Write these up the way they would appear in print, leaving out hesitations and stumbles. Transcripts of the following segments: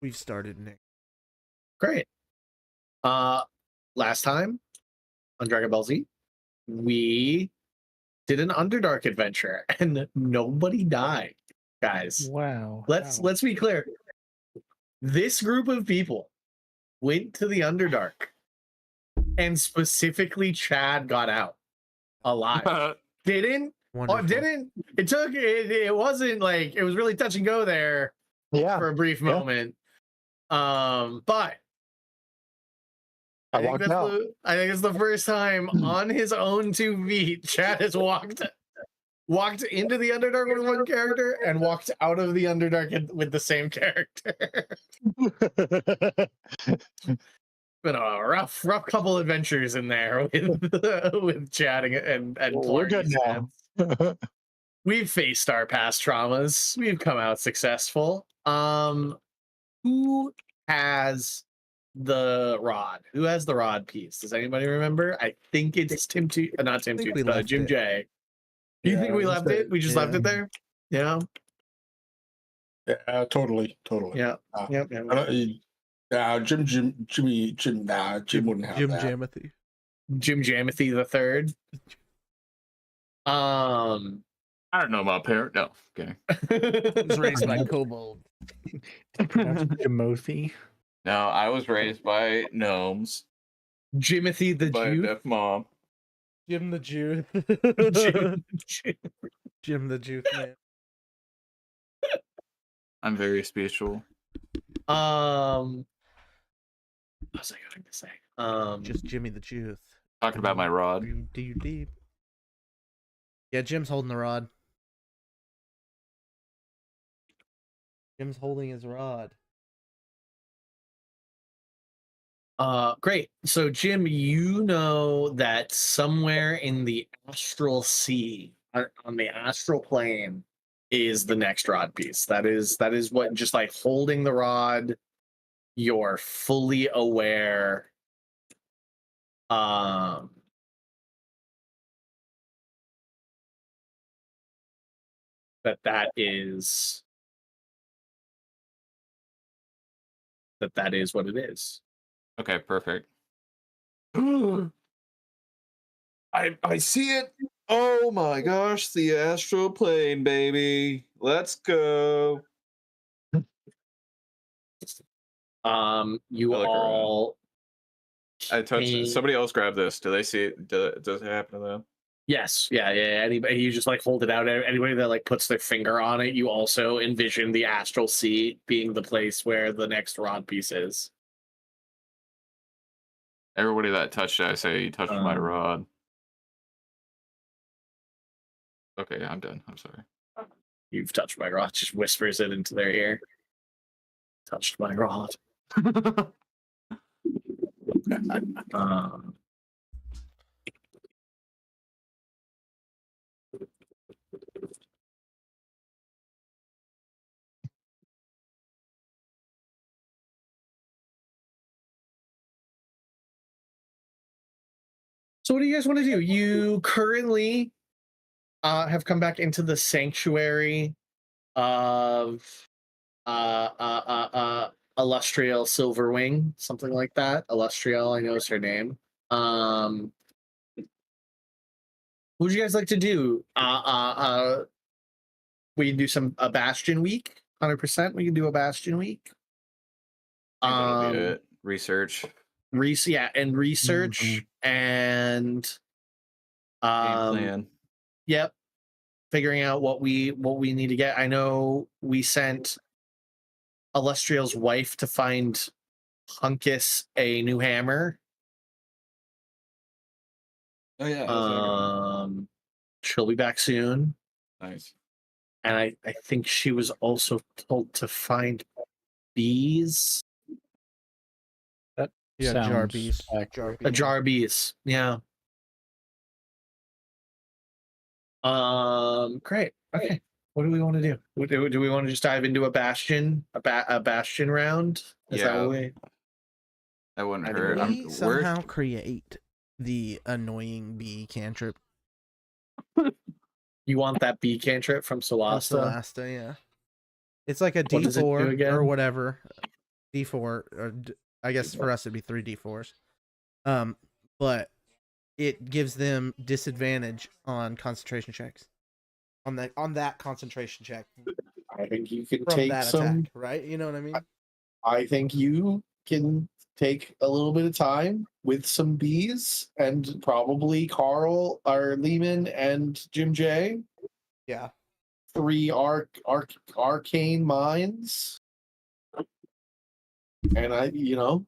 We've started, Nick. Great. Last time on Dragon Ball Z, we did an Underdark adventure and nobody died, guys. Wow. Let's be clear. This group of people went to the Underdark, and specifically Chad got out alive. Didn't? Wonderful. Oh, didn't? It wasn't like it was really touch and go there. Yeah. For a brief moment. But I think it's the first time on his own 2 feet Chad has walked into the Underdark with one character and walked out of the Underdark with the same character. Been a rough couple adventures in there with chatting and we're good now. We've faced our past traumas. We've come out successful. Who has the rod? Who has the rod piece? Does anybody remember? I think it's Jim J. Do you think we left it? We just left it there? Yeah. Yeah, totally. Yeah. Yep. Jim wouldn't have Jim that. Jamothy. Jim Jamothy the third. I don't know about parent. No, kidding. Was raised by kobold. Jamothy. No, I was raised by gnomes. Jimothy the by a Jew. deaf mom. Jim the Jew. Jim the Jew man. I'm very spiritual. What was I going to say? Just Jimmy the Jew. Talking about my rod. Deep. Yeah, Jim's holding the rod. Jim's holding his rod. Great. So Jim, you know that somewhere in the astral sea, on the astral plane, is the next rod piece. That is what, just like holding the rod, you're fully aware. That is what it is. Okay, perfect. I see it. Oh my gosh, the astral plane, baby. Let's go. You all. I touched it. Somebody else grab this. Do they see it? Does it happen to them? Yes. Yeah. Anybody, you just like hold it out. Anybody that like puts their finger on it, you also envision the astral sea being the place where the next rod piece is. Everybody that touched it, I say, you touched my rod. Okay, I'm done. I'm sorry. You've touched my rod. Just whispers it into their ear. Touched my rod. So what do you guys want to do? You currently have come back into the sanctuary of Illustrial Silverwing, something like that. Illustrial, I know is her name. What would you guys like to do? We can do a Bastion week, 100%. We can do a Bastion week. That'll be it. Research. Research and Game plan. Yep. Figuring out what we need to get. I know we sent Illustrial's wife to find Hunkus a new hammer. Oh yeah. She'll be back soon. Nice. And I think she was also told to find bees. Yeah, jar bees. A jar bees. Yeah. Great. Okay. What do we want to do? Do we want to just dive into a bastion, a bastion round? Is that what we? That wouldn't hurt. We somehow create the annoying bee cantrip. You want that bee cantrip from Solasta? Yeah. It's like a D4 or whatever. D4, or I guess for us it'd be 3d4s. But it gives them disadvantage on concentration checks. On that concentration check I think you can from take that some. attack, right? You know what I mean? I think you can take a little bit of time with some bees and probably Carl or Lehman and Jim J. Yeah. 3 arcane minds. And you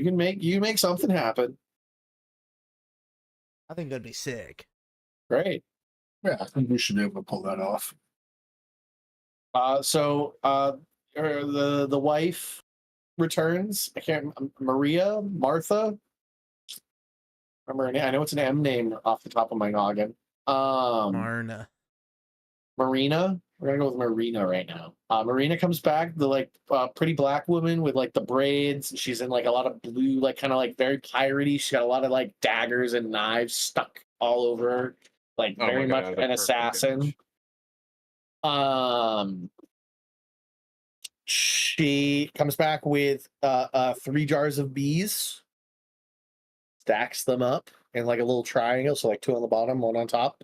can make something happen. I think that'd be sick. Great. Yeah, I think we should be able to pull that off. So the wife returns. I can't. Martha. Remember her name? I know it's an M name off the top of my noggin. Marna. Marina. We're gonna go with Marina right now. Marina comes back, the pretty black woman with like the braids. She's in like a lot of blue, like kind of like very piratey. She's got a lot of like daggers and knives stuck all over her, like Oh my very God, much the an perfect assassin. image. She comes back with 3 jars of bees, stacks them up in like a little triangle, so like 2 on the bottom, 1 on top.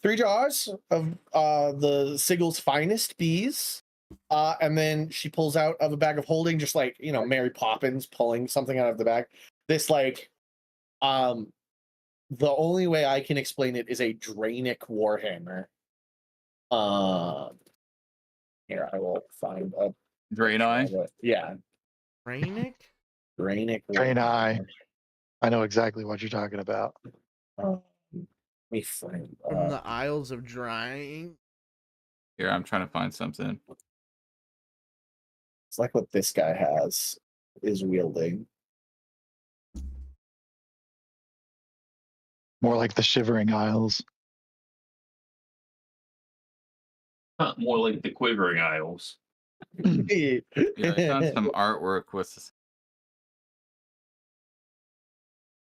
3 jars of the Sigel's finest bees, and then she pulls out of a bag of holding, just like Mary Poppins pulling something out of the bag. This the only way I can explain it is a Draenic warhammer. Here, I will find a Draenei? Yeah, Rainick? Draenic. Draenei. I know exactly what you're talking about. Let me find. From the Isles of Drying. Here, I'm trying to find something. It's like what this guy is wielding. More like the Shivering Isles. More like the Quivering Isles. Yeah, I found some artwork with this.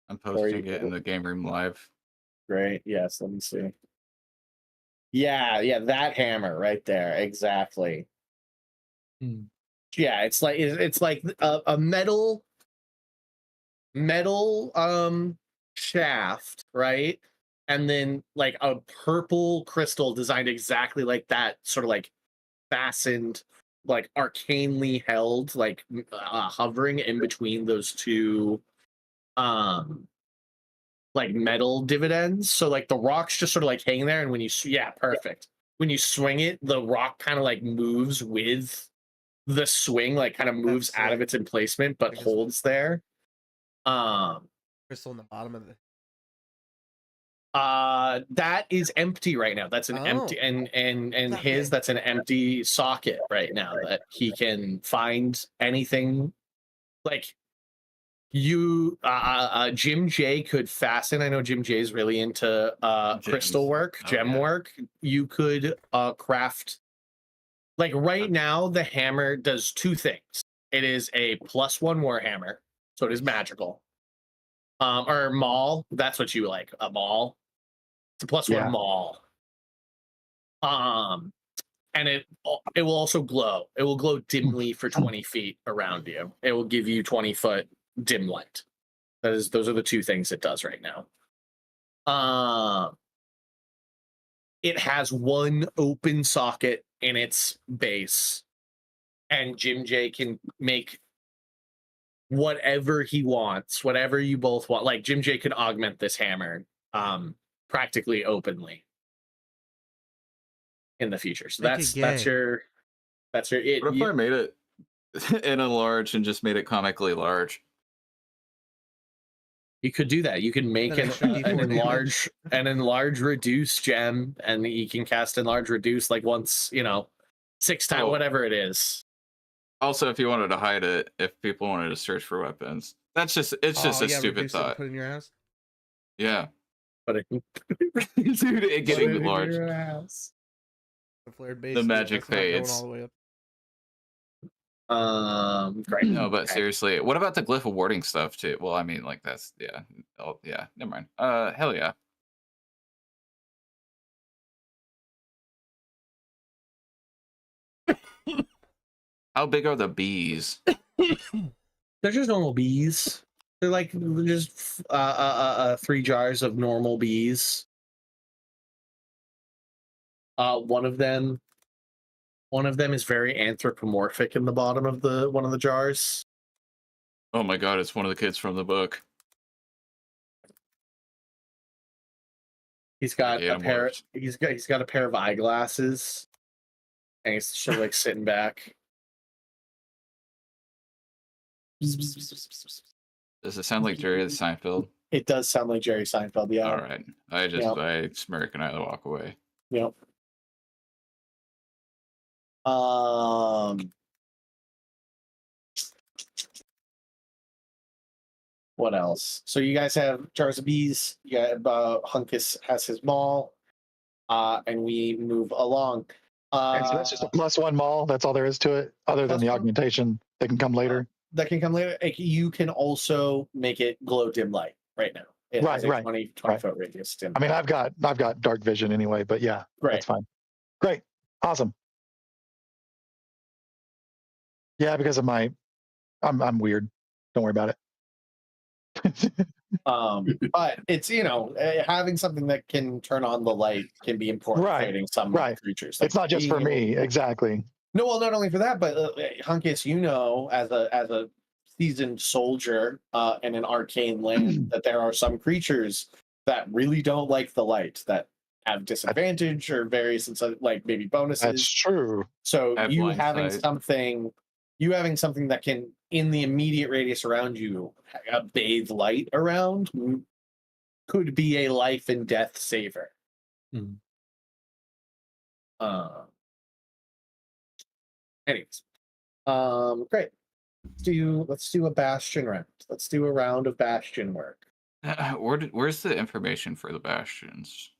I'm posting it in the game room live. Great. Yes. Let me see. Yeah. That hammer right there. Exactly. Yeah. It's like a metal shaft, right? And then like a purple crystal designed exactly like that, sort of like fastened, like arcanely held, like hovering in between those 2 like metal dividends. So like the rock's just sort of like hanging there, and when you perfect. When you swing it, the rock kind of like moves with the swing, like kind of moves That's out of sick. its emplacement, but I guess- holds there. Crystal in the bottom of the. That is empty right now. That's an empty, Oh. and Okay. that's an empty socket right now that he can find anything. Like you, Jim J could fasten. I know Jim J is really into crystal Gems. work, Oh, gem yeah. work. You could craft. Like right now, the hammer does 2 things. It is a +1 warhammer, so it is magical. Or maul. That's what you like. A maul. It's a +1 Yeah. maul. And it will also glow. It will glow dimly for 20 feet around you. It will give you 20-foot dim light. Those are the 2 things it does right now. It has 1 open socket in its base, and Jim J can make whatever he wants, whatever you both want. Like Jim J could augment this hammer practically openly in the future. So Make it that's gay. your What if I made it in a large and just made it comically large? You could do that. You can make An extra D4 an enlarge reduce gem, and you can cast enlarge reduce like once, 6 times, Oh. whatever it is. Also, if you wanted to hide it, if people wanted to search for weapons, it's just a stupid reduce it and thought. put it in your house. Yeah, But it can dude, it getting put it in large. your house. The flared base. The dude, magic that's not going fades. all the way up. Great. No, but Okay. seriously, what about the glyph awarding stuff too? Well, I mean, like that's oh yeah, never mind. Hell yeah. How big are the bees? They're just normal bees. They're like just 3 jars of normal bees. One of them is very anthropomorphic in the bottom of one of the jars. Oh my god, it's one of the kids from the book. He's got a pair. Animorphs. He's got a pair of eyeglasses, and he's just like sitting back. Does it sound like Jerry the Seinfeld? It does sound like Jerry Seinfeld. Yeah. All right. I smirk and I walk away. Yep. What else? So you guys have jars of bees. You got Hunkus has his maul, and we move along. And so that's just a +1 mall. That's all there is to it, other than the +1? augmentation that can come later. That can come later. You can also make it glow dim light right now. It has a Right. 20 foot radius dim. I mean, I've got dark vision anyway, but yeah, Great. that's fine. Great, awesome. Yeah, because of I'm weird. Don't worry about it. But it's having something that can turn on the light can be important for Right, fighting some right. creatures. It's not just for being able- me, exactly. No, well, not only for that, but Hunkus, as a seasoned soldier in an arcane land, that there are some creatures that really don't like the light, that have disadvantage or various like maybe bonuses. That's true. So Have you blind having sight. something that can, in the immediate radius around you, bathe light around, could be a life and death saver. Mhm. Anyways, great. Let's do a bastion round. Let's do a round of bastion work. Where's the information for the bastions?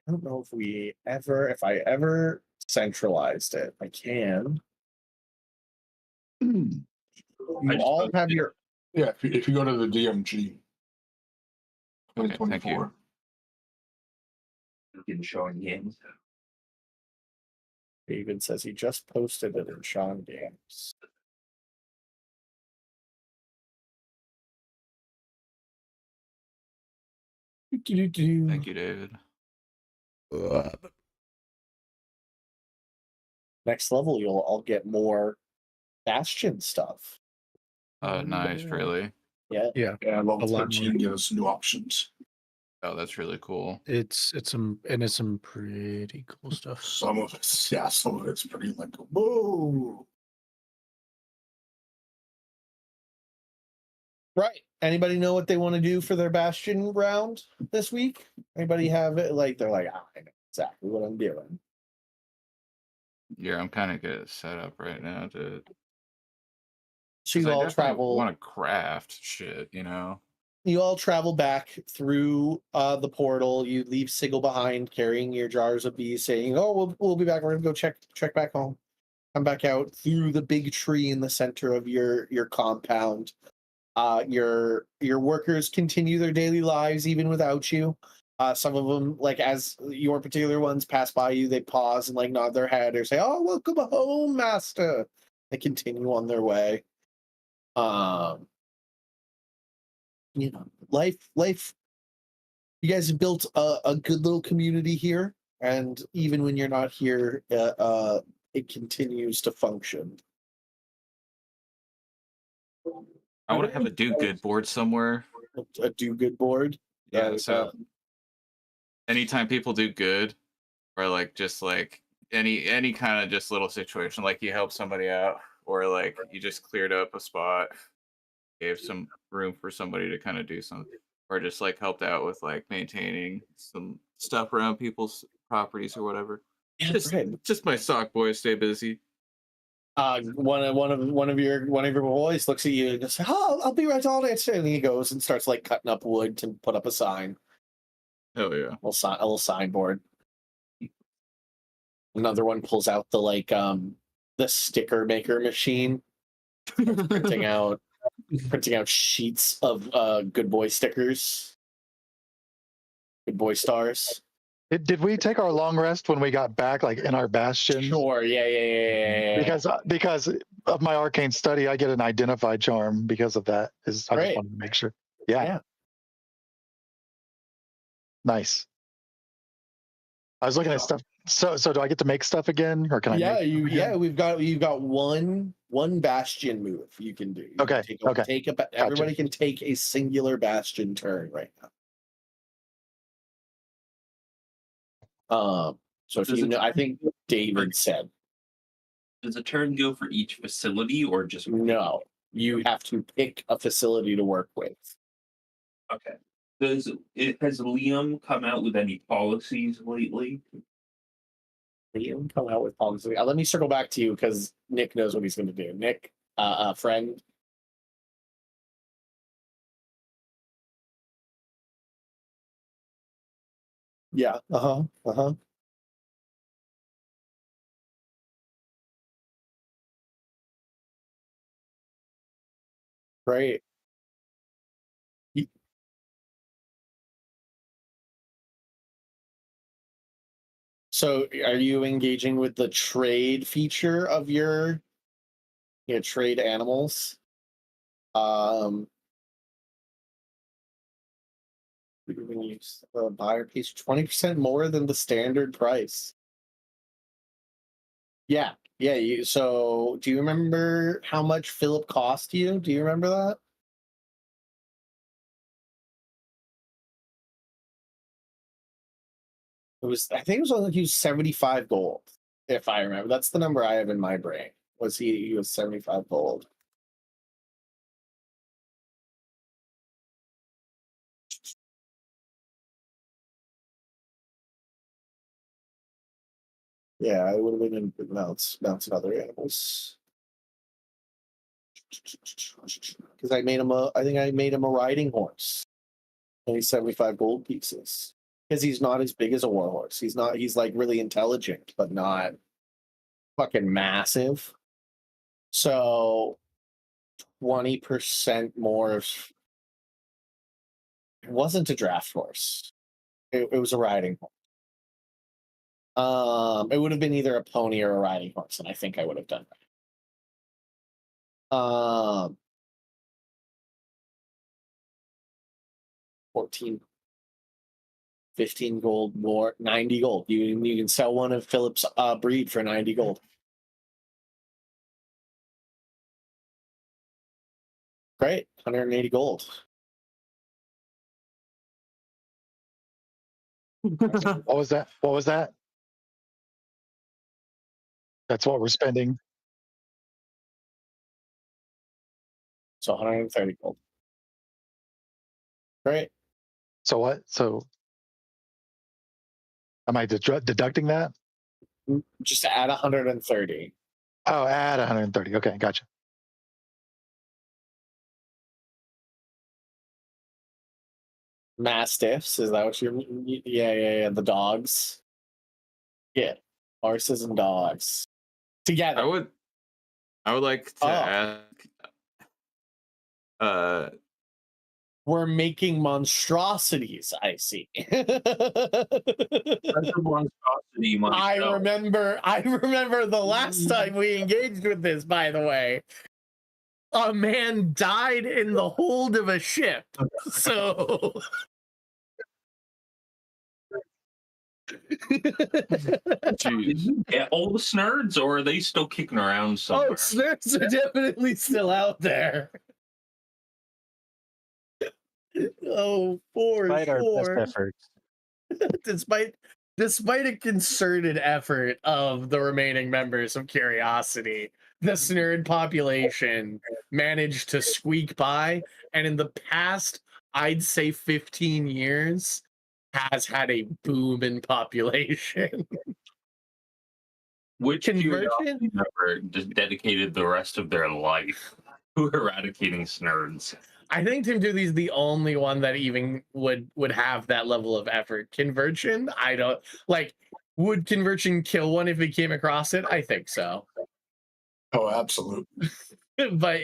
I don't know if I ever centralized it. I can. You just all posted have it. your. Yeah, if you go to the DMG. Okay, thank you. 2024. In showing games. David says he just posted it in Sean Games. Thank you, David. Next level, you'll all get more bastion stuff. Nice, really. Yeah. Yeah, level A lot 13 gives us new options. Oh, that's really cool. It's some pretty cool stuff. Some of it's pretty like whoa. Right. Anybody know what they want to do for their bastion round this week? Anybody have it? Like they're like, I know exactly what I'm doing. Yeah, I'm kind of good set up right now to. So you all travel. Want to craft shit, You all travel back through the portal. You leave Sigil behind, carrying your jars of bees, saying, "Oh, we'll be back. We're gonna go check back home." Come back out through the big tree in the center of your compound. Your workers continue their daily lives even without you. Some of them, like as your particular ones pass by you, they pause and like nod their head or say, "Oh, welcome home, master." They continue on their way. Life. You guys have built a good little community here, and even when you're not here, it continues to function. I want to have a do good board somewhere. A do-good board. Yeah, so anytime people do good, or like just like any kind of just little situation, like you help somebody out, or like you just cleared up a spot, gave some room for somebody to kind of do something, or just like helped out with like maintaining some stuff around people's properties or whatever. Yeah, Just my sock boys stay busy. One of your boys looks at you and goes, "Oh, I'll be right on it." And he goes and starts like cutting up wood to put up a sign. Hell yeah. A little signboard. Another one pulls out the sticker maker machine, printing out sheets of good boy stickers, good boy stars. Did we take our long rest when we got back, like in our bastions? Sure. Yeah. Because of my arcane study, I get an identify charm because of that. I just Great. wanted to make sure. Yeah. Yeah. Nice. I was looking at stuff. So do I get to make stuff again, or can I? Yeah, make stuff again? you've got one bastion move you can do. You Okay, can take okay. everybody can take a singular bastion turn right now. So if Does you it- know, I think David said Does a turn go for each facility or just no. You have to pick a facility to work with. Okay. Has Liam come out with any policies lately? Liam come out with policy. Let me circle back to you because Nick knows what he's going to do. Nick, friend. Yeah. Right. So are you engaging with the trade feature of your trade animals? When you buyer pays 20% more than the standard price. Yeah. So do you remember how much Philip cost you? Do you remember that? I think it was only 75 gold, if I remember. That's the number I have in my brain. He was 75 gold. Yeah, I would have been in mounts and other animals. Because I think I made him a riding horse. Only 75 gold pieces. Because he's not as big as a warhorse. He's like really intelligent, but not fucking massive. So 20% more of it wasn't a draft horse. It was a riding horse. It would have been either a pony or a riding horse, and I think I would have done that. 14, 15 gold more, 90 gold. You can sell one of Philip's breed for 90 gold. Great, 180 gold. What was that? That's what we're spending. So 130 gold. Great. So what? So am I deducting that? Just add 130. Oh, add 130. Okay, gotcha. Mastiffs, is that what you're? Yeah. The dogs. Yeah, horses and dogs together. I would like to ask. We're making monstrosities. I see. I remember the last time we engaged with this. By the way, a man died in the hold of a ship. So. Did you get all the snurds, or are they still kicking around somewhere? Oh, snurds are definitely still out there. Oh, for Despite our best sure. efforts. Despite a concerted effort of the remaining members of Curiosity, the snurd population managed to squeak by, and in the past, I'd say 15 years, has had a boom in population. Which Conversion? Curiosity member just dedicated the rest of their life to eradicating snurds? I think Tim Dooley's the only one that even would have that level of effort. Conversion, I don't like. Would Conversion kill one if he came across it? I think so. Oh, absolutely. But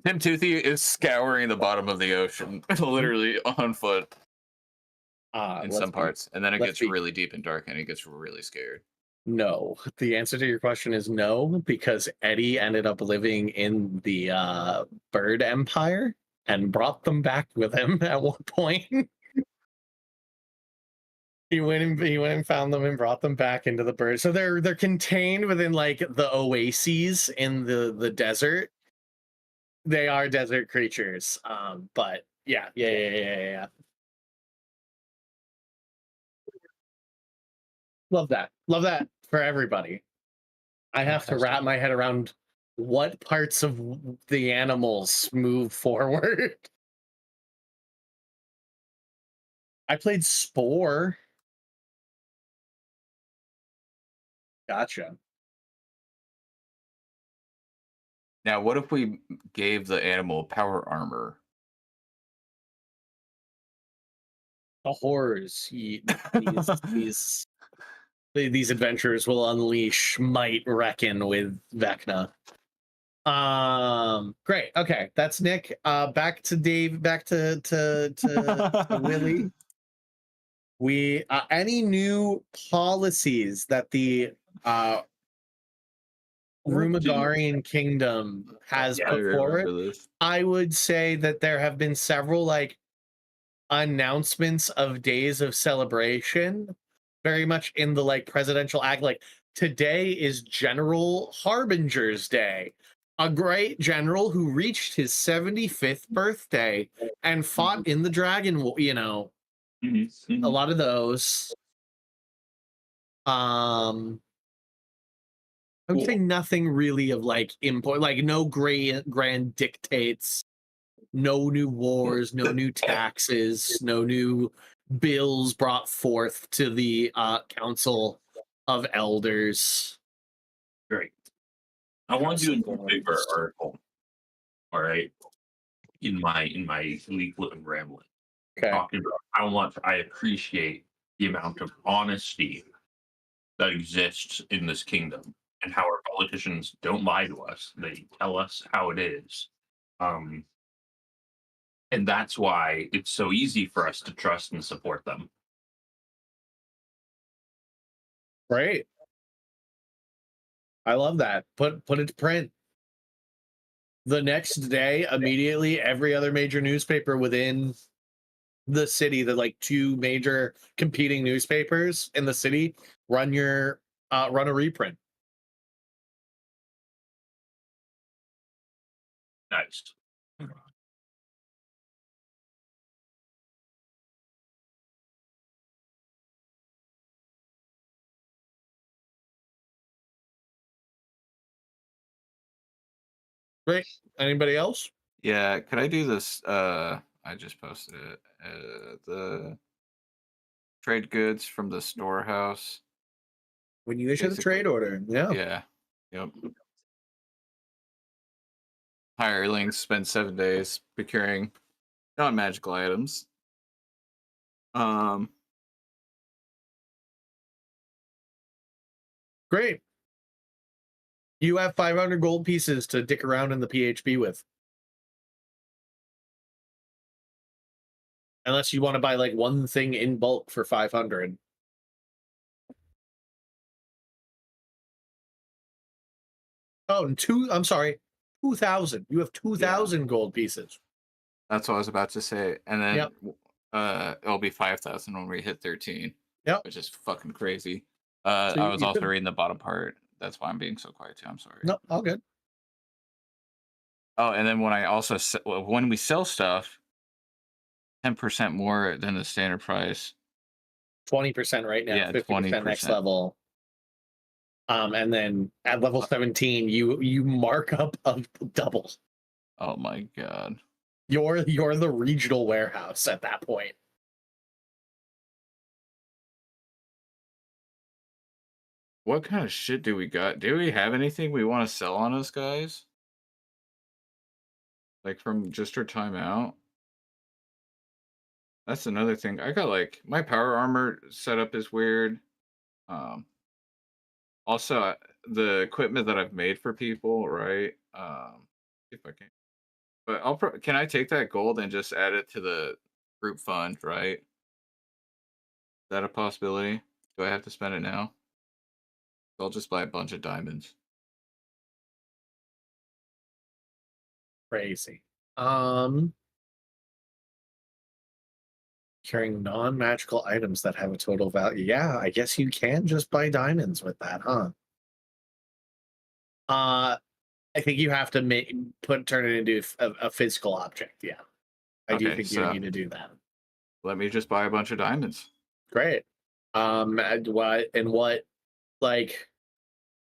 Tim Toothy is scouring the bottom of the ocean, literally on foot. in let's some be- parts, and then it let's gets be- really deep and dark, and he gets really scared. No. The answer to your question is no, because Eddie ended up living in the Bird Empire and brought them back with him at one point. He went and found them and brought them back into the bird. So they're contained within like the oases in the desert. They are desert creatures. But yeah. Love that. Love that for everybody. I have to wrap my head around what parts of the animals move forward. I played Spore. Gotcha. Now, what if we gave the animal power armor? The horrors. These adventurers will unleash might reckon with Vecna. Great. Okay, that's Nick. Back to Dave. Back to Willie. We any new policies that the Rumagarian Kingdom has I put forward? remember this. I would say that there have been several like announcements of days of celebration, very much in the like presidential act. Like today is General Harbinger's Day, a great general who reached his 75th birthday and fought in the Dragon War. You know, a lot of those. I would say nothing really of like import, like no grand dictates, no new wars, no new taxes, no new bills brought forth to the Council of Elders. Great. I want to do a newspaper article. All right. In my leaflet and rambling. Okay. Talking about how much I appreciate the amount of honesty that exists in this kingdom and how our politicians don't lie to us. They tell us how it is. And that's why it's so easy for us to trust and support them. Great. I love that. Put it to print. The next day, immediately, every other major newspaper within the city, the like two major competing newspapers in the city, run a reprint. Nice. Great. Anybody else? Yeah, could I do this? I just posted it. The trade goods from the storehouse. When you issue the Basically. trade order. Yeah. Yeah. Yep. Hirelings spend 7 days procuring non-magical items. Great. You have 500 gold pieces to dick around in the PHP with. Unless you want to buy like one thing in bulk for 500. Oh, and I'm sorry, 2,000. You have 2,000 gold pieces. That's what I was about to say. And then Yep. It'll be 5,000 when we hit 13. Yep. Which is fucking crazy. So I was also could... reading the bottom part. That's why I'm being so quiet too. I'm sorry. No, all good. Oh, and then when we sell stuff, 10% more than the standard price. 20% right now. Yeah, 50% 20%. next level. And then at level 17, you mark up of double. Oh my god. You're the regional warehouse at that point. What kind of shit do we got? Do we have anything we want to sell on us, guys? Like from just our time out? That's another thing. I got like my power armor setup is weird. Also the equipment that I've made for people, right? If I can. But can I take that gold and just add it to the group fund, right? that a possibility? Do I have to spend it now? I'll just buy a bunch of diamonds. Crazy. Carrying non-magical items that have a total value. Yeah, I guess you can just buy diamonds with that, huh? I think you have to turn it into a physical object. Yeah, I do Okay, think you so need to do that. let me just buy a bunch of diamonds. Great. And what like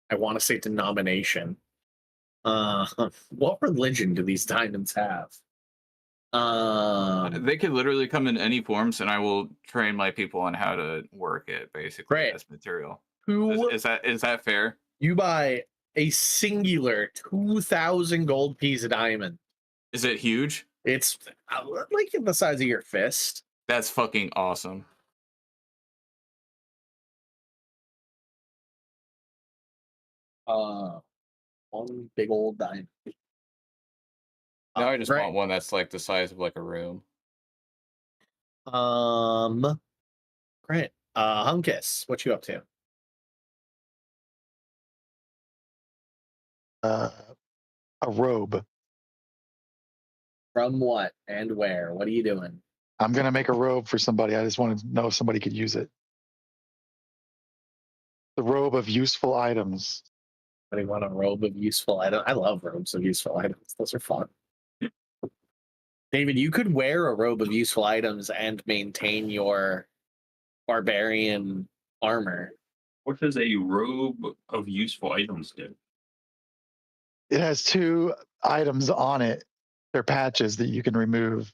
I want to say denomination. What religion do these diamonds have? They could literally come in any forms, and I will train my people on how to work it, basically, Great. as material. Who Is that fair? you buy a singular 2,000 gold piece of diamond? Is it huge? It's like the size of your fist. That's fucking awesome. One big old diamond. Now I just Great. want one that's like the size of like a room. Great. Hunkus, what you up to? A robe. From what and where? What are you doing? I'm gonna make a robe for somebody. I just want to know if somebody could use it. The robe of useful items. Anybody want a robe of useful items? I love robes of useful items. Those are fun. David, you could wear a robe of useful items and maintain your barbarian armor. What does a robe of useful items do? It has 2 items on it. They're patches that you can remove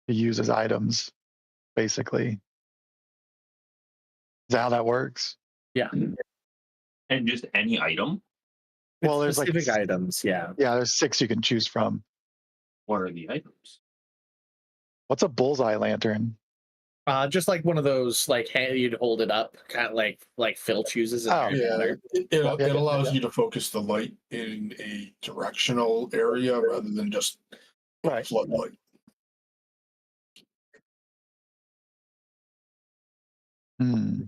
to use as items, basically. Is that how that works? Yeah. And just any item? Well, there's specific like items, yeah. Yeah, there's 6 you can choose from. What are the items? What's a bullseye lantern? Just like one of those, like you'd hold it up, kind of like Phil chooses. Oh. Yeah, it Yeah. allows you to focus the light in a directional area rather than just Right. floodlight. Hmm.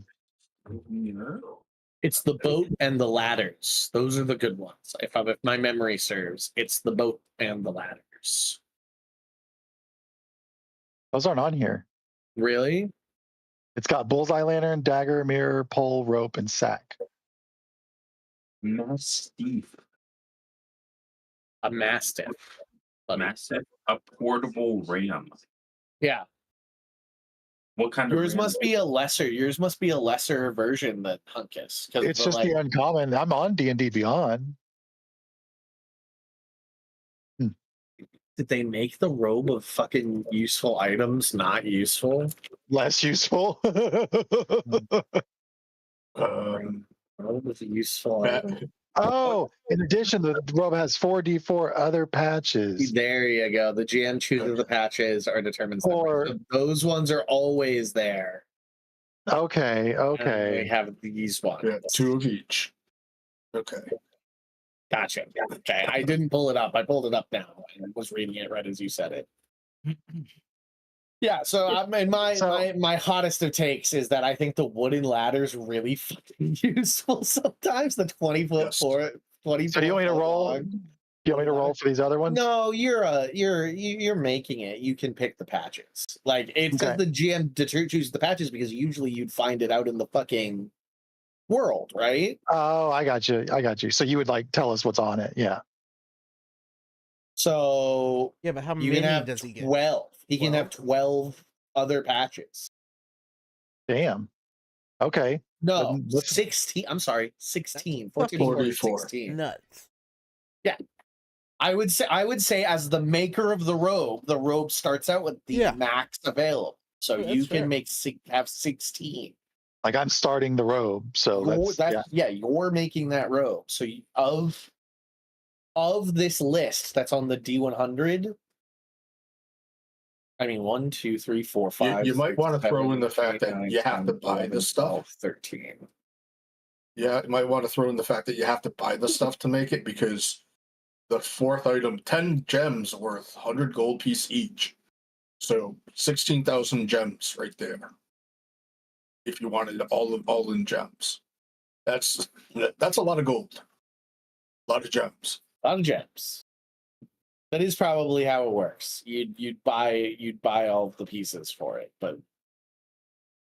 It's the boat and the ladders. Those are the good ones. If my memory serves, it's the boat and the ladders. Those aren't on here. Really? It's got bullseye lantern, dagger, mirror, pole, rope, and sack. Mastiff. A mastiff. Mastiff. A portable ram. Yeah. What kind Yours of ram? must be a lesser. Yours must be a lesser version than Hunkus. It's just the uncommon. I'm on D&D Beyond. Did they make the robe of fucking useful items not useful? Less useful. Robe is useful. Bat- Item. Oh, in addition, the robe has 4d4 other patches. There you go. The GM chooses the patches or determines them. Or- So those ones are always there. Okay, And okay. we have these ones. Yeah, 2 of each. Okay. Gotcha. Okay. I didn't pull it up. I pulled it up now and was reading it right as you said it. Yeah, so my hottest of takes is that I think the wooden ladder's really fucking useful sometimes. The 20-foot Yes. 20. So you want me to roll? long. You want me to roll for these other ones? No, you're making it. You can pick the patches. Like it says Okay. the GM to choose the patches because usually you'd find it out in the fucking world, right? Oh, I got you. I got you. So you would like tell us what's on it. Yeah. So Yeah, but how you many can have does he get? 12. He can have 12 other patches. Damn. Okay. No, Let's- 16. I'm sorry, 16. Fucking 44. 16. Nuts. I would say as the maker of the robe starts out with the Yeah. max available. So Yeah, you that's can fair. have 16. Like I'm starting the robe. So You're making that robe. So of this list that's on the D100, I mean 1, 2, 3, 4, 5. You might want to 6, throw in the 7, fact that 8, you have 9, to buy 10, the stuff. 12, 13. Yeah, you might want to throw in the fact that you have to buy the stuff to make it because the 4th item, 10 gems worth 100 gold piece each. So 16,000 gems right there. if you wanted all in gems. That's a lot of gold. A lot of gems. A lot of gems. That is probably how it works. You'd buy all the pieces for it, but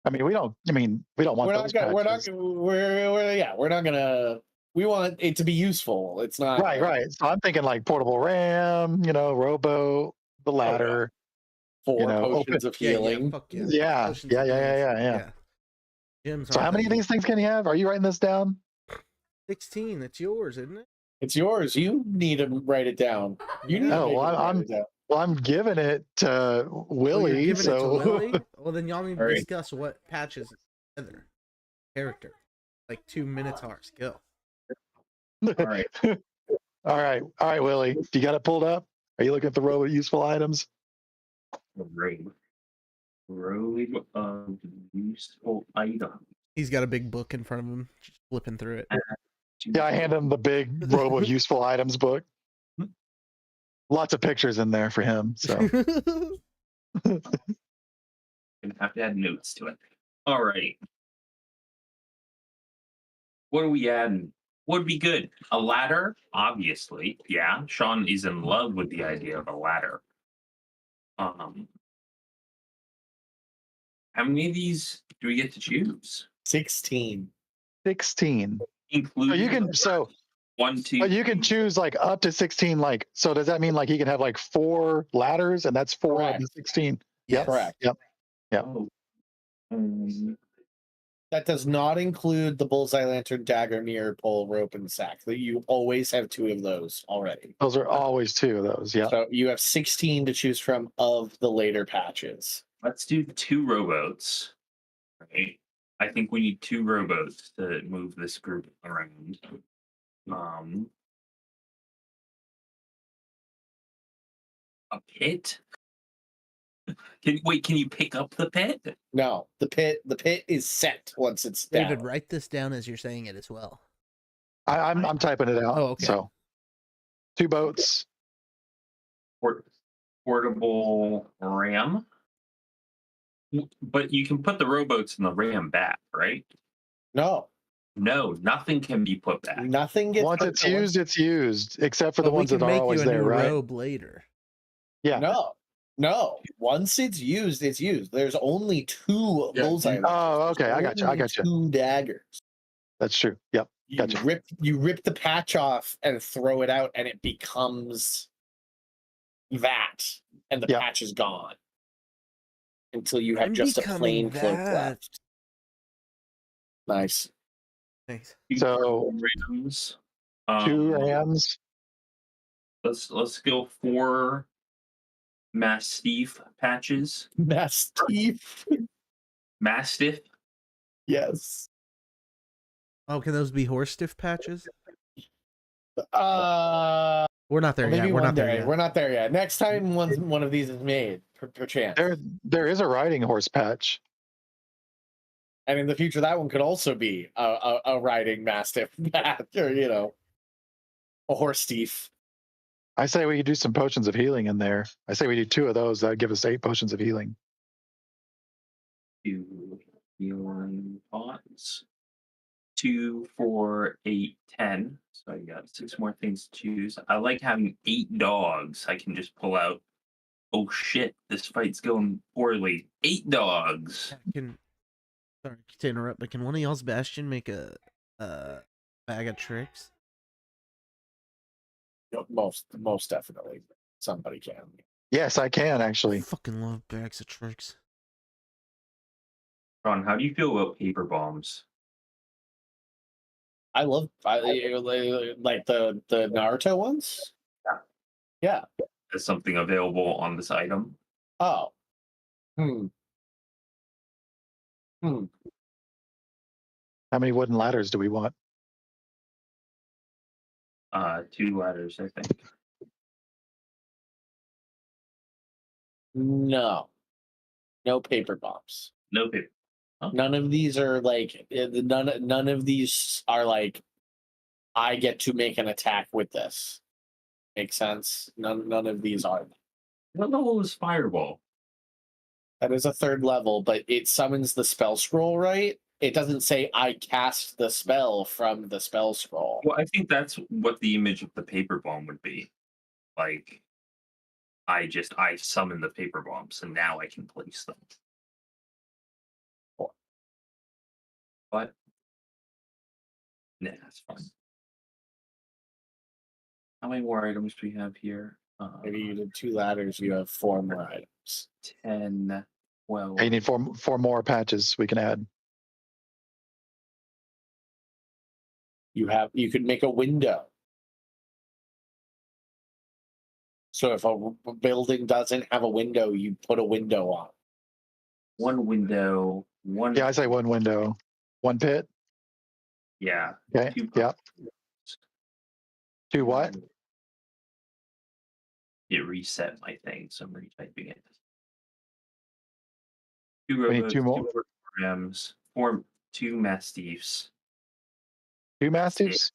I mean, we don't want we're those not gonna patches. we're not gonna. We want it to be useful. It's not Right. So I'm thinking like portable ram, robo, the ladder, 4 open. potions of healing. Fuck yeah. Yeah. Potions of Yeah. Gems So aren't how many that of these things can you have? Are you writing this down? 16. That's yours, isn't it? It's yours. You need to write it down. You need No, to well, write it down. Well, I'm giving it to Oh, Willie. you're giving it to So Willie? Well, then y'all need to Alright. discuss what patches together. Character. Like 2 minotaurs. Go. All right. all right, Willie. You got it pulled up? Are you looking at the row of useful items? Robe of useful item. He's got a big book in front of him, just flipping through it. Yeah, I hand him the big row of useful items book. Lots of pictures in there for him. So Gonna have to add notes to it. All right. What are we adding? Would be good. A ladder, obviously. Yeah, Sean is in love with the idea of a ladder. How many of these do we get to choose? 16. 16. Including So you can 1, 2. but you can choose like up to 16. Like, so does that mean like he can have like 4 ladders, and that's 4 of the 16? Yes. Correct. Yep. Oh. That does not include the bullseye lantern, dagger, mirror, pole, rope, and sack. You always have 2 of those already. Those are always 2 of those. Yeah. So you have 16 to choose from of the later patches. Let's do 2 rowboats. Right. I think we need 2 rowboats to move this group around. A pit? Can you pick up the pit? No, the pit is set once it's down. David, write this down as you're saying it as well. I'm typing it out. Oh, okay. So 2 boats. Portable ram. But you can put the rowboats in the ram back, right? No, Nothing can be put back. nothing gets Once put- it's used, it's used, except for the But we ones can that are make always you a there, new right? robe later. Yeah. No. Once it's used, it's used. There's only 2 Yeah, bullseye. Oh, okay. I got you. Only 2 daggers. That's true. Yep. Gotcha. You rip the patch off and throw it out, and it becomes that, and the Yep. patch is gone until you have I'm just a becoming plain cloak that. left. Nice. Thanks. So Rams. 2 rams. Let's go 4 Mastiff patches. Mastiff. Mastiff. Yes. Oh, can those be horse stiff patches? We're We're not there yet. We're not there yet. We're not there yet. Next time one of these is made, per chance. There is a riding horse patch. And in the future, that one could also be a riding mastiff patch, or a horse thief. I say we could do some potions of healing in there. I say we do 2 of those. That'd give us 8 potions of healing. 2 healing pots. 2, 4, 8, 10. So I got 6 more things to choose. I like having 8 dogs. I can just pull out. Oh shit! This fight's going poorly. 8 dogs. Sorry to interrupt, but can one of y'all's Bastion make a bag of tricks? Most definitely, somebody can. Yes, I can I actually. fucking love bags of tricks. Ron, how do you feel about paper bombs? I like the Naruto ones. Yeah. Is something available on this item? Oh. How many wooden ladders do we want? 2 ladders, I think. No paper bombs. No paper. None of these are like none of these are like I get to make an attack with this. Makes sense? None of these are. What level is Fireball? That is a third level, but it summons the spell scroll, right? It doesn't say I cast the spell from the spell scroll. Well, I think that's what the image of the paper bomb would be. Like, I summon the paper bombs, and now I can place them. But nah, that's fine. How many more items do we have here? Maybe you did 2 ladders, you have 4 more items. 10, 12. Hey, you need four more patches we can add. You could make a window. So if a building doesn't have a window, you put a window on. One window, one. Yeah, I say one window, one pit. Yeah. Okay. Yeah. 2 what? It reset my thing, so I'm retyping it. 2 We need robots, 2 more. 2 programs, 2 mastiffs. 2 mastiffs.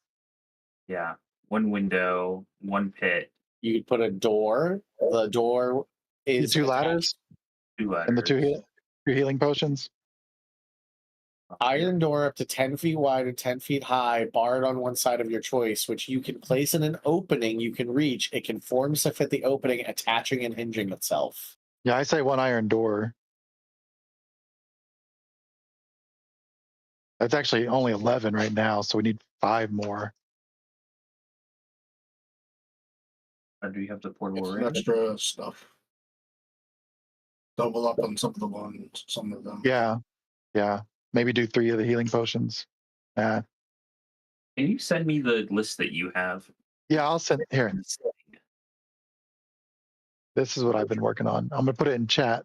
Yeah. 1 window, 1 pit. You could put a door. The door is 2 attached. ladders 2 ladders. and the 2 healing potions. Iron door up to 10 feet wide and 10 feet high, barred on one side of your choice, which you can place in an opening you can reach. It conforms to fit the opening, attaching and hinging itself. Yeah, I say 1 iron door. That's actually only 11 right now, so we need 5 more. Do you have the portal It's already? extra stuff. Double up on some of the ones, some of them. Yeah, yeah. Maybe do 3 of the healing potions. Can you send me the list that you have? Yeah, I'll send here. This is what I've been working on. I'm gonna put it in chat.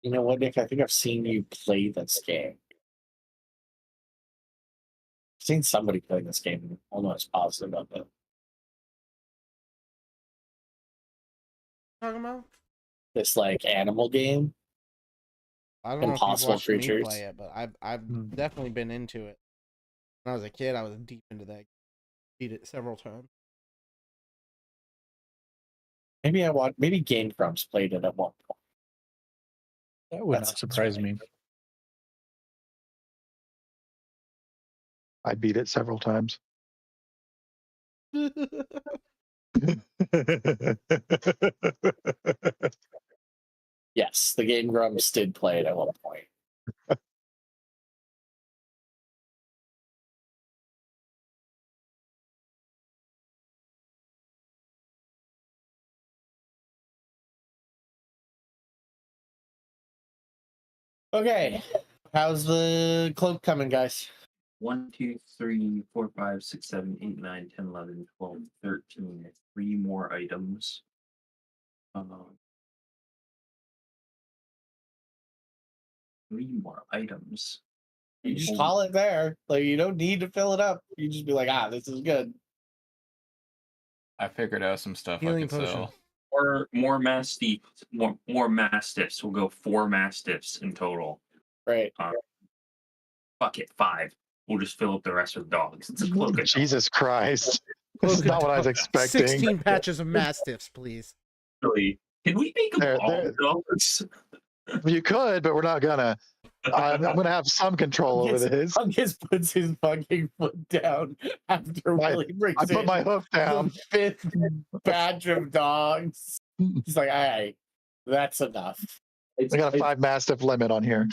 You know what, Nick? I think I've seen you play this game. I've seen somebody play this game. I'm almost positive about that. Talking about? This like animal game. I don't know if Impossible you've watched me creatures. play it, but I've definitely been into it. When I was a kid, I was deep into that. Beat it several times. Maybe Game Grumps played it at one point. That would That's not surprise right. me. I beat it several times. Yes, the Game Grumps did play it at one point. Okay, how's the cloak coming, guys? 1, 2, 3, 4, 5, 6, 7, 8, 9, 10, 11, 12, 13. 3 more items. 3 more items. You just call it there. Like you don't need to fill it up. You just be like, this is good. I figured out some stuff Healing I could potion. sell. More mastiffs. More mastiffs. We'll go 4 mastiffs in total. Right. Fuck it, 5. We'll just fill up the rest with dogs. It's a cloak of dogs. Jesus Christ. This is not what I was expecting. 16 patches of mastiffs, please. Really? Can we make them There- all there- dogs? You could, but we're not gonna. I'm gonna have some control over this. Fungus puts his fucking foot down after Willie brings I put in my hoof down. the 5th batch of dogs. He's like, all right, that's enough. I got a 5 mastiff limit on here.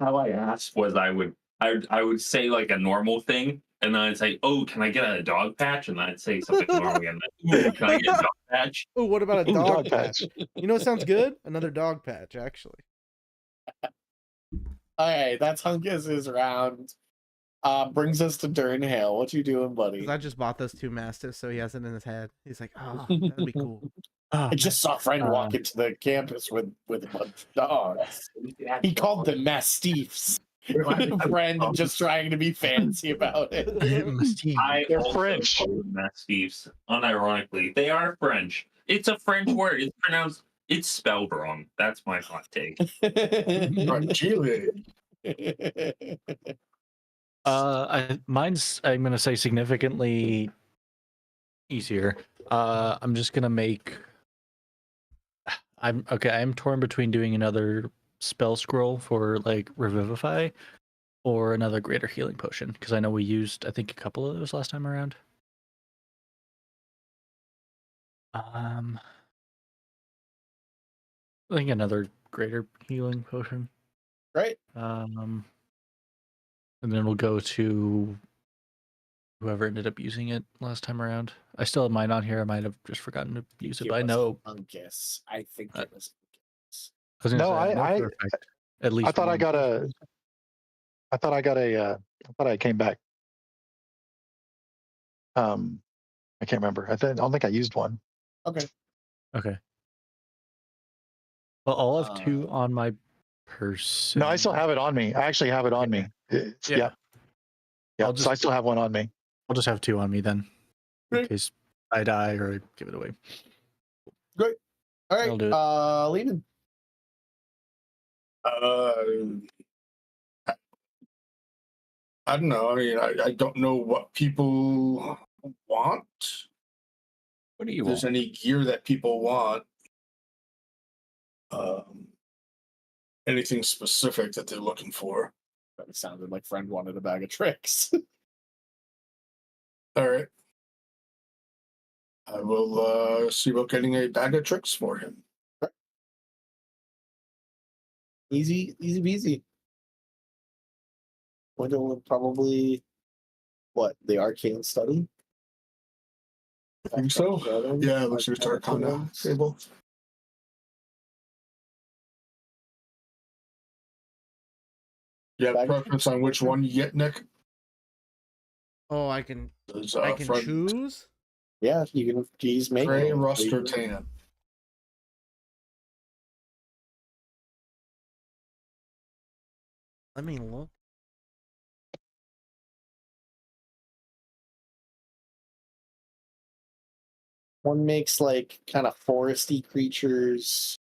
How I asked was I would say like a normal thing, and then I'd say, "Oh, can I get a dog patch?" And then I'd say something normal again. Like, "Ooh, can I get a dog patch?" Oh, what about a Ooh, dog patch? You know what sounds good? Another dog patch, actually. All right, that's Hunkus's round. Brings us to Durnhill. What you doing, buddy? Because I just bought those 2 mastiffs, so he has it in his head. He's like, oh, that'd be cool. I just saw a friend walk into the campus with a bunch of dogs. He called them mastiffs. Friend just trying to be fancy about it. They're also French. call them mastiffs. Unironically, they are French. It's a French word. It's pronounced. It's spelled wrong. That's my hot take. Chile. Mine's, I'm gonna say, significantly easier. I'm just gonna make. I'm okay. I'm torn between doing another spell scroll for like revivify, or another greater healing potion because I know we used I think a couple of those last time around. I think another greater healing potion. Right. And then we'll go to whoever ended up using it last time around. I still have mine on here. I might have just forgotten to use it, but I know. I think it was. I was gonna No, say, I know I for a fact at least. I thought I got a. I thought I got a. I thought I came back. I can't remember. I don't think I used one. Okay. Okay. Well, I'll have two on my person. No, I still have it on me. I actually have it on me. Yeah. I'll So I still have one on me. I'll just have two on me then, in Great. case I die or I give it away. Great. All right. I'll do it. Leaving. I don't know. I mean, I don't know what people want. What do If you there's want? any gear that people want. Anything specific that they're looking for. That sounded like friend wanted a bag of tricks. All right. I will see about getting a bag of tricks for him. Easy peasy. Wendell would probably the arcane study? I think so. Yeah, it looks like it's Arcana table. You have preference on which one you get, Nick? Oh, I can Does, I can front choose. Yeah, you can. He's making gray, rust, or tan? Let me look. One makes like kind of foresty creatures.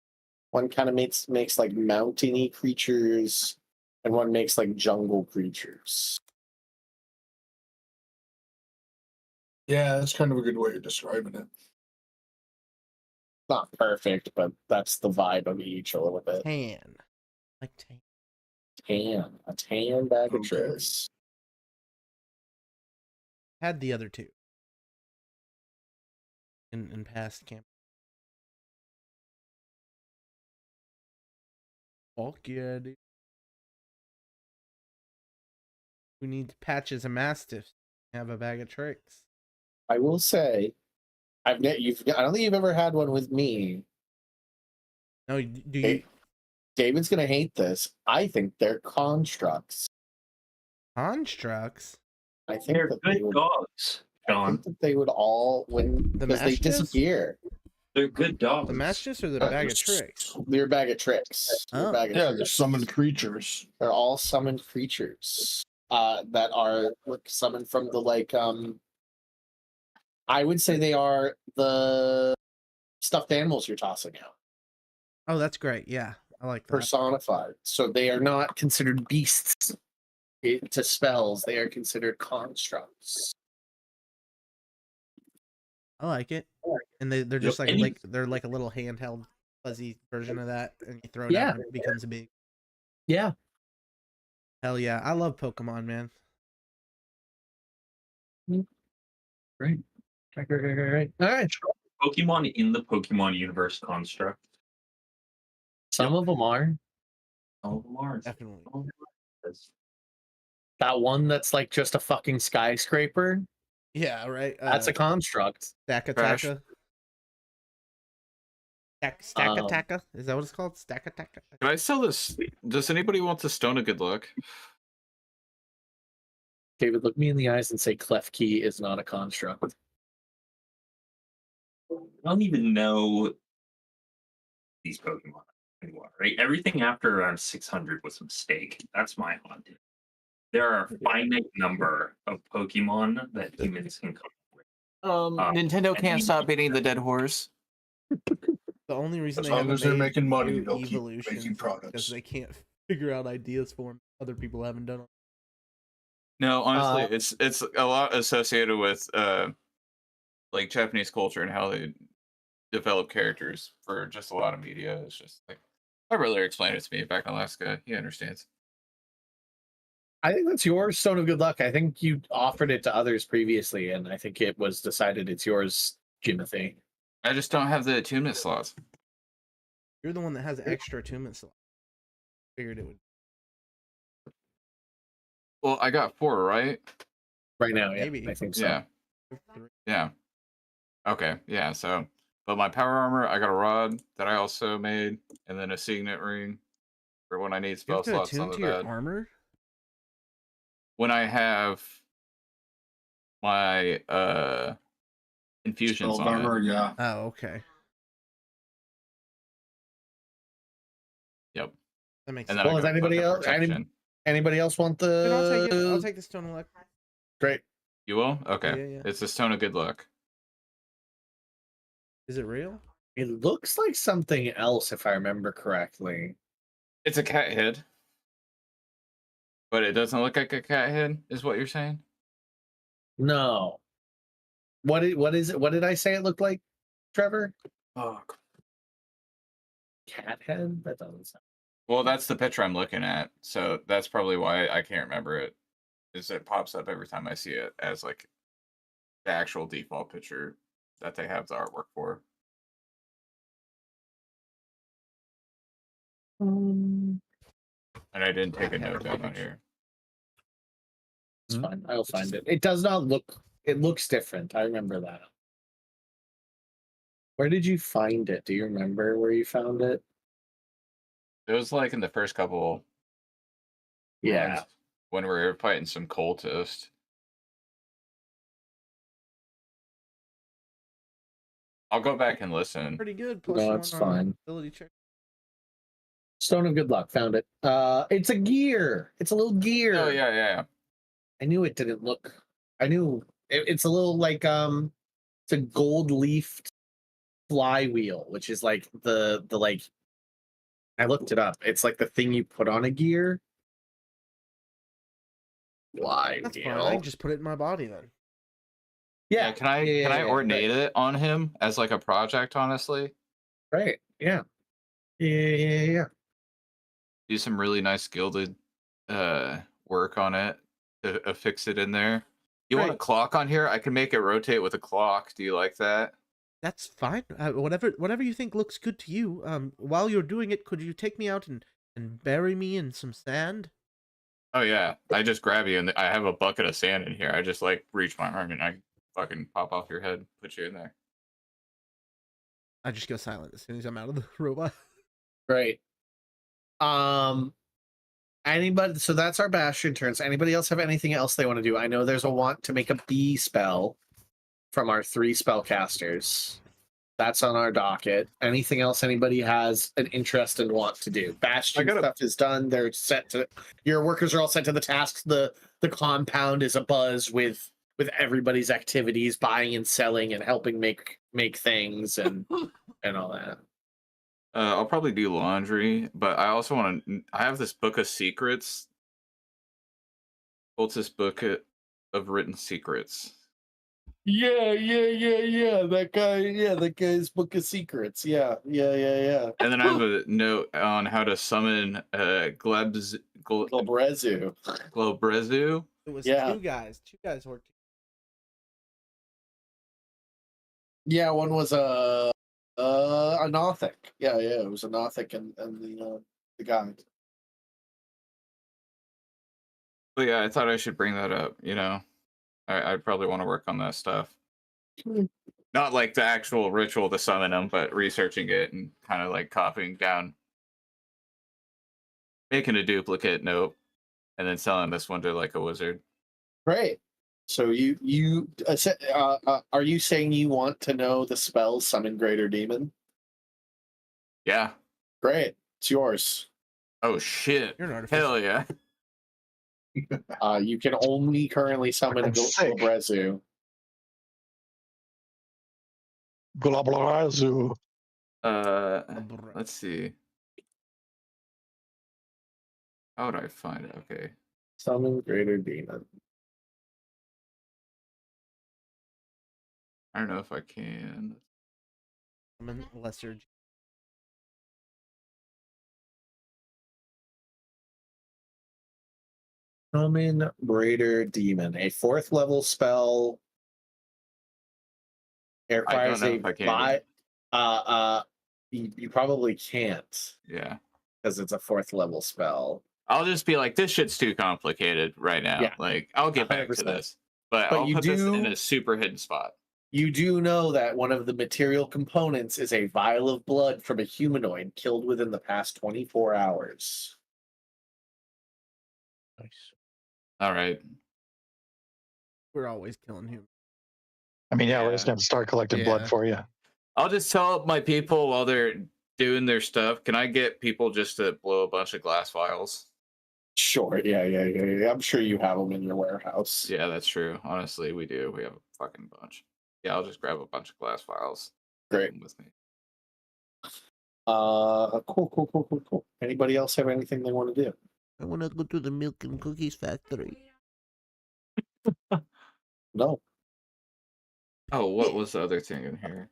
One kind of makes like mountainy creatures, and one makes like jungle creatures. Yeah, that's kind of a good way of describing it. Not perfect, but that's the vibe of each a little bit. Tan. Like tan. A tan bag of Okay. tricks. Had the other two. In past camp. Fuck yeah, dude. Who needs patches and mastiffs? Have a bag of tricks. I will say, I don't think you've ever had one with me. No, do you? David's gonna hate this. I think they're constructs. Constructs? I think They're that good dogs, I John. think that they would all win The because they mastiffs? disappear. They're good dogs. The mastiffs or the Yeah, bag of there's- tricks? They're a bag of tricks. They're a Oh. bag of Yeah, tricks. they're summoned creatures. They're all summoned creatures that are summoned from the I would say they are the stuffed animals you're tossing out, Oh, that's great. Yeah, I like that. personified. So they are not considered beasts to spells. They are considered constructs. I like it. And they're just Yep. like they're like a little handheld fuzzy version of that, and you throw it Yeah. out and it becomes big. Yeah. Hell yeah, I love Pokemon, man. Right. Right. All right. Pokemon in the Pokemon universe construct. Some of them are. All of them are. Definitely. That one that's like just a fucking skyscraper. Yeah, right. That's a construct. Crash. Stack-a-taka. Stack-a-taka? Is that what it's called? Stack-a-taka? Can I sell this? Does anybody want to stone a good look? David, look me in the eyes and say Klefki is not a construct. I don't even know these Pokemon anymore, right? Everything after around 600 was a mistake. That's my hot take. There are a finite number of Pokemon that humans can come up with. Nintendo can't and- stop beating the dead horse. The only reason As they long haven't as they're made making money, new they'll keep evolutions making because products. they can't figure out ideas for 'em other people haven't done. No, honestly, it's a lot associated with like Japanese culture and how they develop characters for just a lot of media. It's just like my brother explained it to me back in Alaska. He understands. I think that's your Stone of Good Luck. I think you offered it to others previously, and I think it was decided it's yours, Jimothy. I just don't have the attunement slots. You're the one that has extra attunement slots. Figured it would. Well, I got 4, right? Right now, yeah, Maybe. I think so. Yeah. Yeah. Okay. Yeah. So, but my power armor, I got a rod that I also made, and then a signet ring for when I need You spell have to slots on attune the to your bed. armor. When I have my infusions Spell on armor, it. yeah. Oh, okay. Yep. That makes And sense. then I Well, got does anybody fucking else? protection. Anybody else want the? Dude, I'll take it. I'll take the stone of luck. Great. You will? Okay. Yeah. It's the stone of good luck. Is it real? It looks like something else, if I remember correctly. It's a cat head. But it doesn't look like a cat head, is what you're saying? No. What is it? What did I say it looked like, Trevor? Oh, Cat head? That doesn't sound. well, that's the picture I'm looking at. So that's probably why I can't remember it. Is it pops up every time I see it as like the actual default picture that they have the artwork for. And I didn't take a note down on here. It's fine. I'll find it. It does not look. It looks different. I remember that. Where did you find it? Do you remember where you found it? It was like in the first couple Yeah. runs when we were fighting some cultists. I'll go back and listen. Pretty good. Plus No, one it's on fine. ability check. Stone of Good Luck. Found it. It's a gear. It's a little gear. Oh yeah. I knew it didn't look. I knew it's a little like it's a gold leafed flywheel, which is like the like. I looked it up. It's like the thing you put on a gear. That's fine. I can just put it in my body then. Yeah, can I ornate right. it on him as like a project, honestly? Right. Yeah. Yeah. Do some really nice gilded work on it to affix it in there. You want a Right. clock on here? I can make it rotate with a clock. Do you like that? That's fine. Whatever you think looks good to you. While you're doing it, could you take me out and bury me in some sand? Oh yeah, I just grab you and I have a bucket of sand in here. I just like reach my arm and I fucking pop off your head, put you in there. I just go silent as soon as I'm out of the robot. Right. Anybody? So that's our Bastion turns. Anybody else have anything else they want to do? I know there's a want to make a bee spell from our 3 spellcasters. That's on our docket. Anything else anybody has an interest and want to do? Bastion stuff is done. They're set to. Your workers are all set to the tasks. The compound is abuzz with everybody's activities, buying and selling, and helping make things and all that. I'll probably do laundry, but I also want to. I have this book of secrets. What's this book of written secrets? Yeah. That guy. Yeah, that guy's book of secrets. Yeah. And then I have a note on how to summon Glebrezu. Globrezu. It was Yeah. two guys. Two guys worked. Yeah, one was a Nothic. Yeah, it was a Nothic and the guy. But yeah, I thought I should bring that up. You know, I probably want to work on that stuff. Not like the actual ritual to summon them, but researching it and kind of like copying down, making a duplicate note, and then selling this one to like a wizard. Great. So you are you saying you want to know the spell Summon Greater Demon? Yeah. Great. It's yours. Oh shit. You're an artificer. Hell yeah. You can only currently summon Fucking sick. Globrezu. Globrezu. Let's see. How would I find it? Okay. Summon Greater Demon. I don't know if I can. Summon lesser. Summon Braider Demon, a 4th level spell. It I don't requires know a if I can vi- yet. you probably can't Yeah. because it's a 4th level spell. I'll just be like, this shit's too complicated right now. Yeah, Like, I'll get back to 100%. this. But But I'll you put this in do- a super hidden spot. You do know that one of the material components is a vial of blood from a humanoid killed within the past 24 hours. Nice. All right. We're always killing him. I mean, yeah, we're Yeah. just gonna have to start collecting Yeah. blood for you. I'll just tell my people while they're doing their stuff, can I get people just to blow a bunch of glass vials? Sure, yeah. I'm sure you have them in your warehouse. Yeah, that's true. Honestly, we do. We have a fucking bunch. Yeah, I'll just grab a bunch of glass vials. Great. Take them with me. Cool. Anybody else have anything they want to do? I want to go to the milk and cookies factory. No. Oh, what was the other thing in here?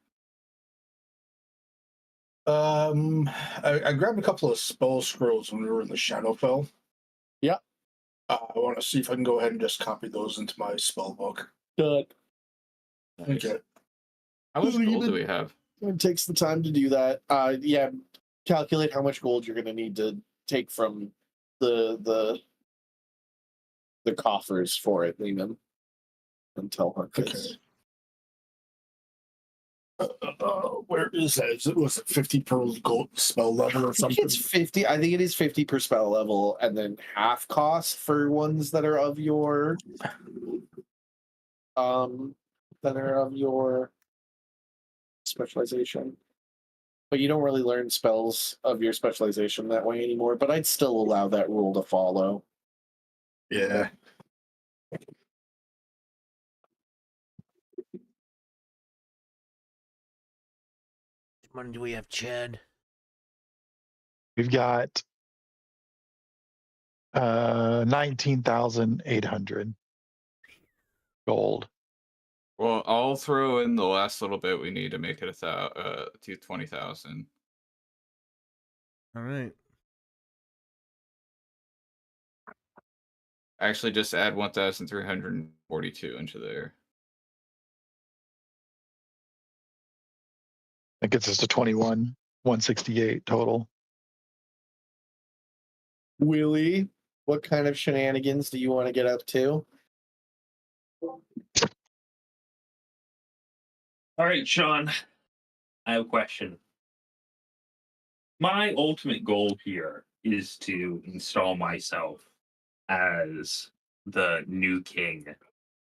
I grabbed a couple of spell scrolls when we were in the Shadowfell. Yeah. I want to see if I can go ahead and just copy those into my spell book. Good. Nice. Okay. How much Ooh, gold do we have? It takes the time to do that. Yeah. Calculate how much gold you're going to need to take from the coffers for it, Lehman. And tell her. Okay. Where is that? Was it 50 per gold spell level or I think something? it's 50. I think it is 50 per spell level, and then half cost for ones that are of your specialization. But you don't really learn spells of your specialization that way anymore. But I'd still allow that rule to follow. Yeah. How much money do we have, Chad? We've got 19,800 gold. Well, I'll throw in the last little bit we need to make it to 20,000. All right. Actually, just add 1,342 into there. That gets us to 168 total. Willie, what kind of shenanigans do you want to get up to? All right, Sean, I have a question. My ultimate goal here is to install myself as the new king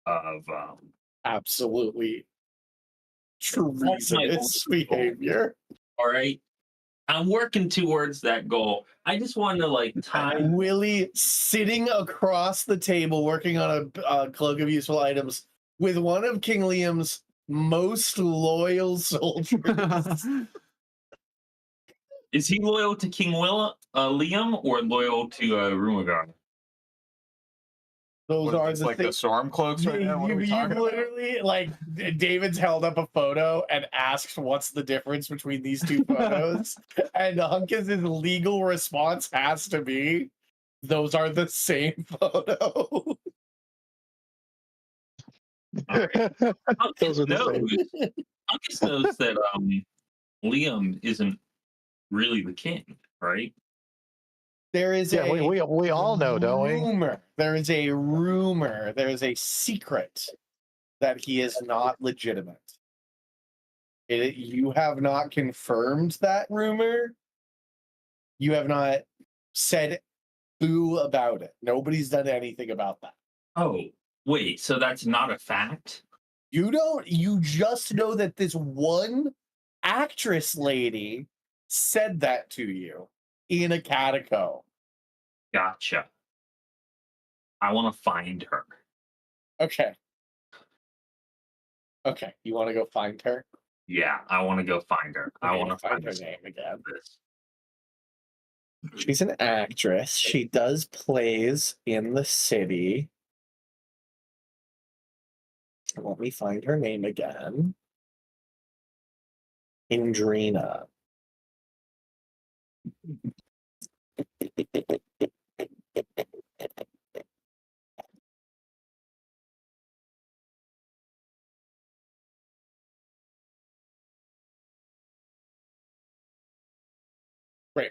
of Absolutely That's my treasonous ultimate goal. behavior. all right. I'm working towards that goal. I just want to like time. Willie sitting across the table working on a cloak of useful items with one of King Liam's most loyal soldiers. Is he loyal to King Liam or loyal to Rumagar? Those are It's the like the things. storm clokes right now. What are we talking about? Literally, like, David's held up a photo and asked what's the difference between these two photos. And Hunkus' legal response has to be, those are the same photo. Those are the same. Hunkus knows that Liam isn't really the king, right? There is Yeah, a we all know, don't we? rumor. There is a rumor. There is a secret that he is not legitimate. You have not confirmed that rumor. You have not said boo about it. Nobody's done anything about that. Oh, wait, so that's not a fact? You don't. You just know that this one actress lady said that to you in a catacomb. Gotcha. I want to find her. Okay. Okay. You want to go find her? Yeah, I want to go find her. I Okay, want to find find her this. name again. this. She's an actress. She does plays in the city. Let me find her name again. Indrina. Great.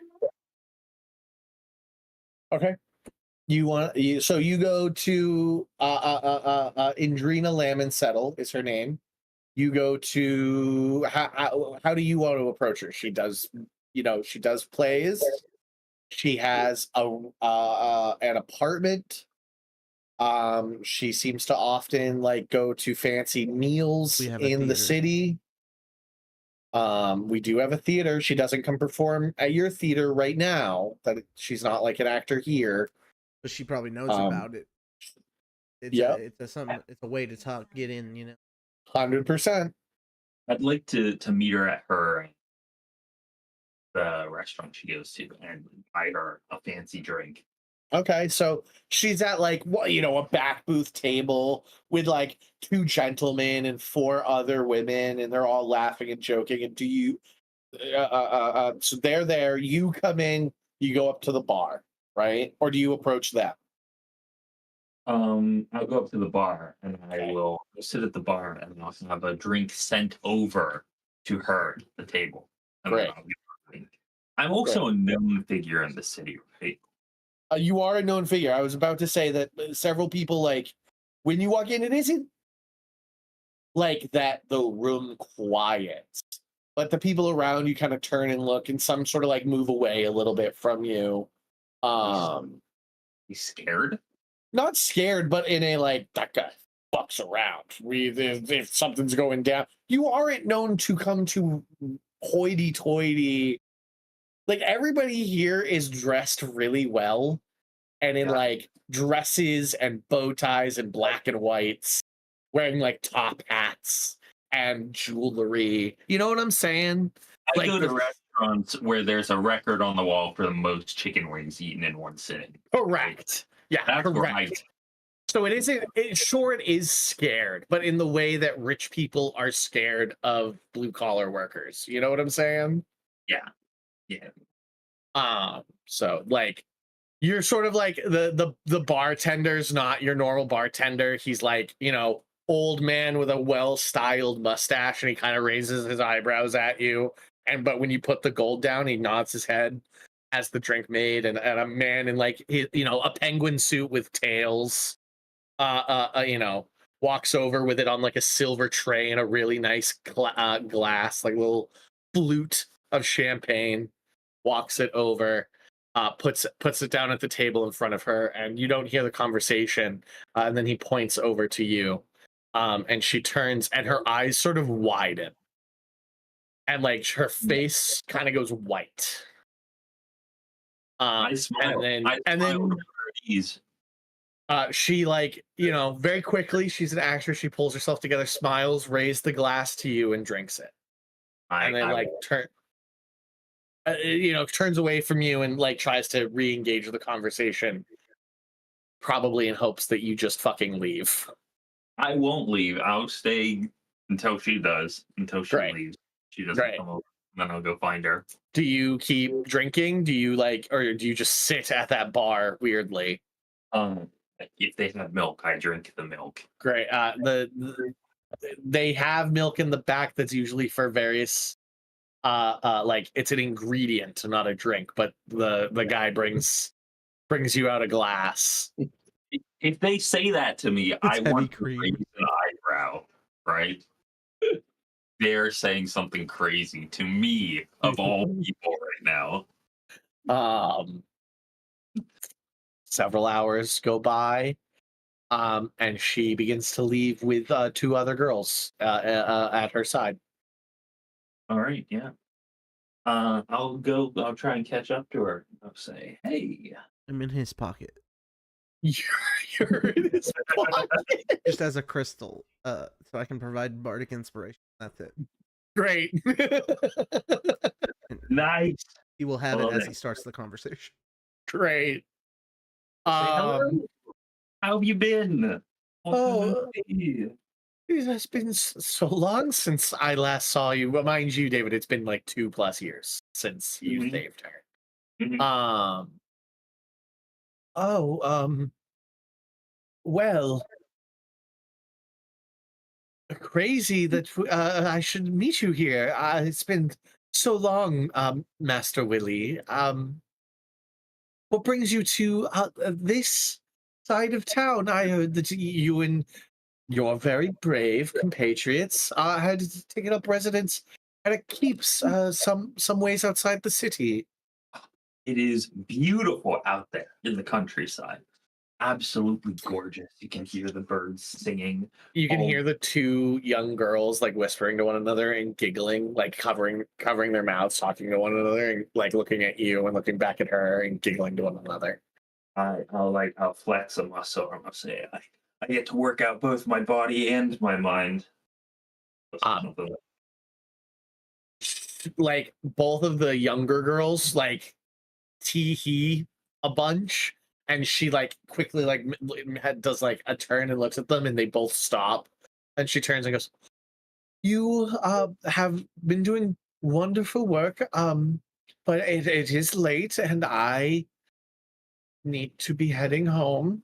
Okay. So you go to Indrina Lamb and Settle is her name. You go to how do you want to approach her? She does plays. She has an apartment. She seems to often like go to fancy meals We have a in the theater. city. We do have a theater. She doesn't come perform at your theater right now. That she's not like an actor here. But she probably knows Um, about it. It's Yep. it's a way to talk, get in, 100%. I'd like to meet her at the restaurant she goes to and buy her a fancy drink. Okay, so she's at like a back booth table with like 2 gentlemen and 4 other women, and they're all laughing and joking. And so they're there. You come in, you go up to the bar, right? Or do you approach them? I'll go up to the bar and I will sit at the bar and I'll have a drink sent over to her, the table. And then Great. I'll give her a drink. I'm also a known figure in the city, right? You are a known figure. I was about to say that several people, like, when you walk in, it isn't like that the room quiets, but the people around you kind of turn and look, and some sort of like move away a little bit from you. You scared? Not scared, but in a like, that guy fucks around. If something's going down, you aren't known to come to hoity-toity. Like, everybody here is dressed really well, and in like dresses and bow ties and black and whites, wearing like top hats and jewelry. You know what I'm saying? I go to restaurants where there's a record on the wall for the most chicken wings eaten in one sitting. Correct. Yeah, That's where correct. So it isn't. Sure, it is scared, but in the way that rich people are scared of blue collar workers. You know what I'm saying? Yeah. So like, you're sort of like the bartender's not your normal bartender. He's like, old man with a well-styled mustache, and he kind of raises his eyebrows at you. But when you put the gold down, he nods his head as the drink made, and a man in like a penguin suit with tails walks over with it on like a silver tray and a really nice glass, like little flute of champagne, walks it over, puts it down at the table in front of her, and you don't hear the conversation, and then he points over to you, and she turns and her eyes sort of widen, and like her face kind of goes white. I smile. And then she like, very quickly, she's an actress, she pulls herself together, smiles, raises the glass to you and drinks it. And then turns away from you and like tries to re-engage the conversation, probably in hopes that you just fucking leave. I won't leave. I'll stay until she does, until she leaves. She doesn't come over, then I'll go find her. Do you keep drinking? Do you or do you just sit at that bar weirdly? If they have milk, I drink the milk. Great. They have milk in the back that's usually for various like it's an ingredient, not a drink, but the guy brings you out a glass. If they say that to me, I want to raise an eyebrow, right? They're saying something crazy to me, of all people right now. Several hours go by, and she begins to leave with 2 other girls at her side. All right, yeah. I'll try and catch up to her. I'll say, hey. I'm in his pocket. You're in his pocket. Just as a crystal, so I can provide bardic inspiration. That's it. Great. Nice. He will have it as he starts the conversation. Great. How have you been? It has been so long since I last saw you. Well, mind you, David, it's been like 2+ years since you Mhm. saved her. Mhm. Oh, well, crazy that I should meet you here. It's been so long, Master Willie. What brings you to this side of town? I heard that you and your very brave compatriots had taken up residence at a keeps some ways outside the city. It is beautiful out there in the countryside. Absolutely gorgeous. You can hear the birds singing. You can Oh. hear the two young girls like whispering to one another and giggling, like covering their mouths, talking to one another, and like looking at you and looking back at her and giggling to one another. I'll flex a muscle. I'm gonna say I get to work out both my body and my mind. Um, like both of the younger girls like tee hee a bunch, and she like quickly like does like a turn and looks at them, and they both stop, and she turns and goes, "You have been doing wonderful work, but it is late, and I need to be heading home."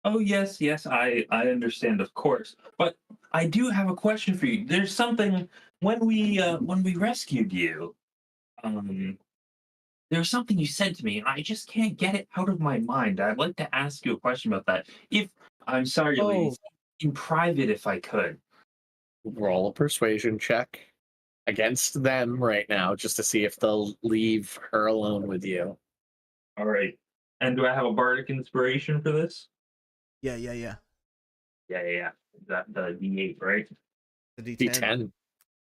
Oh yes, yes, I understand, of course. But I do have a question for you. There's something when we rescued you, um, there was something you said to me, and I just can't get it out of my mind. I'd like to ask you a question about that. If I'm sorry, Oh. ladies, in private, if I could. Roll a persuasion check against them right now, just to see if they'll leave her alone with you. All right. And do I have a bardic inspiration for this? Yeah. Yeah, yeah, yeah. That the D8, right? The D10. D10.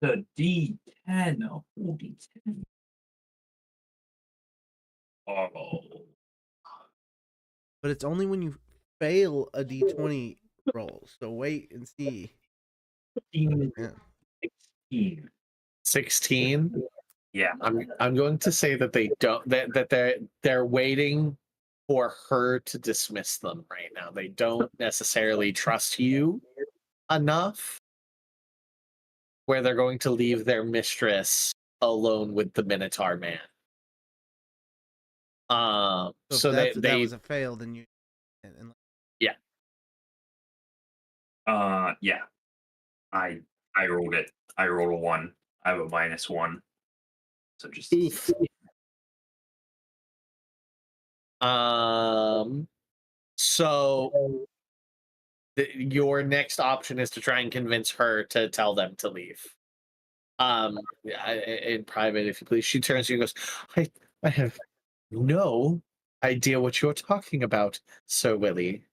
The D10. Oh, D10. Oh. But it's only when you fail a D20 roll. So wait and see. 16. Yeah. 16. 16. Yeah. I'm going to say that they don't that they're waiting for her to dismiss them right now. They don't necessarily trust you enough where they're going to leave their mistress alone with the Minotaur man. So So if that they was a fail, then you. And Yeah. I rolled it. I rolled a 1. I have a -1. So just oof. So your next option is to try and convince her to tell them to leave. In private, if you please. She turns to you and goes, I have no idea what you're talking about, Sir Willie.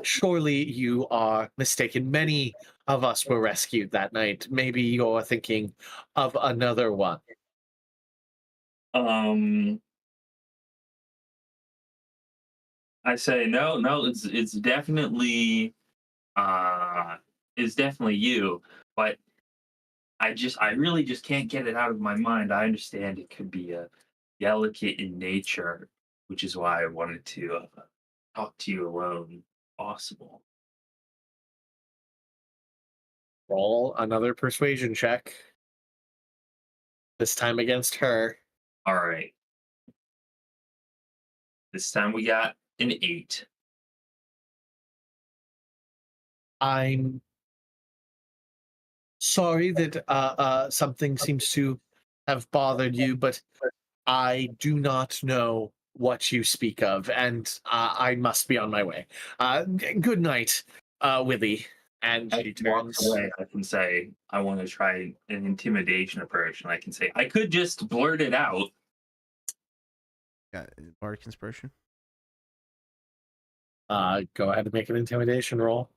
Surely you are mistaken. Many of us were rescued that night. Maybe you're thinking of another one. I say no, it's definitely you, but I really just can't get it out of my mind. I understand it could be delicate in nature, which is why I wanted to talk to you alone, if possible. Roll another persuasion check. This time against her. All right. This time we got an 8. I'm sorry that something seems to have bothered you, but I do not know what you speak of, and I must be on my way. Good night, Willie. And she Walks turns. away. I can say I want to try an intimidation approach, and I can say I could just blurt it out. got bardic inspiration. Go ahead and make an intimidation roll.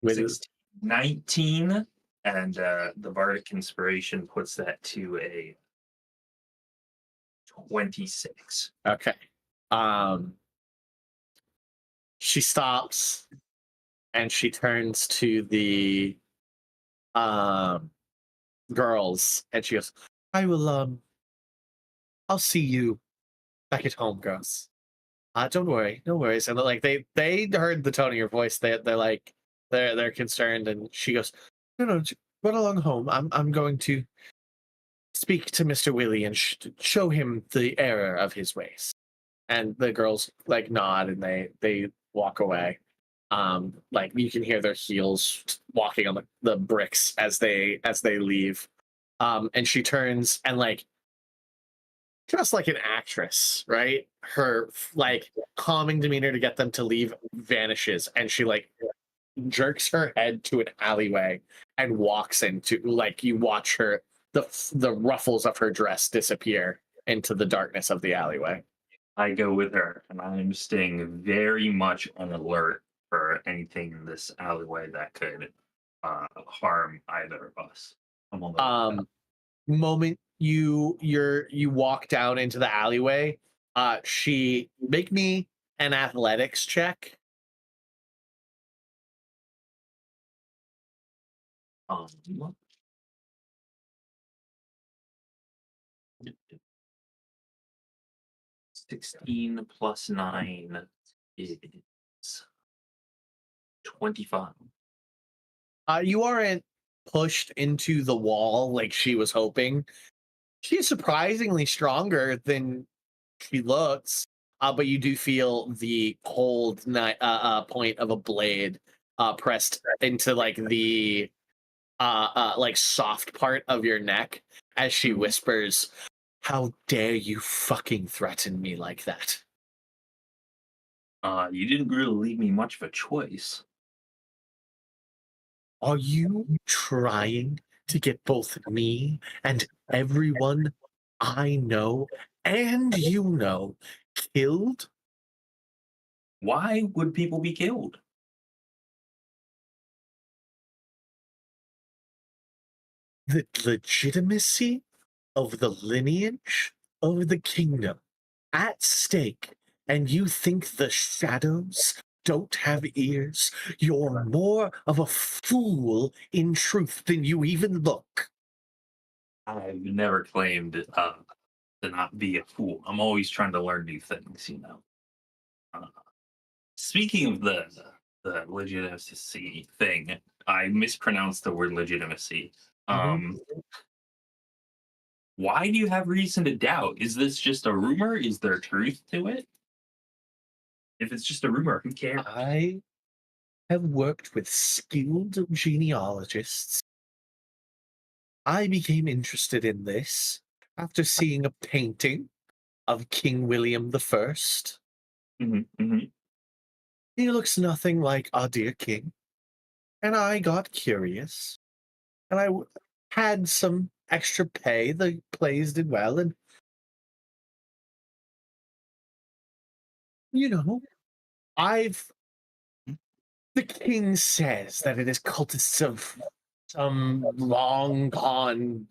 With 16, 19, and the bardic inspiration puts that to a 26. Okay. She stops and she turns to the girls and she goes, I will I'll see you back at home, girls. Don't worry, no worries. And like they heard the tone of your voice. They're like, they're concerned, and she goes, no, run along home. I'm going to speak to Mr. Willie and show him the error of his ways. And the girls like nod and they walk away. Like you can hear their heels walking on the bricks as they leave. And she turns and like just like an actress, right? Her like calming demeanor to get them to leave vanishes, and she like jerks her head to an alleyway and walks into, like, you watch her, the ruffles of her dress disappear into the darkness of the alleyway. I go with her, and I'm staying very much on alert for anything in this alleyway that could harm either of us. I'm on the lookout. Moment you walk down into the alleyway, she make me an athletics check. Um, 16 plus 9 is 25. You aren't pushed into the wall like she was hoping. She's surprisingly stronger than she looks, but you do feel the cold point of a blade pressed into like the like soft part of your neck as she whispers, "How dare you fucking threaten me like that?" You didn't really leave me much of a choice. Are you trying to get both me and everyone I know and you know killed? Why would people be killed? The legitimacy of the lineage of the kingdom at stake, and you think the shadows don't have ears? You're more of a fool in truth than you even look. I've never claimed to not be a fool. I'm always trying to learn new things, you know. Speaking of the legitimacy thing, I mispronounced the word legitimacy. Why do you have reason to doubt? Is this just a rumor? Is there truth to it? If it's just a rumor, who cares? I have worked with skilled genealogists. I became interested in this after seeing a painting of King William the First. He looks nothing like our dear king. And I got curious. And I had some extra pay. The plays did well. And, you know, the king says that it is cultists of some long gone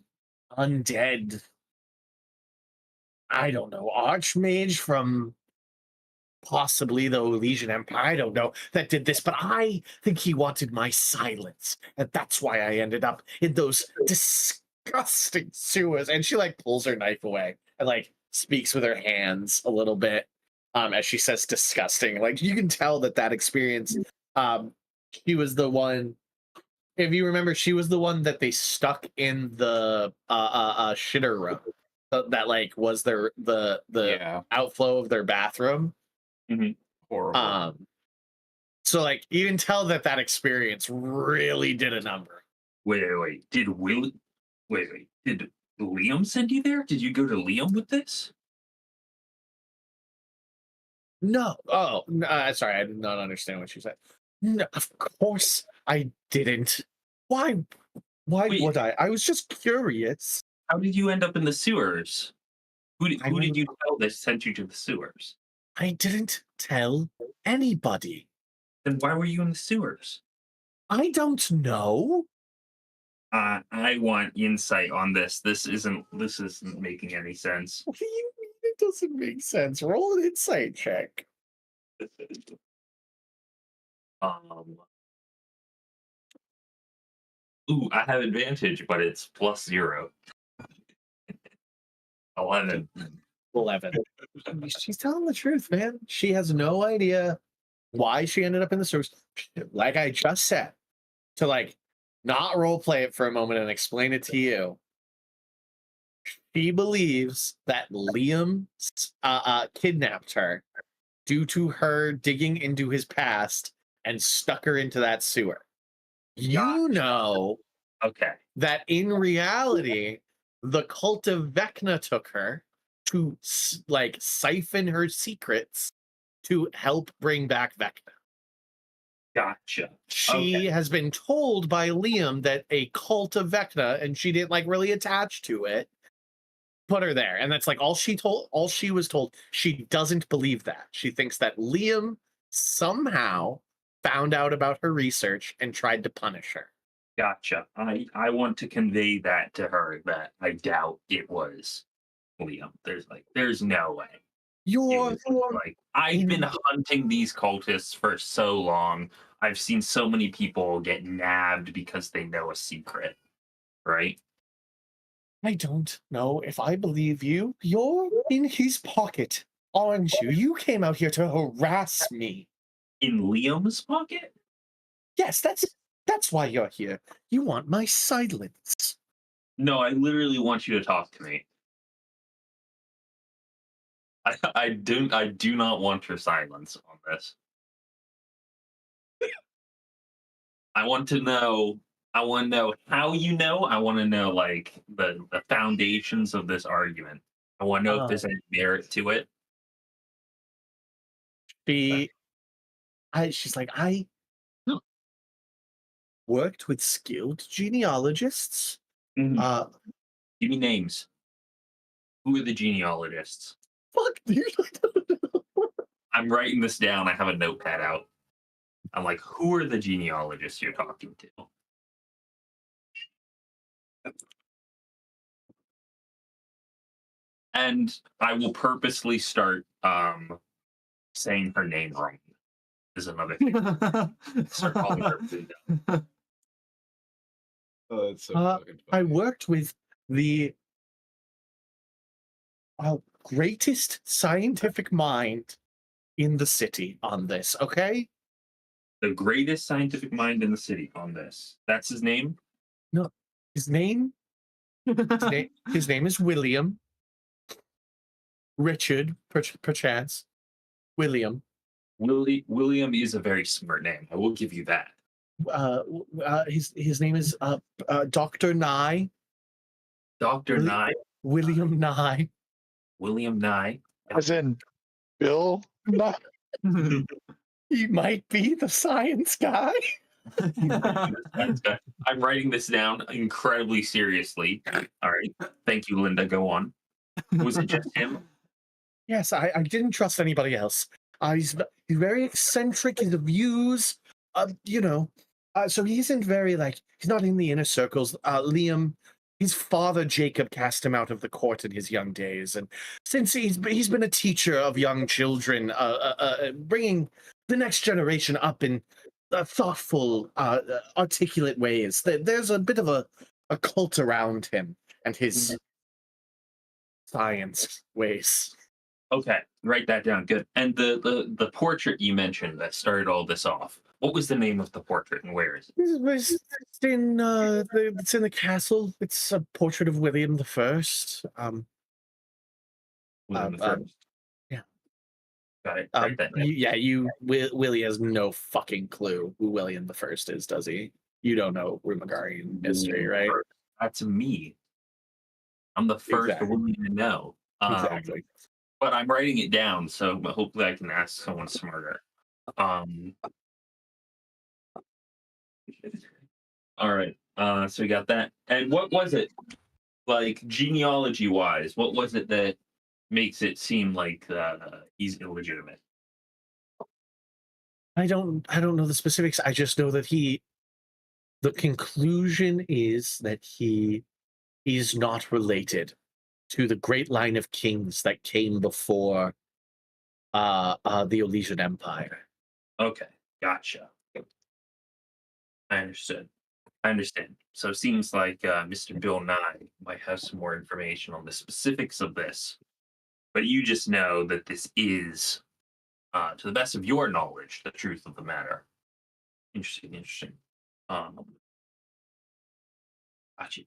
undead, I don't know, archmage from possibly the Elysian Empire, I don't know, that did this, but I think he wanted my silence, and that's why I ended up in those disgusting sewers. And she like pulls her knife away and like speaks with her hands a little bit, as she says disgusting. Like you can tell that experience, she was the one, if you remember, she was the one that they stuck in the shitter room that like was the Yeah. outflow of their bathroom. Horrible. So like you can tell that experience really did a number. Wait. Did Liam send you there? Did you go to Liam with this? No. Oh, sorry, I did not understand what you said. No, of course I didn't. Why Wait. would I? I was just curious. How did you end up in the sewers? Who I did you tell that sent you to the sewers? I didn't tell anybody. Then why were you in the sewers? I don't know. I want insight on this. This isn't making any sense. What do you mean it doesn't make sense? Roll an insight check. Ooh, I have advantage, but it's +0. 11. 11. She's telling the truth, man. She has no idea why she ended up in the sewers, like I just said, to like not role play it for a moment and explain it to you. She believes that Liam kidnapped her due to her digging into his past and stuck her into that sewer. You know Okay. that in reality, the cult of Vecna took her to like siphon her secrets to help bring back Vecna. Gotcha. She has been told by Liam that a cult of Vecna, and she didn't like really attach to it, put her there. And that's like all she was told. She doesn't believe that. She thinks that Liam somehow found out about her research and tried to punish her. Gotcha. I want to convey that to her that I doubt it was Liam. There's no way. You're Like I've been hunting these cultists for so long. I've seen so many people get nabbed because they know a secret, right? I don't know if I believe you. You're in his pocket, aren't you? You came out here to harass me. In Liam's pocket? Yes, that's why you're here. You want my silence. No, I literally want you to talk to me. I do not want your silence on this. I want to know how you know. I want to know like the foundations of this argument. I want to know if there's any merit to it. She's like, I worked with skilled genealogists. Mhm. Give me names. Who are the genealogists? Fuck, dude. I'm writing this down. I have a notepad out. I'm like, who are the genealogists you're talking to? And I will purposely start saying her name wrong. Is another thing. Start calling her Linda. Oh, that's so fucking I funny. worked with the greatest scientific mind in the city on this, okay? The greatest scientific mind in the city on this. That's his name? No, his name is William. Richard, perchance. William. William is a very smart name. I will give you that. His name is Dr. Nye. Dr. Nye. William Nye. William Nye. As in Bill? Not He might be the science guy. I'm writing this down incredibly seriously. All right. Thank you, Linda. Go on. Was it just him? Yes, I didn't trust anybody else. He's very eccentric. His views, so he isn't very he's not in the inner circles. Liam, his father Jacob cast him out of the court in his young days, and since he's been a teacher of young children, bringing the next generation up in thoughtful, articulate ways. There's a bit of a cult around him and his science ways. Okay, write that down. Good. And the portrait you mentioned that started all this off. What was the name of the portrait and where is it? It's in the castle. It's a portrait of William the First. William the First. Yeah. Got it. Write that down. Willie has no fucking clue who William the First is, does he? You don't know Rumagarian history, right? That's me. I'm the first Exactly. woman to know. Exactly. But I'm writing it down, so hopefully I can ask someone smarter. All right. So we got that. And what was it, like genealogy wise? What was it that makes it seem like he's illegitimate? I don't know the specifics. I just know that the conclusion is that he is not related to the great line of kings that came before the Elysian Empire. Okay, gotcha. I understand. So it seems like Mr. Bill Nye might have some more information on the specifics of this. But you just know that this is to the best of your knowledge, the truth of the matter. Interesting. Got you.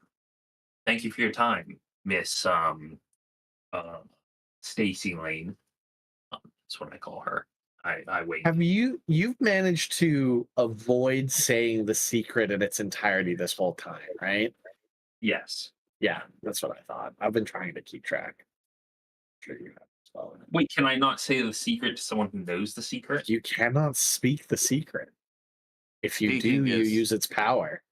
Thank you for your time, Miss Stacy Lane. That's what I call her. I wait. Have you've managed to avoid saying the secret in its entirety this whole time, right? Yes. Yeah, that's what I thought. I've been trying to keep track. I'm sure you have as well. Wait, can I not say the secret to someone who knows the secret? You cannot speak the secret. If you Speaking do, you is- use its power.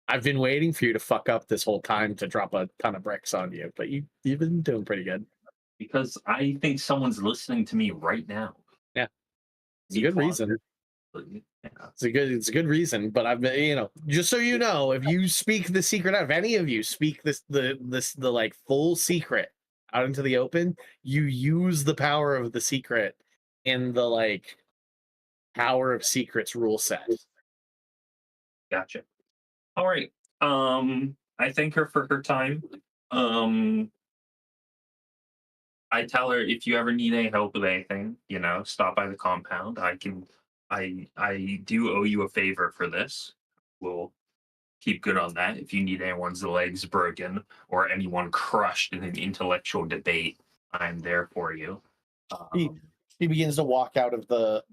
I've been waiting for you to fuck up this whole time to drop a ton of bricks on you, but you've been doing pretty good. Because I think someone's listening to me right now. Yeah. It's a good reason. Yeah. It's a good reason, but I've been, just so you know, if you speak the secret out, if any of you speak the like full secret out into the open, you use the power of the secret in the like power of secrets rule set. Gotcha. All right. I thank her for her time. I tell her if you ever need any help with anything, stop by the compound. I do owe you a favor for this. We'll keep good on that. If you need anyone's legs broken or anyone crushed in an intellectual debate, I'm there for you. She begins to walk out of the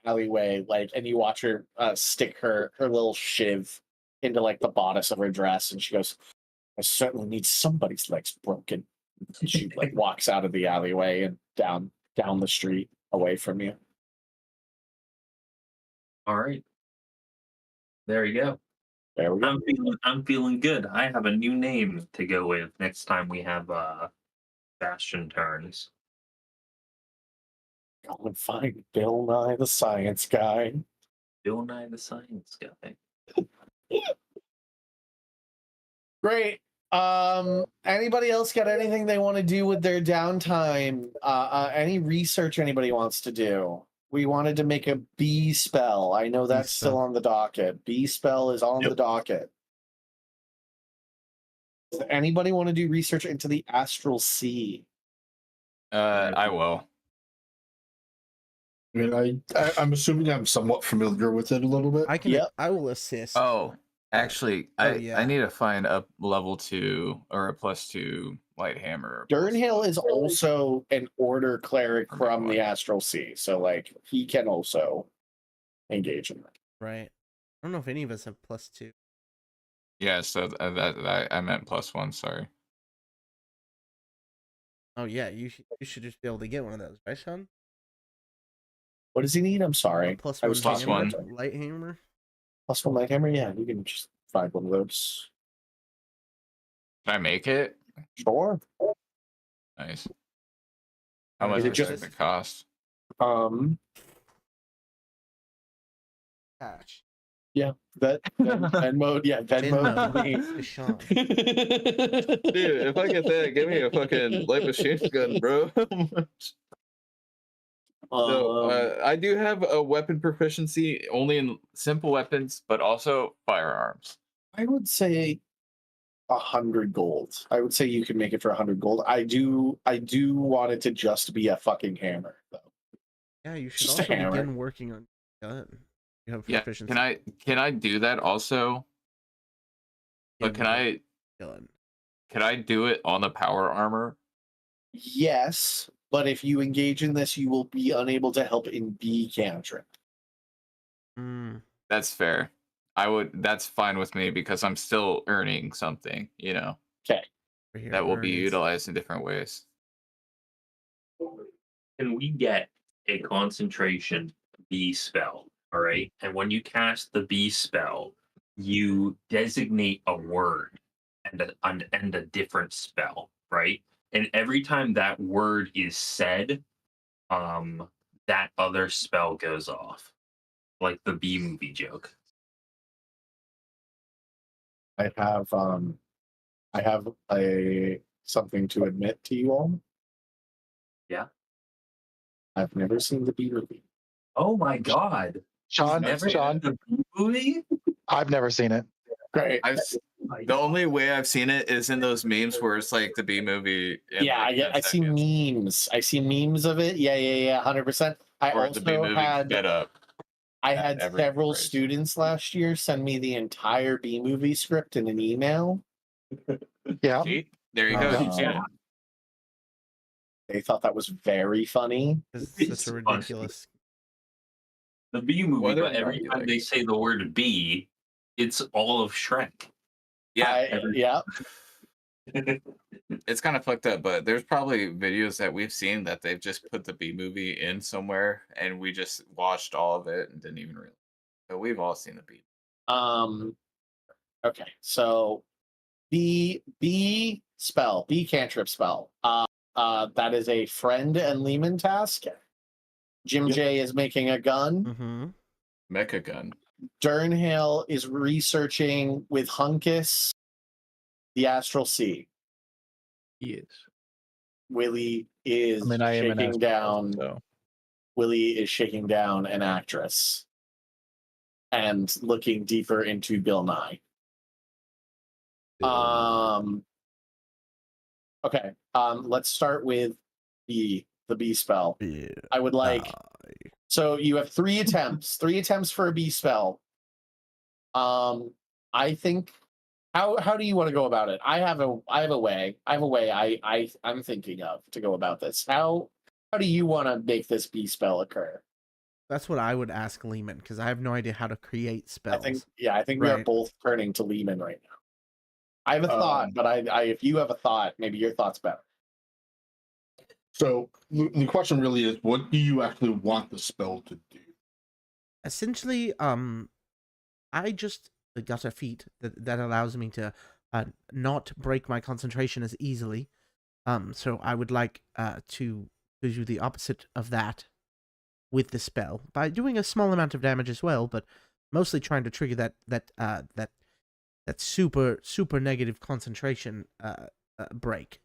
alleyway, and you watch her stick her little shiv into the bodice of her dress, and she goes, "I certainly need somebody's legs broken." And she walks out of the alleyway and down the street away from you. All right. There you go. There we go. I'm feeling good. I have a new name to go with next time we have Bastion turns. Go and find Bill Nye the Science Guy. Bill Nye the Science Guy. Great. Anybody else got anything they want to do with their downtime? Any research anybody wants to do? We wanted to make a bee spell. I know that's still on the docket. Bee spell is on the docket. Does anybody want to do research into the astral sea? I will. I mean, I'm assuming I'm somewhat familiar with it a little bit. I can. Yep. I will assist. Oh, actually, yeah. I need to find a level 2 or a +2 light hammer. Durnhill is also an order cleric Or from the what? astral sea, so he can also engage in that. Right. I don't know if any of us have +2. Yeah, so that I meant +1. Sorry. Oh yeah, you should just be able to get one of those, right, Sean? What does he need? I'm sorry. +1 I was plus hammer, one. light hammer. +1 light hammer? Yeah, you can just find one of those. Can I make it? Sure. Nice. How Is much it is just- it cost? Cash. Venmo, yeah, Venmo. Venmo to Sean. Dude, if I get that, give me a fucking light machine gun, bro. I do have a weapon proficiency only in simple weapons, but also firearms. I would say 100 gold. I would say you can make it for 100 gold. I do want it to just be a fucking hammer, though. Yeah, you should Just a also hammer. begin working on gun. You have Yeah, proficiency. can I do that also? But in can I gun. do it on the power armor? Yes, but if you engage in this, you will be unable to help in bee cantrip. Mm, That's fair. That's fine with me because I'm still earning something, Okay. over here, that will be earnings. utilized in different ways. Can we get a concentration bee spell? All right. And when you cast the bee spell, you designate a word and a different spell, right? And every time that word is said, that other spell goes off. Like the bee movie joke. I have something to admit to you all. Yeah. I've never seen the bee movie. Oh my god. Sean, Never Sean, the bee movie? I've never seen it. Great. I've The only way I've seen it is in those memes where it's like the B movie. In Yeah, like 10 I see seconds, memes. I see memes of it. Yeah, 100%. I or the B also movie had sped up. I at had every several phrase. students last year send me the entire B movie script in an email. Yeah. See? There you go. Oh. You've seen it. They thought that was very funny. It's It's such a funny. ridiculous. The B movie, Whether but or every not you time like they it. say the word B, it's all of Shrek. Yeah, Yeah. it's kind of fucked up, but there's probably videos that we've seen that they've just put the B movie in somewhere, and we just watched all of it and didn't even realize. So we've all seen the B. Okay, so B spell, B cantrip spell. That is a friend and Lehman task. Jim Yep. J is making a gun. Mm-hmm. Mecha gun. Durnhill is researching with Hunkus the Astral Sea. He is. Willie is I mean, I am an shaking down. So Willie is shaking down an actress and looking deeper into Bill Nye. Okay. Let's start with the B spell. Yeah. I would like. So you have 3 attempts. 3 attempts for a B spell. I think. How do you want to go about it? I have a way. I'm thinking of to go about this. How do you want to make this B spell occur? That's what I would ask Lehman, because I have no idea how to create spells. I think we are Right. both turning to Lehman right now. I have a thought, but I if you have a thought, maybe your thought's better. So the question really is, what do you actually want the spell to do? Essentially, I just got a feat that allows me to not break my concentration as easily. So I would like to do the opposite of that with the spell by doing a small amount of damage as well, but mostly trying to trigger that super negative concentration break.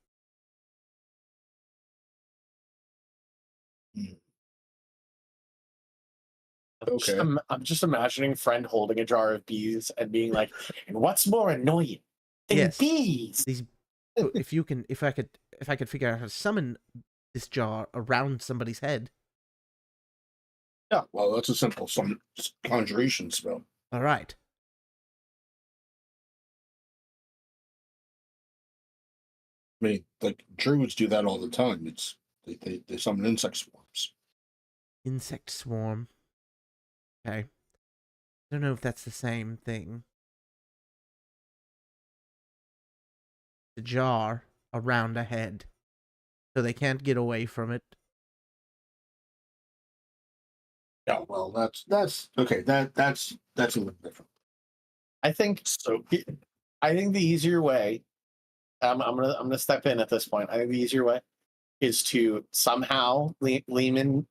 Okay. I'm just imagining friend holding a jar of bees and being like, "And what's more annoying than Yes. bees?" These, if I could figure out how to summon this jar around somebody's head. Yeah, well, that's a simple conjuration spell. All right. I mean, like druids do that all the time. It's they summon insect swarms. Insect swarm. Okay. I don't know if that's the same thing. The jar around a head, so they can't get away from it. Yeah, well, that's okay. That's a little different. I think So I think the easier way. I'm gonna step in at this point. I think the easier way is to somehow Lehman,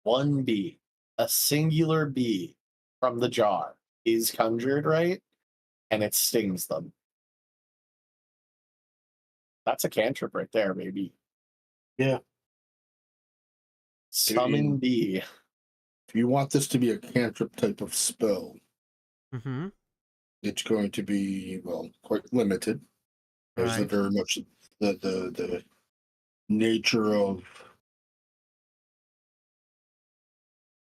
one bee, a singular bee from the jar is conjured, right? And it stings them. That's a cantrip right there, baby. Yeah. Summon bee. if you want this to be a cantrip type of spell, Mm-hmm. it's going to be, well, quite limited. There's Right. very much the nature of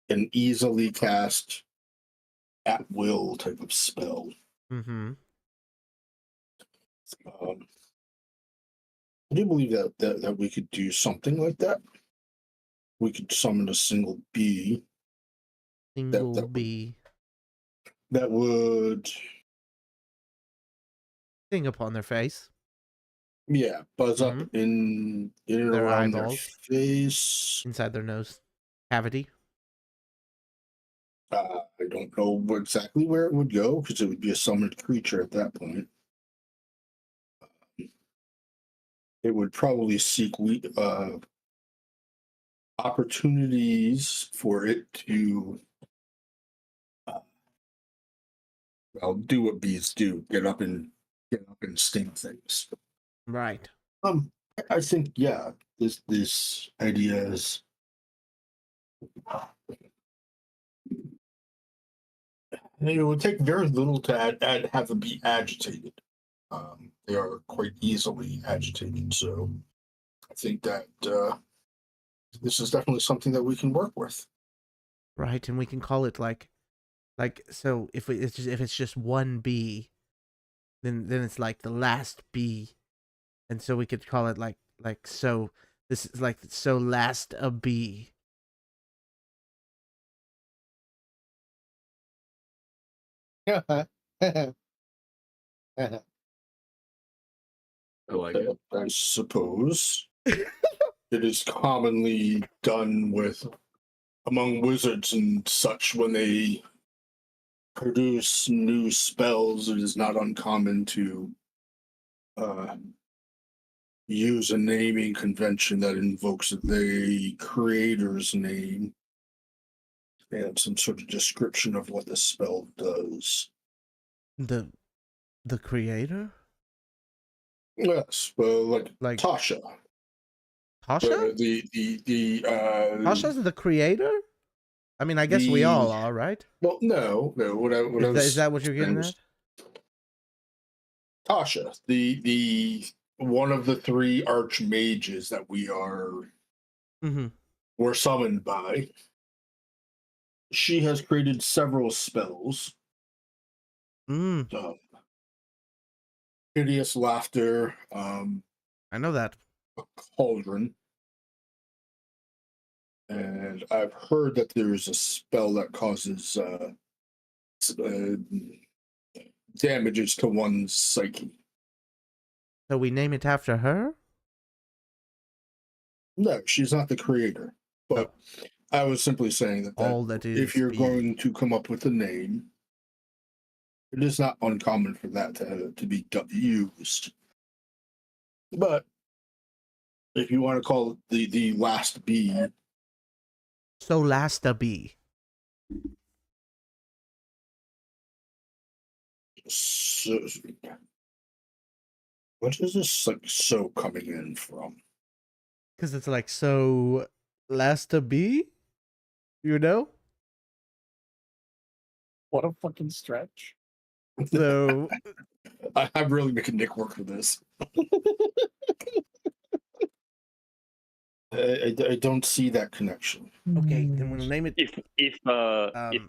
an easily cast at will type of spell. Mm-hmm. I do believe that we could do something like that. We could summon a single bee Single that- bee. that would, Sting upon their face. yeah, buzz up in and Their around eyeballs. their face. Inside their nose cavity. I don't know exactly where it would go because it would be a summoned creature at that point. It would probably seek opportunities for it to well, do what bees do: get up and sting things. Right. I think this idea is It would take very little to have them be agitated. They are quite easily agitated, so I think that this is definitely something that we can work with. Right, and we can call it like so if it's just one bee, then it's like the last bee, and so we could call it like so this is like so last a bee. I like it. I suppose it is commonly done with among wizards and such when they produce new spells. It is not uncommon to use a naming convention that invokes the creator's name and some sort of description of what the spell does. The creator? Yes, well, like Tasha. Tasha? Tasha's the creator? I mean, I guess we all are, right? Well, no. Is that what you're getting at? Tasha, the one of the 3 archmages that we were summoned by. She has created several spells. Hideous laughter. I know that. A cauldron. And I've heard that there's a spell that causes damages to one's psyche. So we name it after her? No, she's not the creator. But I was simply saying that, all that is if you're going to come up with a name, it is not uncommon for that to be used. But if you want to call it the last bee. So last a bee. So, what is this like so coming in from? Because it's like so last a bee? You know? What a fucking stretch. So I'm really making Nick work for this. I don't see that connection. okay, then we'll name it. If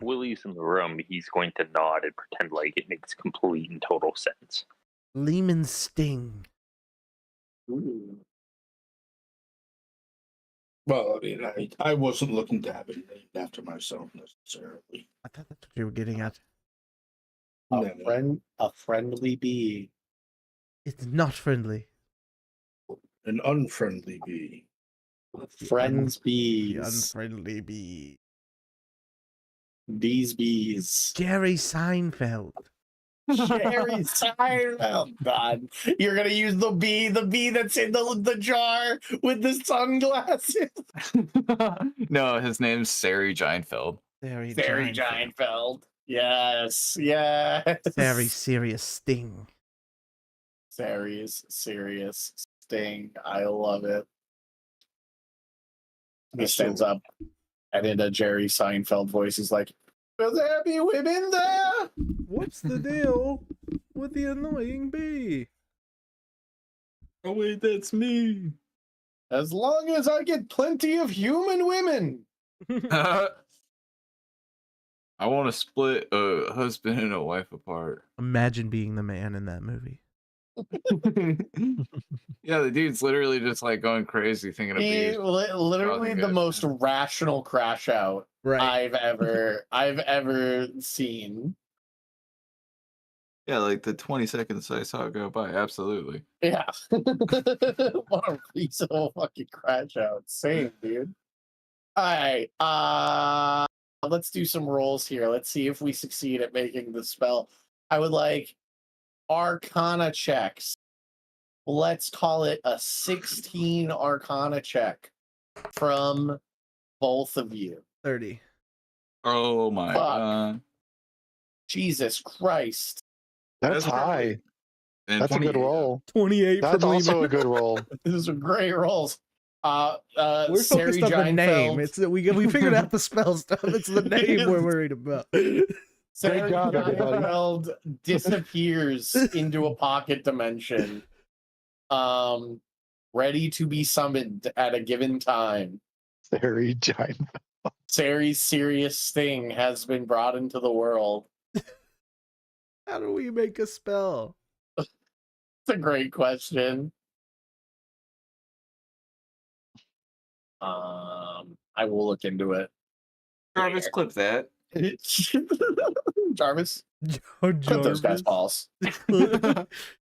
Willie's in the room, he's going to nod and pretend like it makes complete and total sense. Lehman Sting. Ooh. Well, I mean, I wasn't looking to have it named after myself necessarily. I thought that's what you were getting at. A friendly bee. It's not friendly. An unfriendly bee. Friends The bees. unfriendly bee. These bees. Jerry Seinfeld. Jerry Seinfeld. God, you're gonna use the bee that's in the jar with the sunglasses. No, his name's Sari Jeinfeld. Very Jeinfeld. Yes. Very serious Sting. Serious Sting. I love it. He stands up, and in a Jerry Seinfeld voice, he's like, "Will there be women there?" What's the deal with the annoying bee? Oh wait, that's me. As long as I get plenty of human women. I want to split a husband and a wife apart. Imagine being the man in that movie. Yeah, the dude's literally just like going crazy thinking of bees. Literally the most rational crash out I've ever seen. Yeah, like the 20 seconds I saw it go by, absolutely. Yeah. What a reasonable fucking crash out. Same, dude. Alright, let's do some rolls here. Let's see if we succeed at making the spell. I would like Arcana checks. Let's call it a 16 Arcana check from both of you. 30. Oh my god. Jesus Christ. That's high. And That's a good 28. roll. 28 That's from also Lehman. a good roll. These are great rolls. We're Sari focused on the name. Jeinfeld. It's we figured out the spell stuff. It's the name we're worried about. Thank God, everybody. Seinfeld disappears into a pocket dimension. Ready to be summoned at a given time. Very giant. Sari's serious thing has been brought into the world. How do we make a spell? It's a great question. I will look into it. Jarvis, clip that. Jarvis, Oh, clip those guys' Jarvis. balls.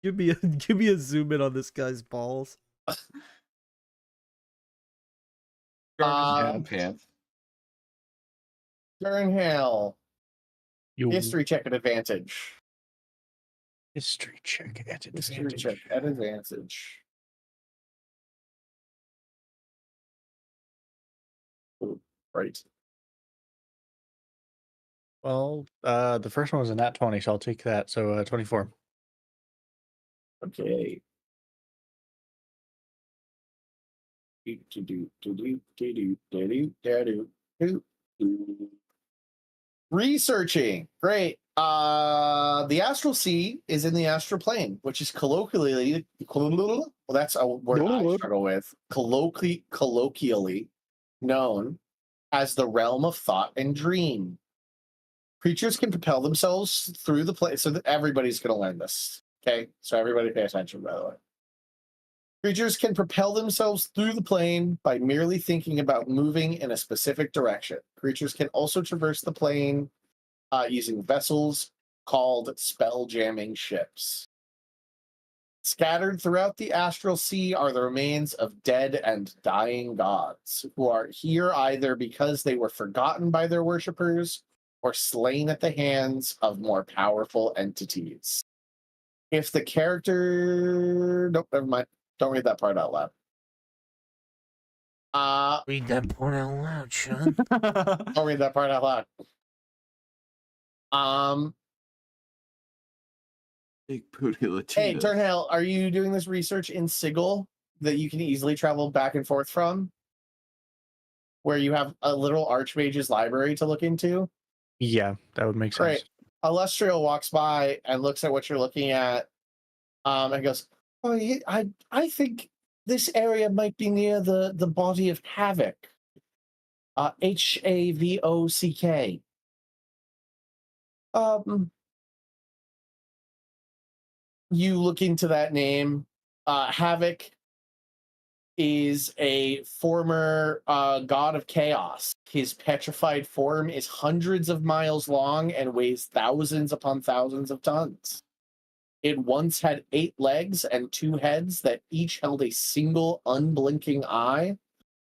give me a zoom in on this guy's balls. Jarvis down pants. Turnhale. You History check at advantage. history check at History advantage. check at advantage. Ooh, right. Well, the first one was a nat 20, so I'll take that. So 24. Okay. Researching. Great. The astral sea is in the astral plane, which is colloquially, well, that's a word I struggle with. Colloquially known as the realm of thought and dream. Creatures can propel themselves through the plane. So that everybody's going to learn this. Okay. So everybody pay attention, by the way. Creatures can propel themselves through the plane by merely thinking about moving in a specific direction. Creatures can also traverse the plane using vessels called spell jamming ships. Scattered throughout the astral sea are the remains of dead and dying gods who are here either because they were forgotten by their worshippers or slain at the hands of more powerful entities. If the character... Nope, never mind. Don't read that part out loud. Read that part out loud, Sean. Don't read that part out loud. Big booty Latinos. Hey, Turnhale, are you doing this research in Sigil that you can easily travel back and forth from? Where you have a little Archmage's library to look into? Yeah, that would make sense. Great. Illustrial walks by and looks at what you're looking at and goes, oh, yeah, I think this area might be near the body of Havoc. Havock. You look into that name. Havoc is a former god of chaos. His petrified form is hundreds of miles long and weighs thousands upon thousands of tons. It once had 8 legs and 2 heads that each held a single unblinking eye.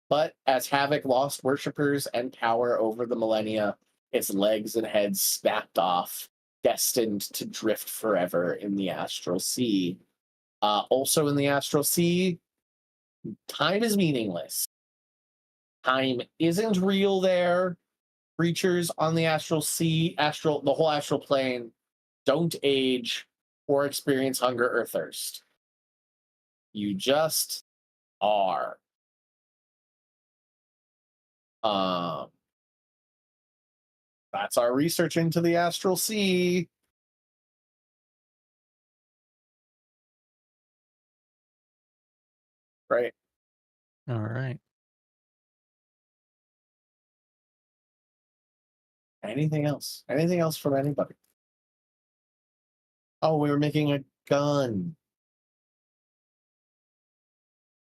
But as Havoc lost worshippers and power over the millennia, its legs and heads snapped off, destined to drift forever in the astral sea. Also in the astral sea, time is meaningless. Time isn't real there. Creatures on the astral sea, the whole astral plane, don't age or experience hunger or thirst. You just are. That's our research into the astral sea. Right. All right. Anything else? Anything else from anybody? Oh, we were making a gun.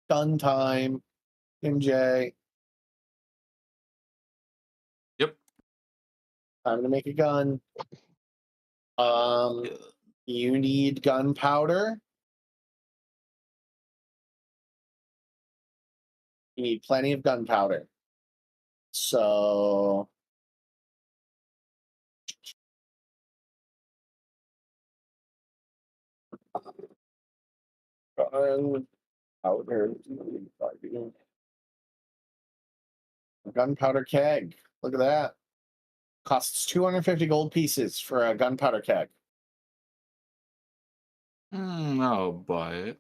Gun time. MJ. Yep. Time to make a gun. You need gunpowder. You need plenty of gunpowder. So gunpowder keg. Look at that. Costs 250 gold pieces for a gunpowder keg. I'll buy it.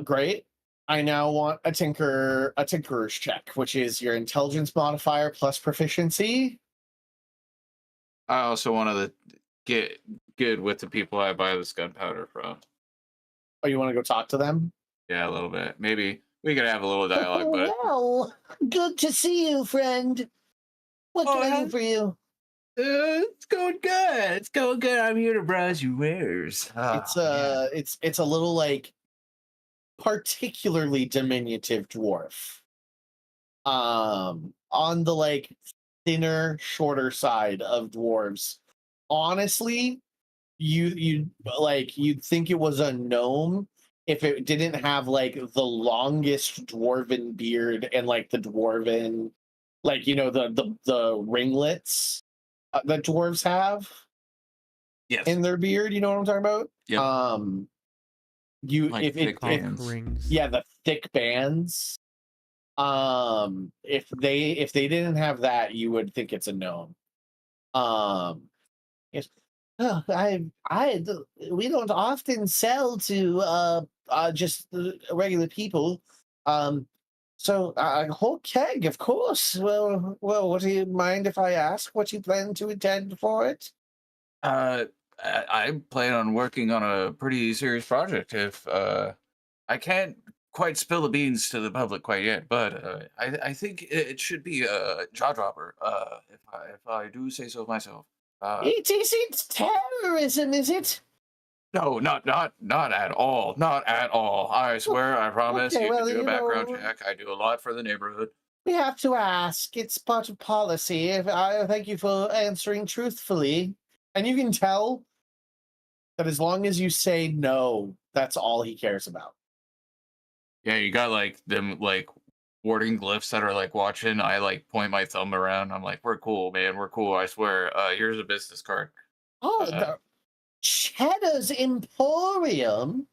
Great. I now want a tinkerer's check, which is your intelligence modifier plus proficiency. I also wanted to get good with the people I buy this gunpowder from. Oh, you want to go talk to them? Yeah, a little bit. Maybe we could have a little dialogue, but Well, good to see you, friend. What can I do for you? it's going good. It's going good. I'm here to browse your wares. It's a little like particularly diminutive dwarf. On the like thinner, shorter side of dwarves. Honestly, you'd think it was a gnome if it didn't have like the longest dwarven beard and like the dwarven, like, you know, the ringlets that dwarves have Yes. in their beard. You know what I'm talking about? Yep. You Like thick bands. Rings. yeah, the thick bands. If they didn't have that, you would think it's a gnome. Yes. Oh, we don't often sell to just regular people. So a whole keg, of course. Well, what do you mind if I ask what you plan to intend for it? I plan on working on a pretty serious project. If I can't quite spill the beans to the public quite yet, but I think it should be a jaw dropper. If I do say so myself. It isn't terrorism, is it? No, not at all. Not at all. I swear, I promise. Okay, You well, can do a you background know- check. I do a lot for the neighborhood. We have to ask. It's part of policy. I thank you for answering truthfully. And you can tell that as long as you say no, that's all he cares about. Yeah, you got like them like warding glyphs that are like watching. I like point my thumb around. I'm like, we're cool, man. We're cool. I swear. Here's a business card. Oh, the Cheddar's Emporium.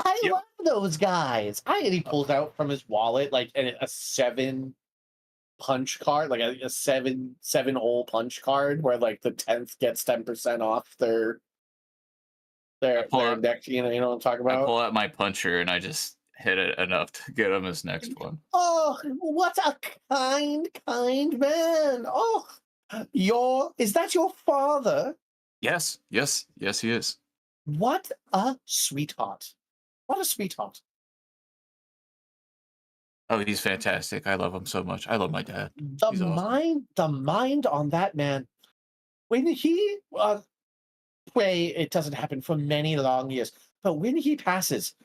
I Yep. love those guys. And he pulls out from his wallet like a 7 punch card, like a 7 hole punch card, where like the 10th gets 10% off their deck. You know what I'm talking I about? pull out my puncher and I just hit it enough to get him his next one. Oh, what a kind man. Oh, Is that your father? Yes, he is. What a sweetheart. What a sweetheart. Oh, he's fantastic. I love him so much. I love my dad. The He's awesome. mind on that man. When he pray it doesn't happen for many long years, but when he passes,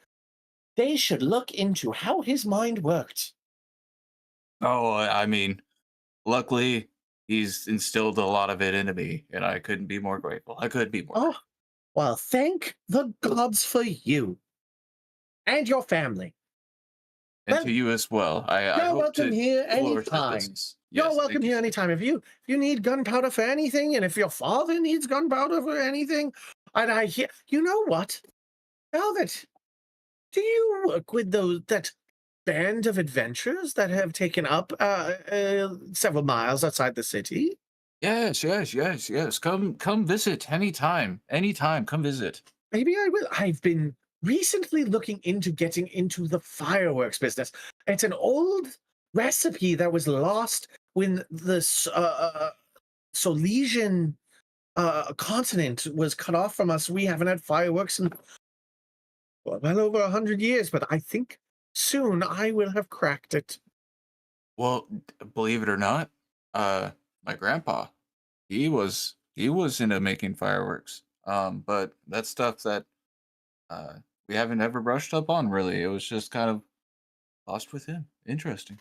they should look into how his mind worked. Oh, I mean, luckily he's instilled a lot of it into me, and I couldn't be more grateful. I couldn't be more. Oh, well, thank the gods for you and your family. And well, to you as well. I You're hope welcome to here flourish the anytime. business. You're Yes, welcome thank here you. anytime. If you need gunpowder for anything, and if your father needs gunpowder for anything, and I hear, you know what? Velvet, do you work with that band of adventurers that have taken up several miles outside the city? Yes. Come visit anytime. Come visit. Maybe I will. I've been recently looking into getting into the fireworks business. It's an old recipe that was lost when the Solesian continent was cut off from us. We haven't had fireworks in well over 100 years, but I think soon I will have cracked it. Well, believe it or not, my grandpa, he was into making fireworks. But that's stuff that we haven't ever brushed up on really. It was just kind of lost with him. Interesting.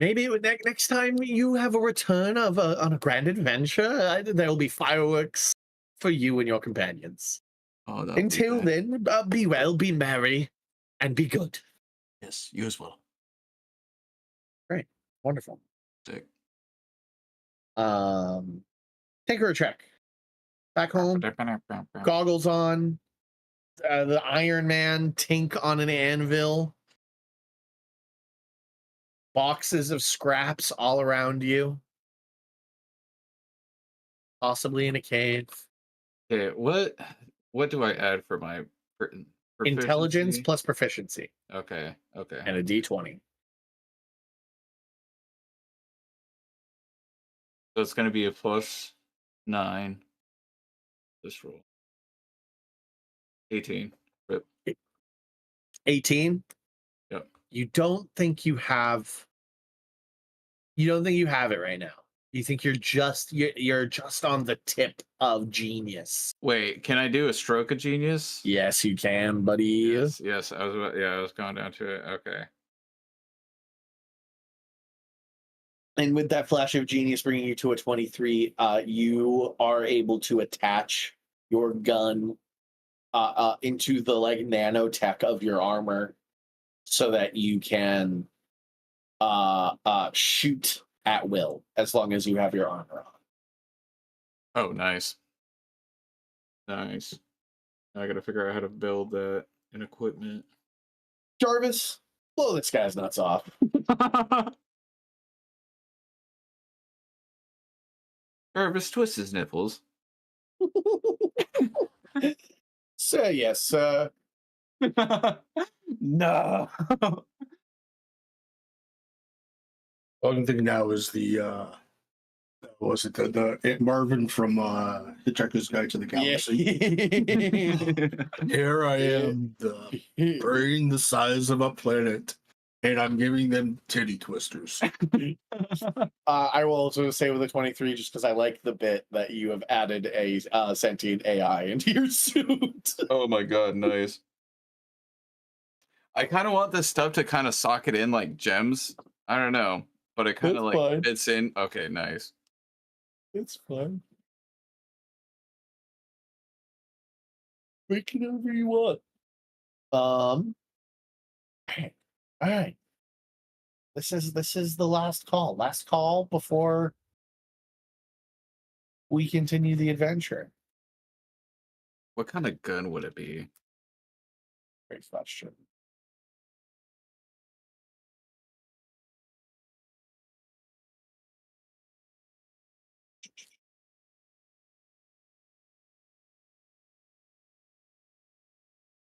Maybe next time you have a return of on a grand adventure, there'll be fireworks for you and your companions. Oh, Until then, be well, be merry, and be good. Yes, you as well. Great, wonderful. Sick. Take her a check. Back home, goggles on, the Iron Man tink on an anvil, boxes of scraps all around you, possibly in a cave. Okay, what what do I add for my Intelligence proficiency? plus proficiency Okay. Okay. and a d20. So it's going to be a +9. This roll. 18. Rip. 18. Yep. You don't think you have it right now. You think you're just on the tip of genius. Wait, can I do a stroke of genius? Yes, you can, buddy. Yes. I was going down to it. Okay. And with that flash of genius bringing you to a 23, you are able to attach your gun into the like nanotech of your armor so that you can shoot at will as long as you have your armor on. Oh, nice. Nice. Now I got to figure out how to build that in equipment. Jarvis, blow this guy's nuts off. Jarvis, twist his nipples. So yes, No. All I can think now is the was it the Aunt Marvin from Hitchhiker's Guide to the Galaxy? Here I am, the brain the size of a planet, and I'm giving them titty twisters. I will also say with a 23, just because I like the bit that you have added a sentient AI into your suit. Oh my god, nice. I kind of want this stuff to kind of socket in like gems. I don't know, but it kind of That's like fine. fits in. Okay, nice. It's fun. Make it whatever you want. All right. This is the last call. Last call before we continue the adventure. What kind of gun would it be? Great question.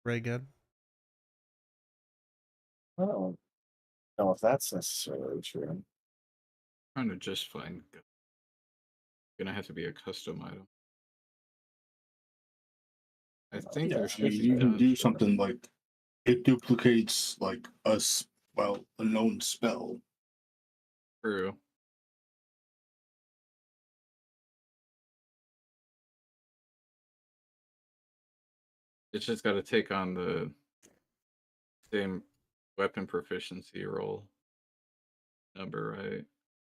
Ray gun. I don't know if that's necessarily true. Trying to just find. Gonna have to be a custom item. I think yeah, there should be. You can guns. do something like it duplicates like a known spell. True. It's just got to take on the same weapon proficiency roll number, right?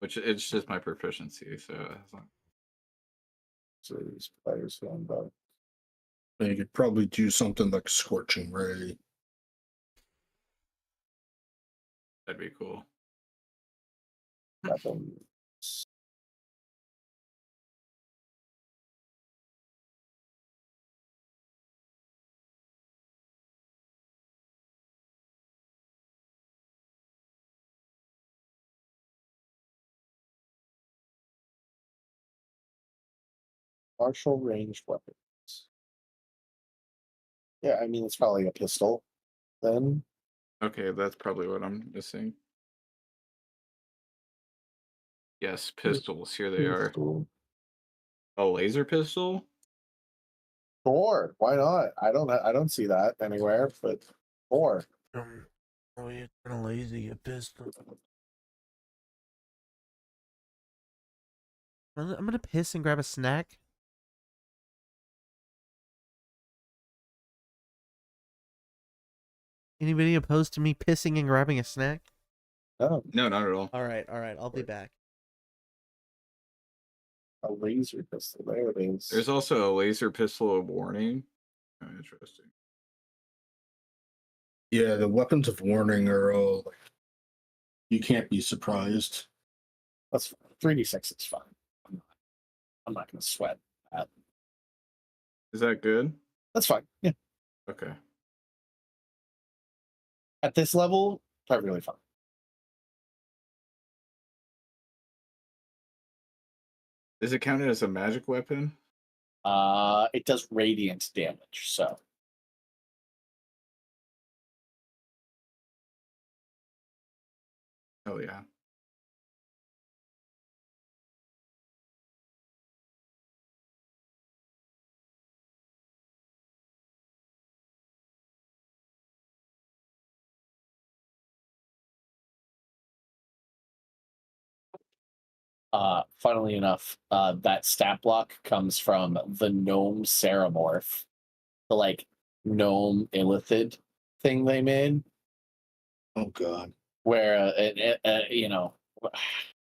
Which it's just my proficiency, so as long- So these players going back. And you could probably do something like Scorching Ray. that'd be cool. Weapons. Partial ranged weapons. Yeah, I mean it's probably a pistol. Then Okay, that's probably what I'm missing. Yes, pistols. Here they are. pistol. A laser pistol? Sure, why not? I don't see that anywhere, but sure. Oh, you're kind of lazy. A pistol. I'm gonna piss and grab a snack. Anybody opposed to me pissing and grabbing a snack? Oh, No, not at all. All right. I'll be back. a laser pistol. There it is. There's also a laser pistol of warning. Oh, interesting. Yeah, the weapons of warning are all like you can't be surprised. That's 3d6 is fine. I'm not gonna sweat that. Is that good? That's fine. Yeah. Okay. At this level, perfectly fine. Is it counted as a magic weapon? It does radiant damage, so. Oh yeah. Funnily enough, that stat block comes from the gnome Ceramorph, the like gnome illithid thing they made, Oh god. where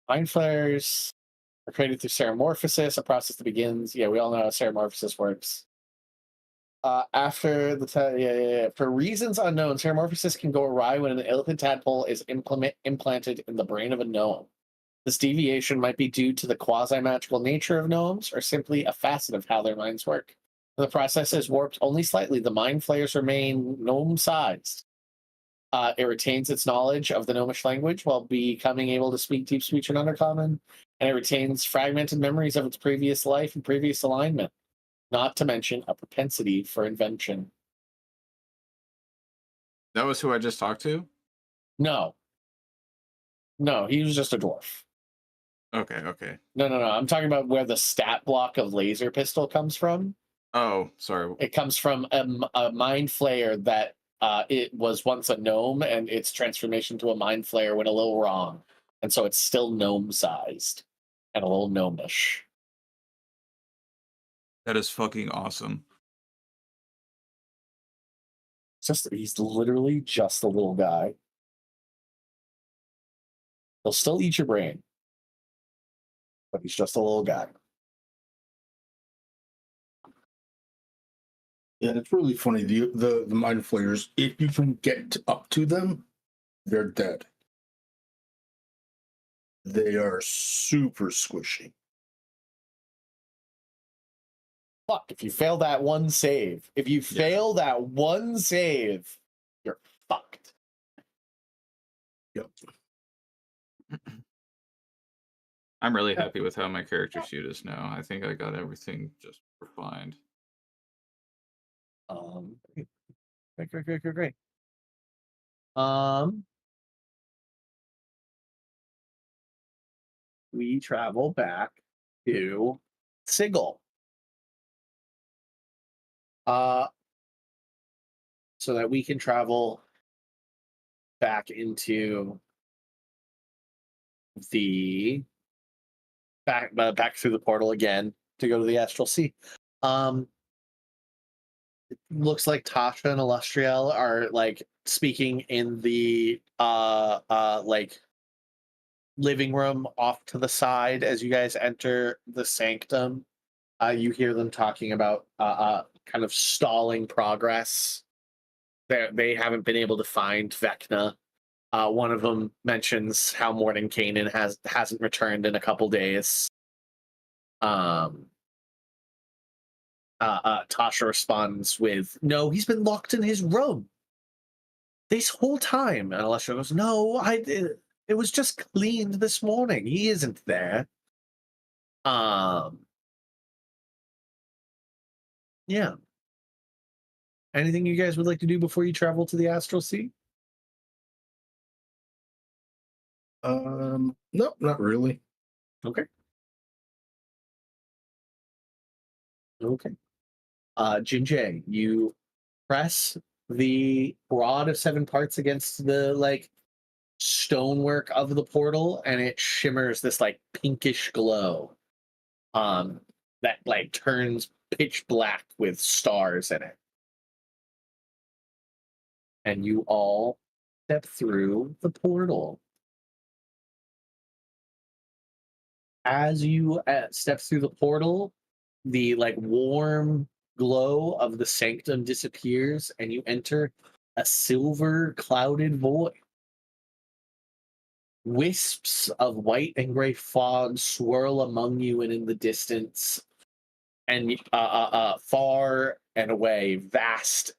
mind flares are created through ceramorphosis, a process that begins. Yeah, we all know how ceramorphosis works. After the for reasons unknown, ceramorphosis can go awry when an illithid tadpole is implanted in the brain of a gnome. This deviation might be due to the quasi-magical nature of gnomes, or simply a facet of how their minds work. When the process is warped only slightly, the mind flayers remain gnome-sized. It retains its knowledge of the gnomish language while becoming able to speak deep speech and undercommon, and it retains fragmented memories of its previous life and previous alignment, not to mention a propensity for invention. That was who I just talked to? No, he was just a dwarf. Okay. No. I'm talking about where the stat block of laser pistol comes from. Oh, sorry. It comes from a mind flayer that it was once a gnome, and its transformation to a mind flayer went a little wrong, and so it's still gnome sized and a little gnomish. That is fucking awesome. He's literally just a little guy. He'll still eat your brain, but he's just a little guy. Yeah, it's really funny. The mind flayers, if you can get up to them, they're dead. They are super squishy. Fuck, if you fail that one save, you're fucked. Yep. I'm really happy with how my character sheet is now. I think I got everything just refined. Great. We travel back to Sigil. So that we can travel back into the back through the portal again to go to the Astral Sea. It looks like Tasha and Illustriel are like speaking in the like living room off to the side as you guys enter the sanctum. You hear them talking about kind of stalling progress. They haven't been able to find Vecna. One of them mentions how Mordenkainen hasn't returned in a couple days. Tasha responds with, "No, he's been locked in his room this whole time." And Alessia goes, "No, it was just cleaned this morning. He isn't there." Yeah. Anything you guys would like to do before you travel to the Astral Sea? No, not really. Okay. Jinjay, you press the rod of 7 parts against the like stonework of the portal, and it shimmers this like pinkish glow that like turns pitch black with stars in it. And you all step through the portal. As you step through the portal, the like warm glow of the sanctum disappears, and you enter a silver clouded void. Wisps of white and gray fog swirl among you and in the distance, and far and away, vast,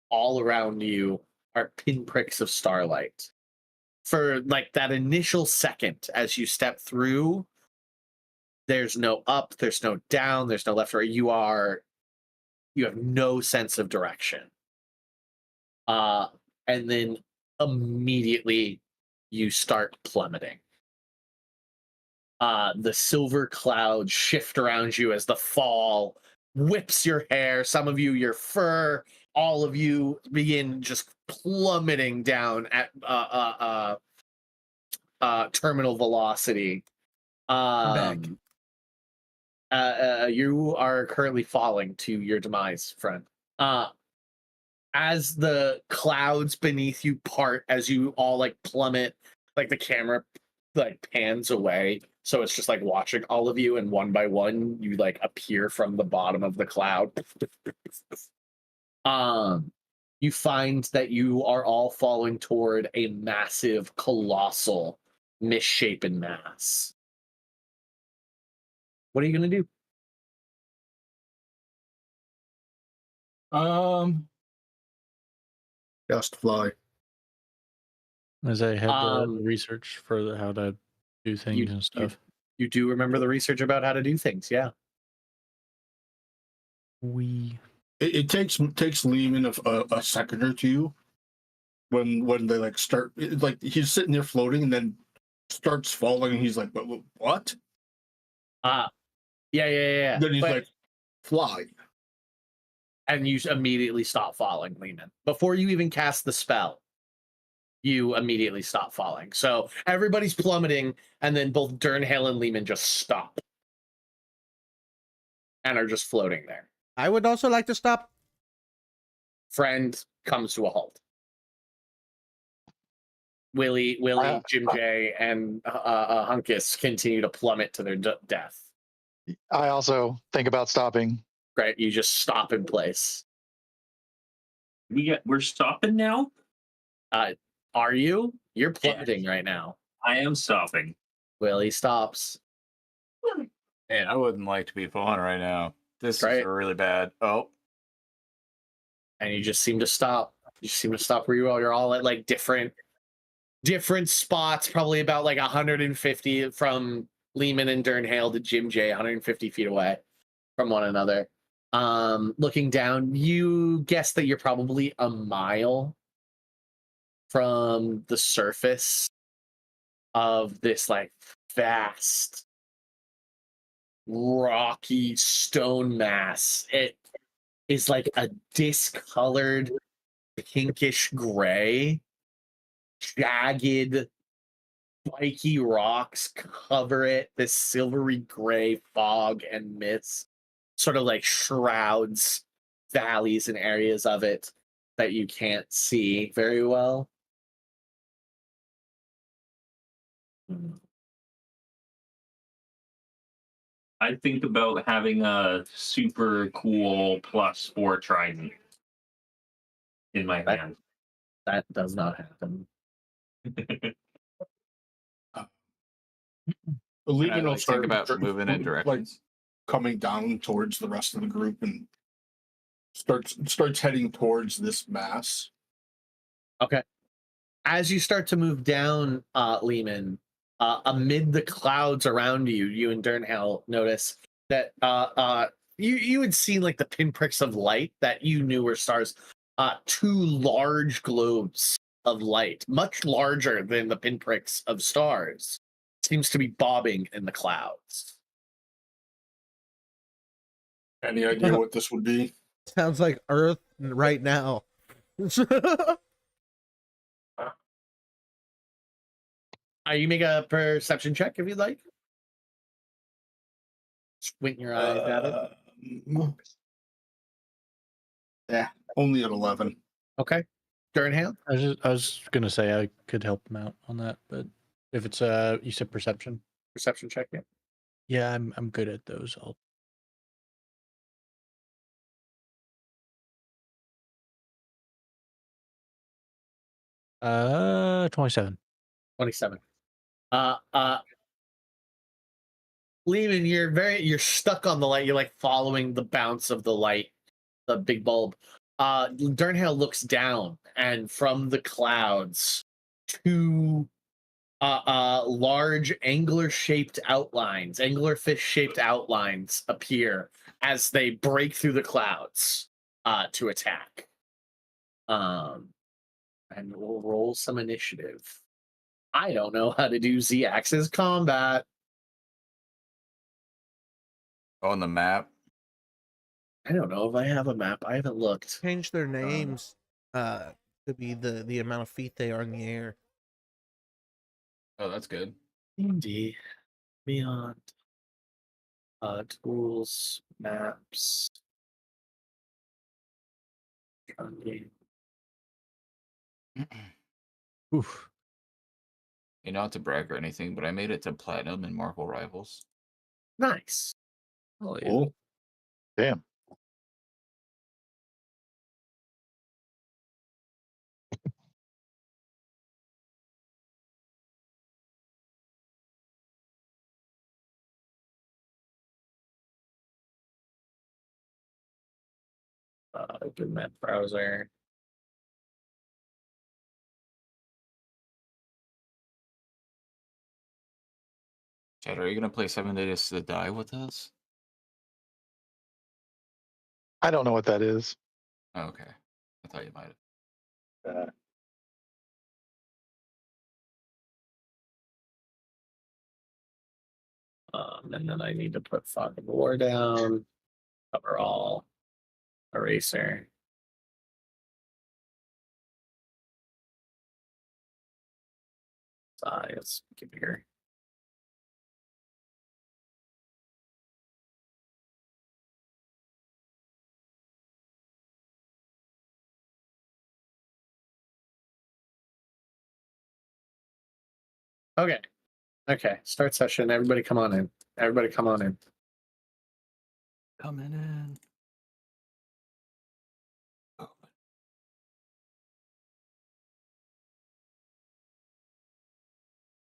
all around you are pinpricks of starlight. For like that initial second as you step through, There's no up, there's no down, there's no left or right. You have no sense of direction. And then immediately you start plummeting. The silver clouds shift around you as the fall whips your hair, some of you your fur, all of you begin just plummeting down at terminal velocity. You are currently falling to your demise, friend. As the clouds beneath you part, as you all like plummet, like the camera like pans away, so it's just like watching all of you, and one by one you like appear from the bottom of the cloud. You find that you are all falling toward a massive, colossal, misshapen mass. What are you gonna do? Just fly. As I had the research for how to do things and stuff. You do remember the research about how to do things, yeah. It takes Lehman a second or two when they like start, like he's sitting there floating and then starts falling and he's like, what? Yeah. Then he's like, fly. And you immediately stop falling, Lehman. Before you even cast the spell, you immediately stop falling. So everybody's plummeting, and then both Durnhale and Lehman just stop and are just floating there. I would also like to stop. Friend comes to a halt. Willie, Jim J, and Hunkus continue to plummet to their death. I also think about stopping. Right, you just stop in place. We're stopping now? Are you? You're plummeting right now. I am stopping. Willie stops. Man, I wouldn't like to be falling right now. This Right. is really bad. Oh. And you just seem to stop. You seem to stop where you are. You're all at like different spots, probably about like 150 from Lehman and Durnhale to Jim J, 150 feet away from one another. Looking down, you guess that you're probably a mile from the surface of this like vast rocky stone mass. It is like a discolored pinkish gray, jagged spiky rocks cover it. This silvery gray fog and mist sort of like shrouds valleys and areas of it that you can't see very well. I think about having a super cool +4 trident in my hand. That does not happen. Lehman will Think start about moving in like directions. coming down towards the rest of the group and starts heading towards this mass. Okay. As you start to move down, Lehman, amid the clouds around you, you and Durnhale notice that you had seen like the pinpricks of light that you knew were stars. Two large globes of light, much larger than the pinpricks of stars, seems to be bobbing in the clouds. Any idea what this would be? Sounds like Earth right now. You make a perception check if you'd like. Squint your eyes at it. Yeah, only at 11. Okay. Durnhale? I was gonna say I could help him out on that, but if it's you said perception. Perception check, yeah. Yeah, I'm good at those. I'll 27. 27. Lehman, you're stuck on the light. You're like following the bounce of the light, the big bulb. Durnhale looks down, and from the clouds, two large angler-shaped outlines, anglerfish-shaped outlines appear as they break through the clouds to attack. And we'll roll some initiative. I don't know how to do Z-axis combat. On the map. I don't know if I have a map. I haven't looked. Change their names to be the amount of feet they are in the air. Oh, that's good. D&D, Beyond, tools, maps. Oof. Not to brag or anything, but I made it to platinum in Marvel Rivals. Nice. Oh, yeah. Cool. Damn. Good map browser. Chad, are you gonna play 7 Days to Die with us? I don't know what that is. Oh, okay, I thought you might. And then I need to put Fog of War down. Cover all. Eraser. Let's keep it here. Okay. Okay. Start session. Everybody come on in. Everybody come on in. Coming in.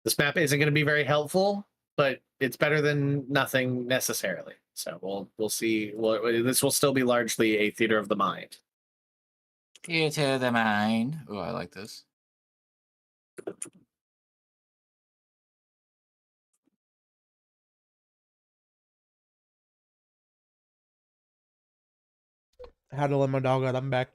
This map isn't going to be very helpful, but it's better than nothing necessarily. So we'll see. This will still be largely a theater of the mind. Theater of the mind. Oh, I like this. I had to let my dog out. I'm back.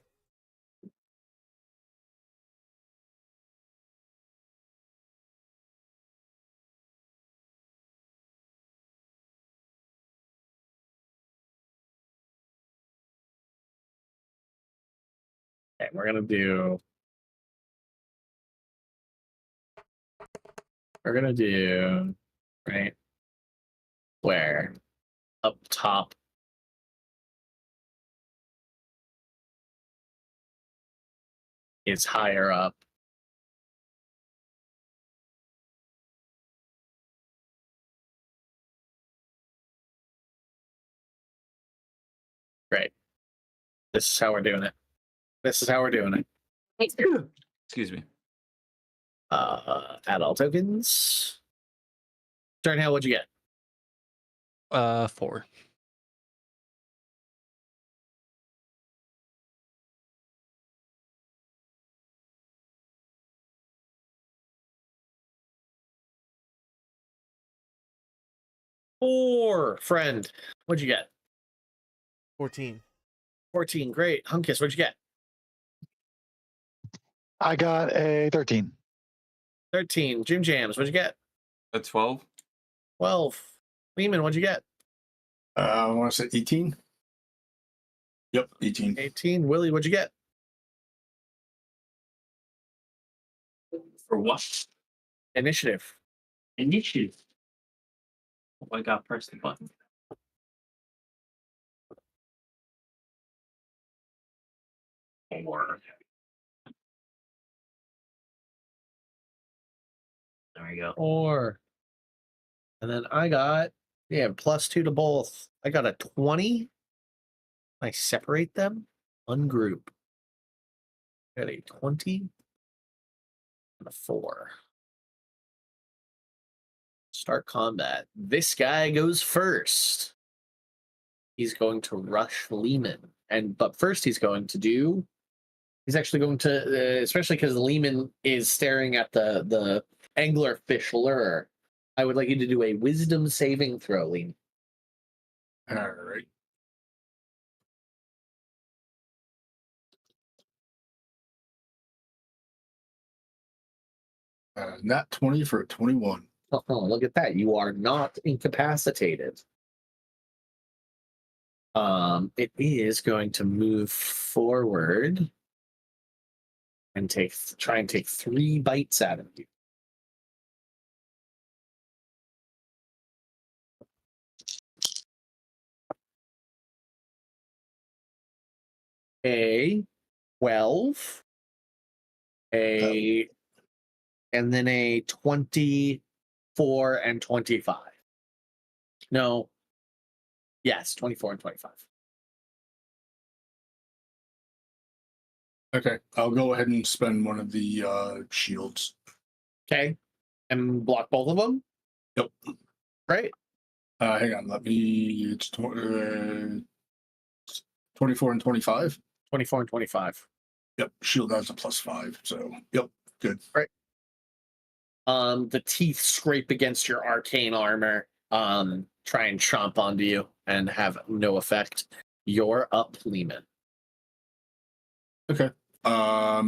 Okay, we're gonna do. Right where up top is higher up. Great. This is how we're doing it. This is how we're doing it. Excuse me. Add all tokens. Darnell, what'd you get? 4. Four. Friend, what'd you get? 14. 14. Great. Hunkus, what'd you get? I got a 13. 13. Jim Jams, what'd you get? A 12. 12. Lehman, what'd you get? I want to say 18. Yep, 18. 18. Willie, what'd you get? For what? Initiative. Initiative. Oh, I got press the button. Or there we go. 4. And then I got, +2 to both. I got a 20. I separate them. Ungroup. Got a 20 and a 4. Start combat. This guy goes first. He's going to rush Lehman. But first he's actually going to, especially because Lehman is staring at the anglerfish lure. I would like you to do a wisdom saving throw, Lean. All right. Nat 20 for a 21. Oh, look at that. You are not incapacitated. It is going to move forward and try and take 3 bites out of you. A 12, and then a 24 and 25. No. Yes, 24 and 25. Okay, I'll go ahead and spend one of the shields. Okay. And block both of them? Yep. Great. Hang on, it's 24 and 25. 24 and 25. Yep, shield has a +5, so yep, good. Right. The teeth scrape against your arcane armor, try and chomp onto you and have no effect. You're up, Lehman. Okay. I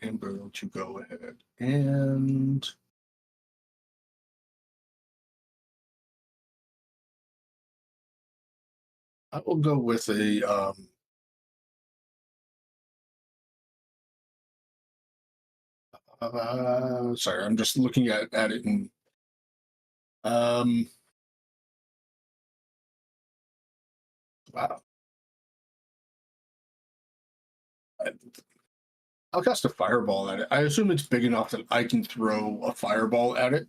am going to go ahead and I will go with a sorry, I'm just looking at it and wow. I'll cast a fireball at it. I assume it's big enough that I can throw a fireball at it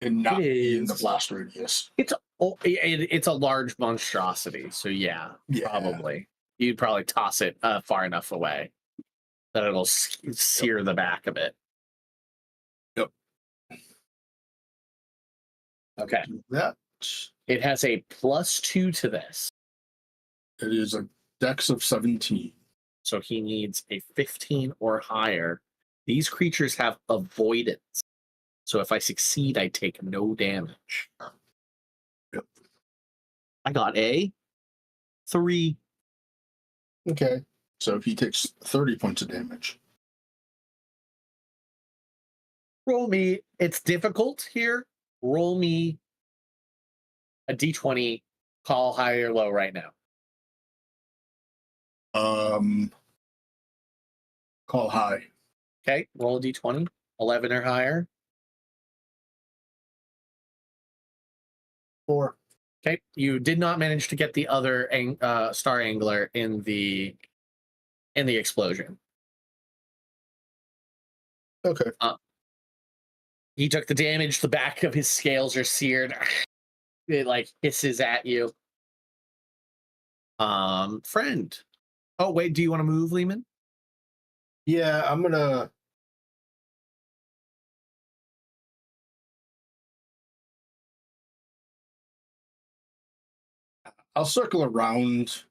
and not be in the blast radius. It's a large monstrosity, so yeah, probably. You'd probably toss it far enough away that it'll sear the back of it. Yep. Okay. That it has a +2 to this. It is a dex of 17. So he needs a 15 or higher. These creatures have avoidance. So if I succeed, I take no damage. Yep. I got a 3. Okay. So he takes 30 points of damage. Roll me. It's difficult here. Roll me a d20. Call high or low right now. Call high. Okay. Roll a d20. 11 or higher. 4. Okay. You did not manage to get the other star angler in the explosion. Okay. He took the damage. The back of his scales are seared. It like hisses at you. Friend. Oh wait, do you want to move, Lehman? Yeah, I'm gonna. I'll circle around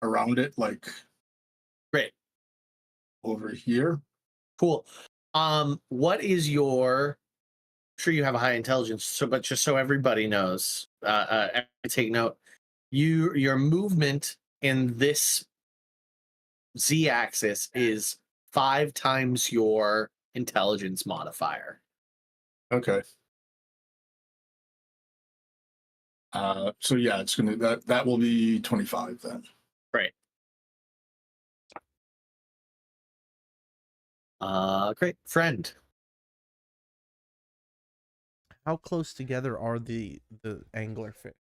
it, like great over here. Cool. What is your? I'm sure you have a high intelligence, so but just so everybody knows, take note. Your movement in this z-axis is 5 times your intelligence modifier. Okay. So yeah, it's gonna that will be 25 then. Great. Great. Friend. How close together are the anglerfish?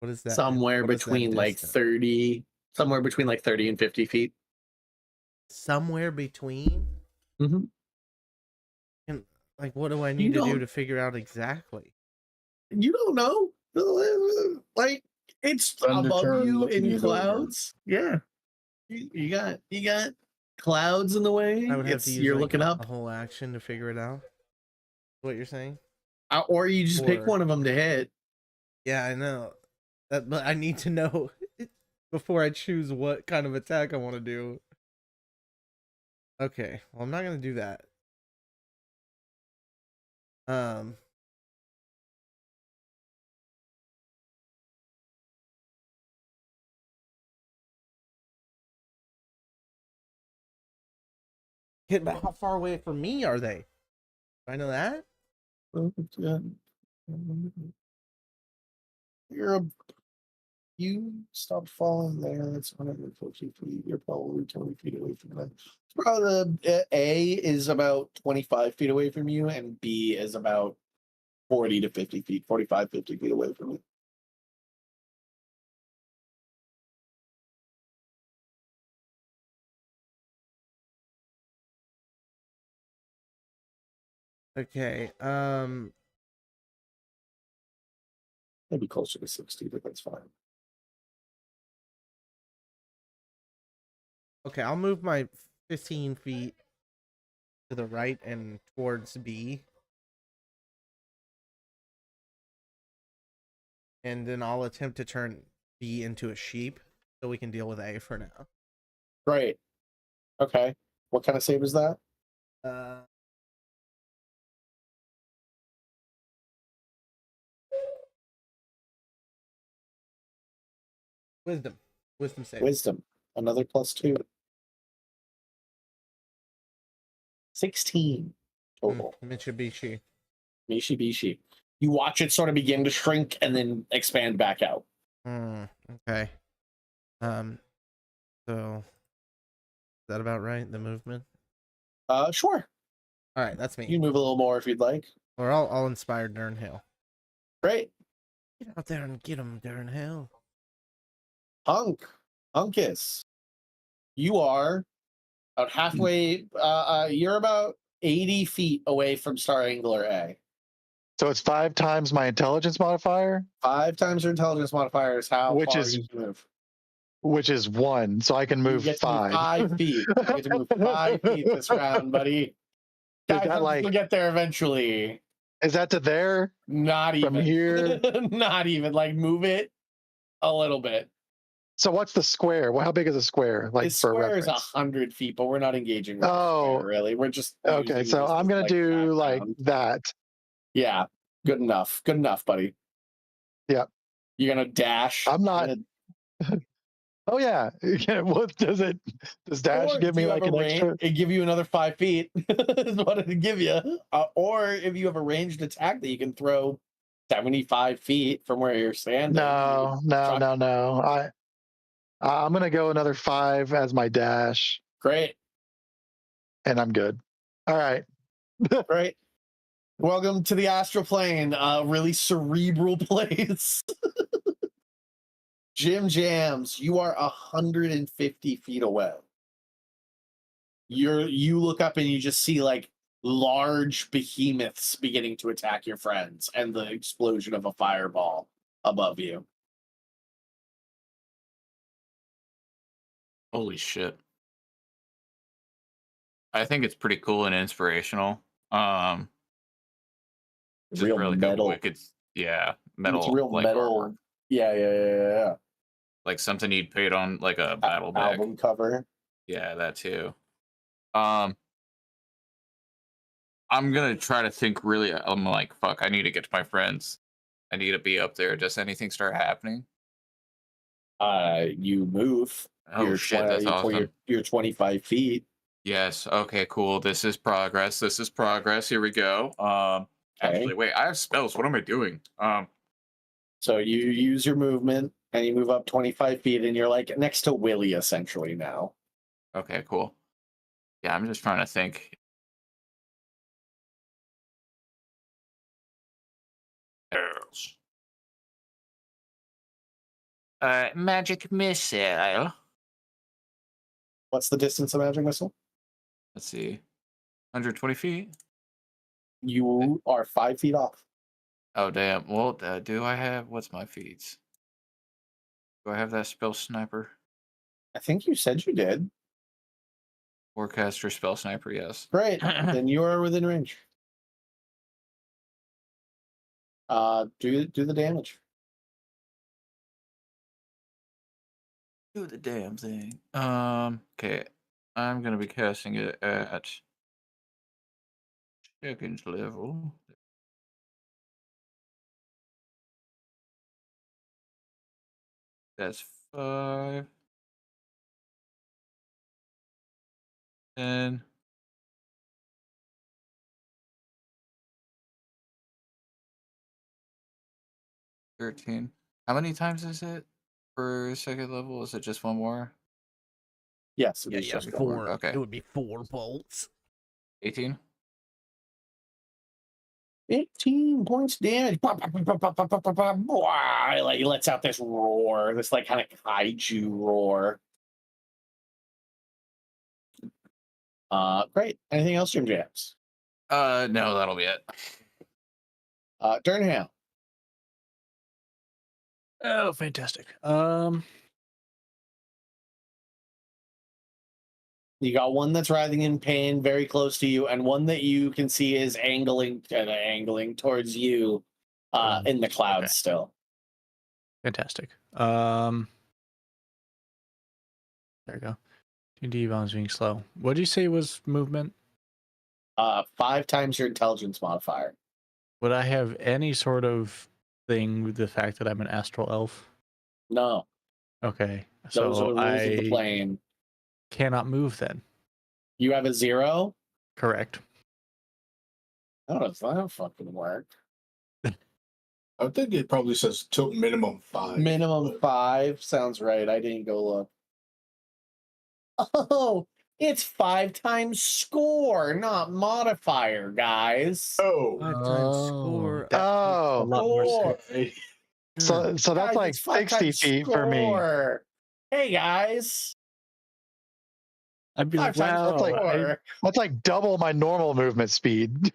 What is that? Somewhere between like 30, somewhere between like 30 and 50 feet. Somewhere between? Mm-hmm. And like, what do I need to do to figure out exactly? You don't know. Like, it's above you in clouds. Yeah. You got clouds in the way. I would have to use you're like looking up a whole action to figure it out. What you're saying? Or you just pick one of them to hit. Yeah, I know. But I need to know before I choose what kind of attack I want to do. Okay, well, I'm not gonna do that. But how far away from me are they? Do I know that? You stopped falling there. That's 150 feet. You're probably 20 feet away from them. Probably A is about 25 feet away from you, and B is about 40 to 50 feet, 45, 50 feet away from you. Okay. Maybe closer to 60, but that's fine. Okay, I'll move my 15 feet to the right and towards B. And then I'll attempt to turn B into a sheep so we can deal with A for now. Great. Okay. What kind of save is that? Wisdom. Wisdom save. Wisdom. Another +2. 16 total. Mitsubishi. Mishibishi. You watch it sort of begin to shrink and then expand back out. Okay. So is that about right? The movement? Sure. All right, that's me. You can move a little more if you'd like. Or I'll inspire Durn Hill. Great. Get out there and get him, Durn Hill. Hunkus. You are about halfway. You're about 80 feet away from Star Angler A. So it's 5 times my intelligence modifier, 5 times your intelligence modifier is how Which far is- you can move. which is 1. So I can You move get to move 5. 5 feet. You get to move 5 feet this round, buddy. Is Guys, that you'll get there eventually. Is that to there? Not even. From here? Not even. Like, move it a little bit. So what's the square? Well, how big is a square? Like This for square is reference? 100 feet, but we're not engaging with the Oh. square, really. We're just Okay, using so this I'm as, gonna like, do like background. that. Yeah, good enough. Good enough, buddy. Yep. You're gonna dash. I'm not. Oh yeah. What does it? Does dash Or give do me you like have an a range? extra? It give you another 5 feet. Is what it'd give you. Or if you have a ranged attack that you can throw 75 feet from where you're standing. No. I'm gonna go another 5 as my dash, Great. and I'm good. All right. Great. Welcome to the astral plane. Really cerebral place. Jim Jams, you are 150 feet away. You look up and you just see like large behemoths beginning to attack your friends and the explosion of a fireball above you. Holy shit. I think it's pretty cool and inspirational. Just Real really metal. wicked, yeah, metal. It's real like metal. artwork. Yeah. Like something you'd put on like a battle deck. Album cover. Yeah, that too. I'm gonna try to think really. I'm like, fuck, I need to get to my friends. I need to be up there. Does anything start happening? You move. Oh shit, that's awesome. You're 25 feet. Yes. Okay. Cool. This is progress. Here we go. Actually, wait. I have spells. What am I doing? So you use your movement and you move up 25 feet, and you're like next to Willie essentially now. Okay. Cool. Yeah, I'm just trying to think. Magic missile. What's the distance of magic missile? Let's see. 120 feet. You are 5 feet off. Oh damn. Well, do I have? What's my feats? Do I have that spell sniper? I think you said you did. Warcaster spell sniper. Yes. Great. Then you are within range. Do the damage. Do the damn thing. Okay. I'm gonna be casting it at second level. That's 5. 10. 13. How many times is it for second level? Is it just one more? Yes, it Yeah, is yeah, just one. 4. Okay. It would be 4 bolts. 18. 15 points damage. Like he lets out this roar, this like kind of kaiju roar. Great. Anything else, Jim Jams? No, that'll be it. Durnham. Oh, fantastic. You got one that's writhing in pain very close to you, and one that you can see is angling towards you in the clouds okay. still. Fantastic. There we go. 2D bombs being slow. What did you say was movement? 5 times your intelligence modifier. Would I have any sort of thing with the fact that I'm an astral elf? No. Okay. Those are So the rules of the I plane. cannot move then. You have a 0? Correct. How does that fucking work? I think it probably says minimum 5. Minimum 5 sounds right. I didn't go look. Oh, it's 5 times score, not modifier, guys. Oh, 5 times score. That makes a Oh, lot more Score. sense. so that's Guys, like it's 5 60 times feet for me. score. Hey guys, I'd be 5 like, times That's like- score. That's like double my normal movement speed.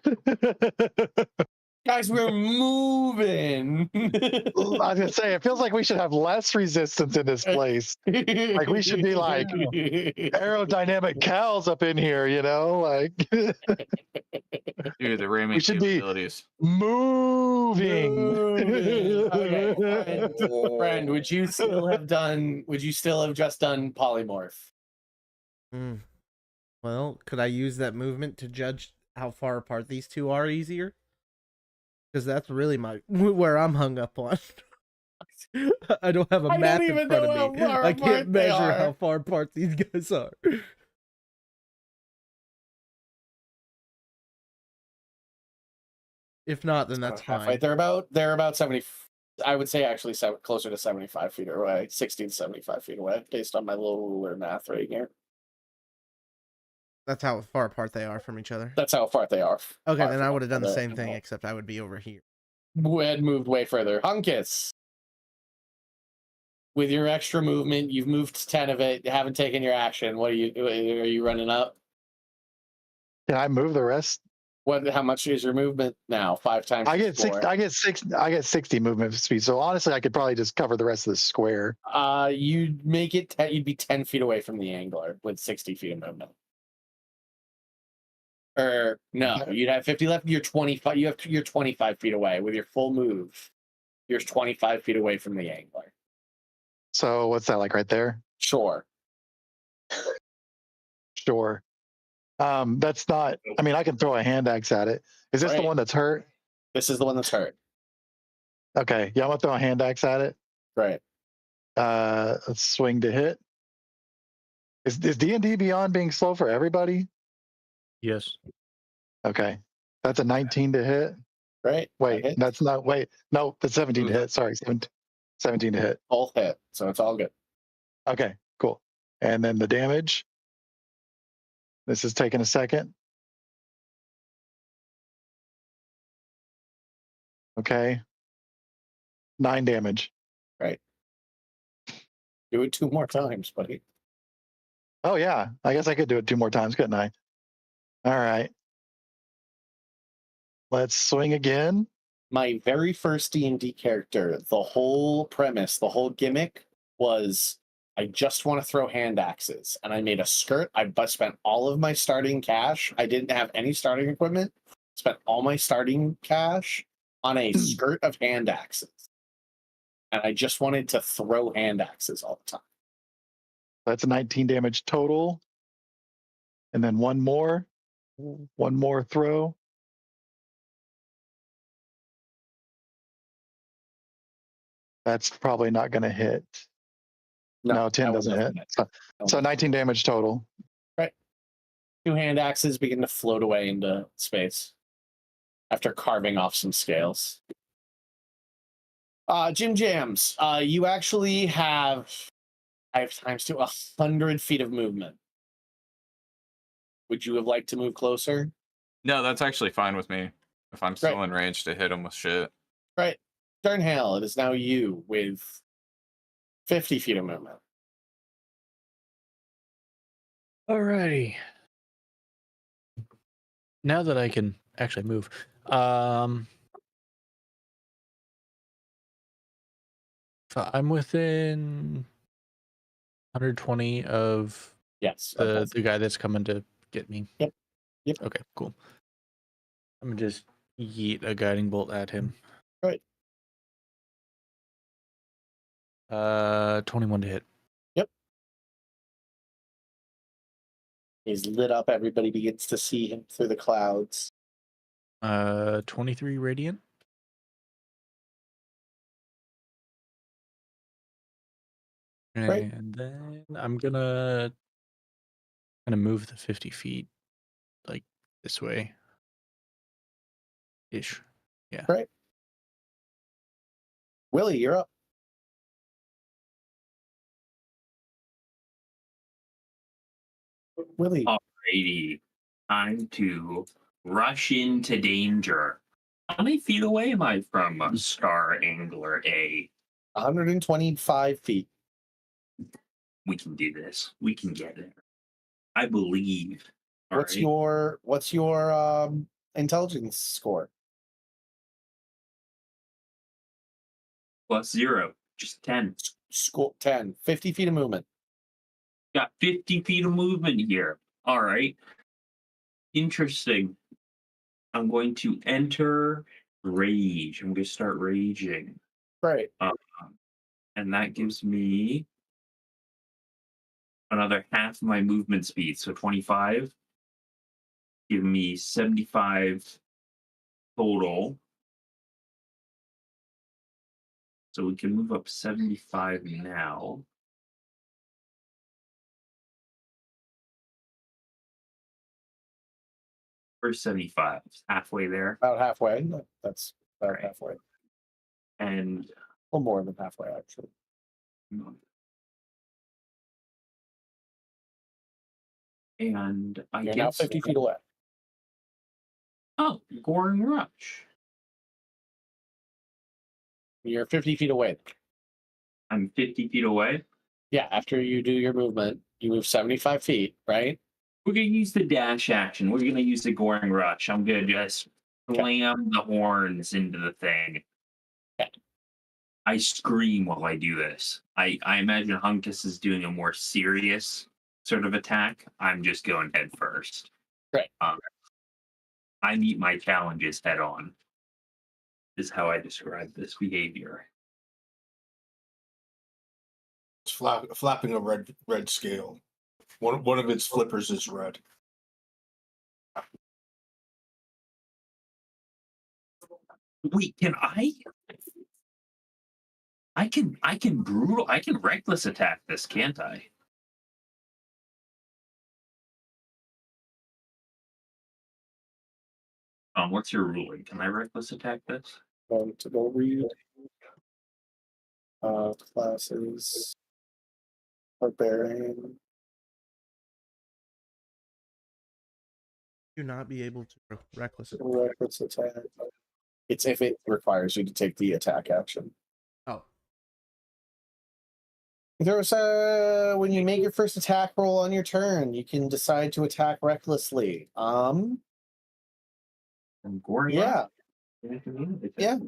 Guys, we're moving. I was gonna say, it feels like we should have less resistance in this place. Like we should be like aerodynamic cows up in here, you know? Like Dude, the ramming we should be capabilities. moving. Okay, friend, would you still have just done polymorph? Well, could I use that movement to judge how far apart these two are easier? Because that's really where I'm hung up on. I don't have a map in front of me. I can't measure how far apart these guys are. If not, then that's fine. They're about 70. I would say actually closer to 75 feet away, 60 to 75 feet away, based on my little ruler math right here. That's how far apart they are from each other. That's how far they are. Okay, then I would have done the same thing, except I would be over here. Had moved way further. Hunkus. With your extra movement, you've moved 10 of it. You haven't taken your action. Are you running up? Can I move the rest? How much is your movement now? 5 times. I get 60 movement speed. So honestly, I could probably just cover the rest of the square. You'd make it. You'd be 10 feet away from the angler with 60 feet of movement. Or no, you'd have 50 left. You're 25. You're 25 feet away with your full move. You're 25 feet away from the angler. So what's that, like right there? Sure. Sure. That's not. I mean, I can throw a hand axe at it. Is this the one that's hurt? This is the one that's hurt. Okay. Yeah, I'm gonna throw a hand axe at it. Right. Let's swing to hit. Is D&D Beyond being slow for everybody? Yes. Okay. That's a 19 to hit. Right. Wait, that's not. Wait, no, that's 17 to hit. Sorry, 17 to hit. Both hit, so it's all good. Okay, cool. And then the damage. This is taking a second. Okay. 9 damage. Right. Do it 2 more times, buddy. Oh yeah, I guess I could do it 2 more times, couldn't I? All right. Let's swing again. My very first D&D character, the whole premise, the whole gimmick was I just want to throw hand axes. And I made a skirt. I spent all of my starting cash. I didn't have any starting equipment. Spent all my starting cash on a skirt of hand axes. And I just wanted to throw hand axes all the time. That's 19 damage total. And then one more throw. That's probably not going to hit. No, 10 that one doesn't hit. hit. So 19 damage total. Right. 2 hand axes begin to float away into space after carving off some scales. Jim Jams, you actually have 5 times to 100 feet of movement. Would you have liked to move closer? No, that's actually fine with me. If I'm still in range to hit him with shit. Right. Turnhale, it is now you with 50 feet of movement. Alrighty. Now that I can actually move, so I'm within 120 of the guy that's coming to get me. Yep. Okay, cool. I'm gonna just yeet a guiding bolt at him. Right. 21 to hit. Yep. He's lit up. Everybody begins to see him through the clouds. 23 radiant. Right. And then I'm gonna move the 50 feet like this way. Ish. Yeah. Right. Willie, you're up. Willie. Alrighty. Time to rush into danger. How many feet away am I from Star Angler A? 125 feet. We can do this. We can get there. I believe. What's your intelligence score? +0. Just 10. Score 10. 50 feet of movement. Got 50 feet of movement here. All right. Interesting. I'm going to enter rage. I'm going to start raging. Right. And that gives me another half of my movement speed. So 25. Give me 75 total. So we can move up 75 now. Where's 75? Halfway there. About halfway. That's about halfway. And or more than halfway, actually. And I You're guess now 50 feet away. Oh, Goring Rush. You're 50 feet away. I'm 50 feet away? Yeah, after you do your movement, you move 75 feet, right? We're going to use the dash action. We're going to use the Goring Rush. I'm going to just slam the horns into the thing. Okay. I scream while I do this. I imagine Hunkus is doing a more serious sort of attack. I'm just going head first. Right. I meet my challenges head on, is how I describe this behavior. It's flapping a red scale. One of its flippers is red. Wait, can I? I can reckless attack this, can't I? What's your ruling? Can I reckless attack this? Going to go read classes. Barbarian. Do not be able to reckless attack. Reckless attack. It's if it requires you to take the attack action. Oh. There's when you make your first attack roll on your turn, you can decide to attack recklessly. Yeah. Yeah.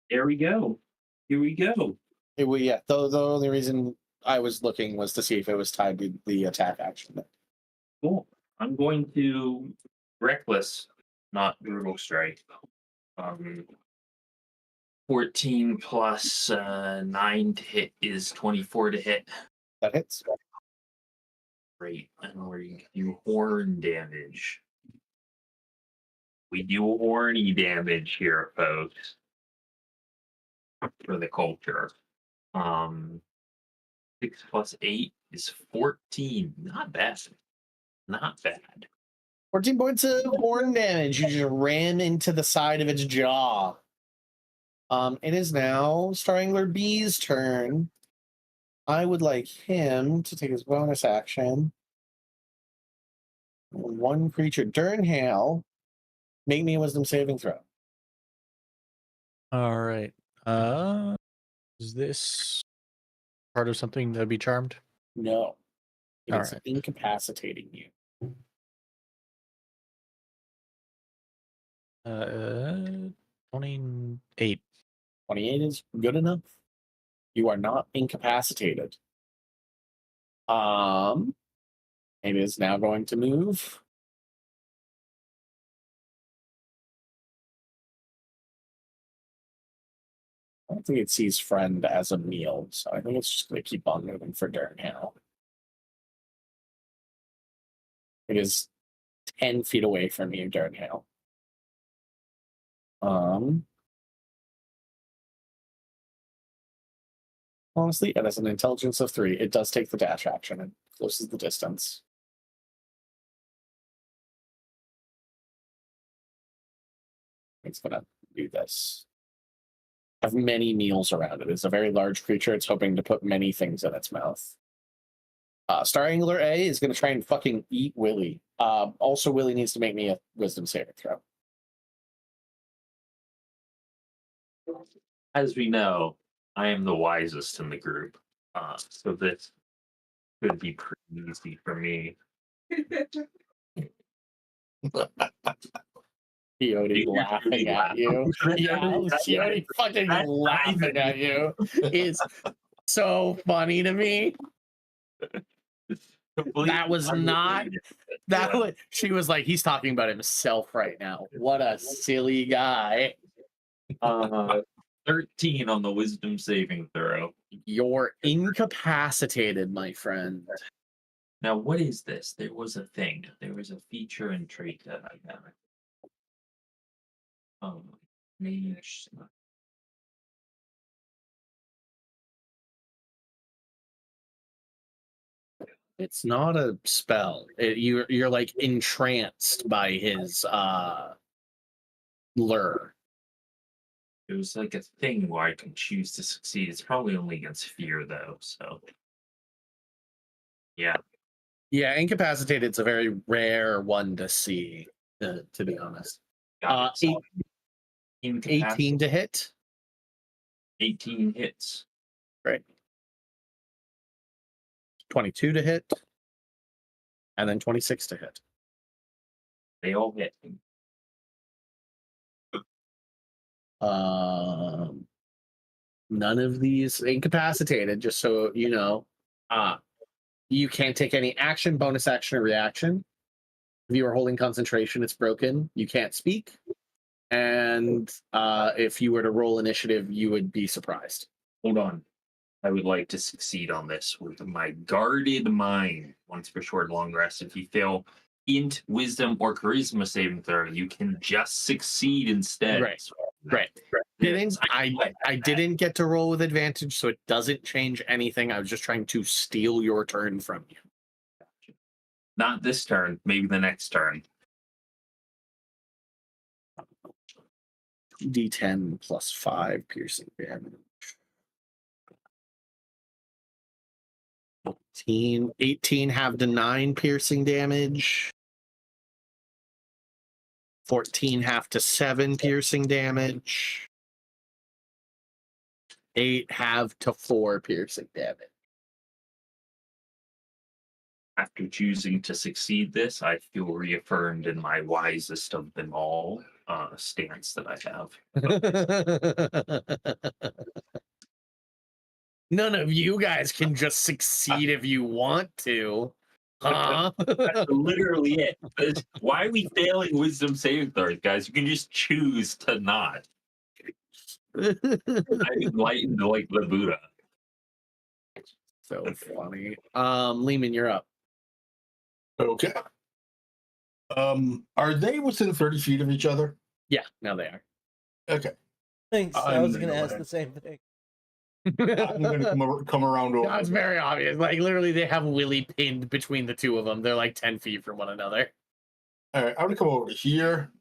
There we go. Here we go. Yeah. The only reason I was looking was to see if it was tied to the attack action. Cool. I'm going to reckless, not brutal strike. 14 plus 9 to hit is 24 to hit. That hits. Great. And we do horn damage. We do horny damage here, folks. For the culture. 6 plus 8 is 14. Not bad. Not bad. 14 points of horn damage. You just ram into the side of its jaw. It is now Strangler B's turn. I would like him to take his bonus action. One creature, Durnhale, make me a wisdom saving throw. All right. Is this part of something that'd be charmed? No. All It's right. incapacitating you. 28. 28 is good enough. You are not incapacitated. It is now going to move. I don't think it sees friend as a meal, so I think it's just going to keep on moving for Durnhale. It is 10 feet away from you, Durnhale. Honestly, it has an intelligence of 3. It does take the dash action and closes the distance. It's gonna do this. Have many meals around it. It's a very large creature. It's hoping to put many things in its mouth. Star Angler A is gonna try and fucking eat Willie. Also, Willie needs to make me a wisdom saving throw. As we know, I am the wisest in the group. So this could be pretty easy for me. Coyote laughing at you. Yeah, Coyote fucking laughing at you. It's so funny to me. That was not that was she was like, he's talking about himself right now. What a silly guy. 13 on the wisdom saving throw. You're incapacitated, my friend. Now, what is this? There was a thing. There was a feature and trait that I got. Mage. It's not a spell. You're like entranced by his lure. It was like a thing where I can choose to succeed. It's probably only against fear, though. So, yeah. Yeah, incapacitated's a very rare one to see, to be honest. 18 to hit. 18 hits. Great. 22 to hit. And then 26 to hit. They all hit. None of these incapacitated, just so you know. You can't take any action, bonus action, or reaction. If you are holding concentration, it's broken. You can't speak. And if you were to roll initiative, you would be surprised. Hold on. I would like to succeed on this with my guarded mind. Once per short long rest. If you fail int, wisdom, or charisma saving throw, you can just succeed instead. Right. I didn't get to roll with advantage, so it doesn't change anything. I was just trying to steal your turn from you. Not this turn, maybe the next turn. D10 plus 5 piercing damage. 18 half to 9 piercing damage. 14 half to 7 piercing damage. 8 half to 4 piercing damage. After choosing to succeed this, I feel reaffirmed in my wisest of them all stance that I have. None of you guys can just succeed if you want to. Huh? That's literally it. Why are we failing wisdom saving throws, guys? You can just choose to not. I'm enlightened like the Buddha. So funny. Lehman, you're up. Okay. Are they within 30 feet of each other? Yeah, now they are. Okay. Thanks. I I'm was gonna going to go ask ahead. the same thing. I'm going to come around over. No, it's very obvious. Like, literally, they have Willy pinned between the two of them. They're like 10 feet from one another. All right, I'm going to come over to here.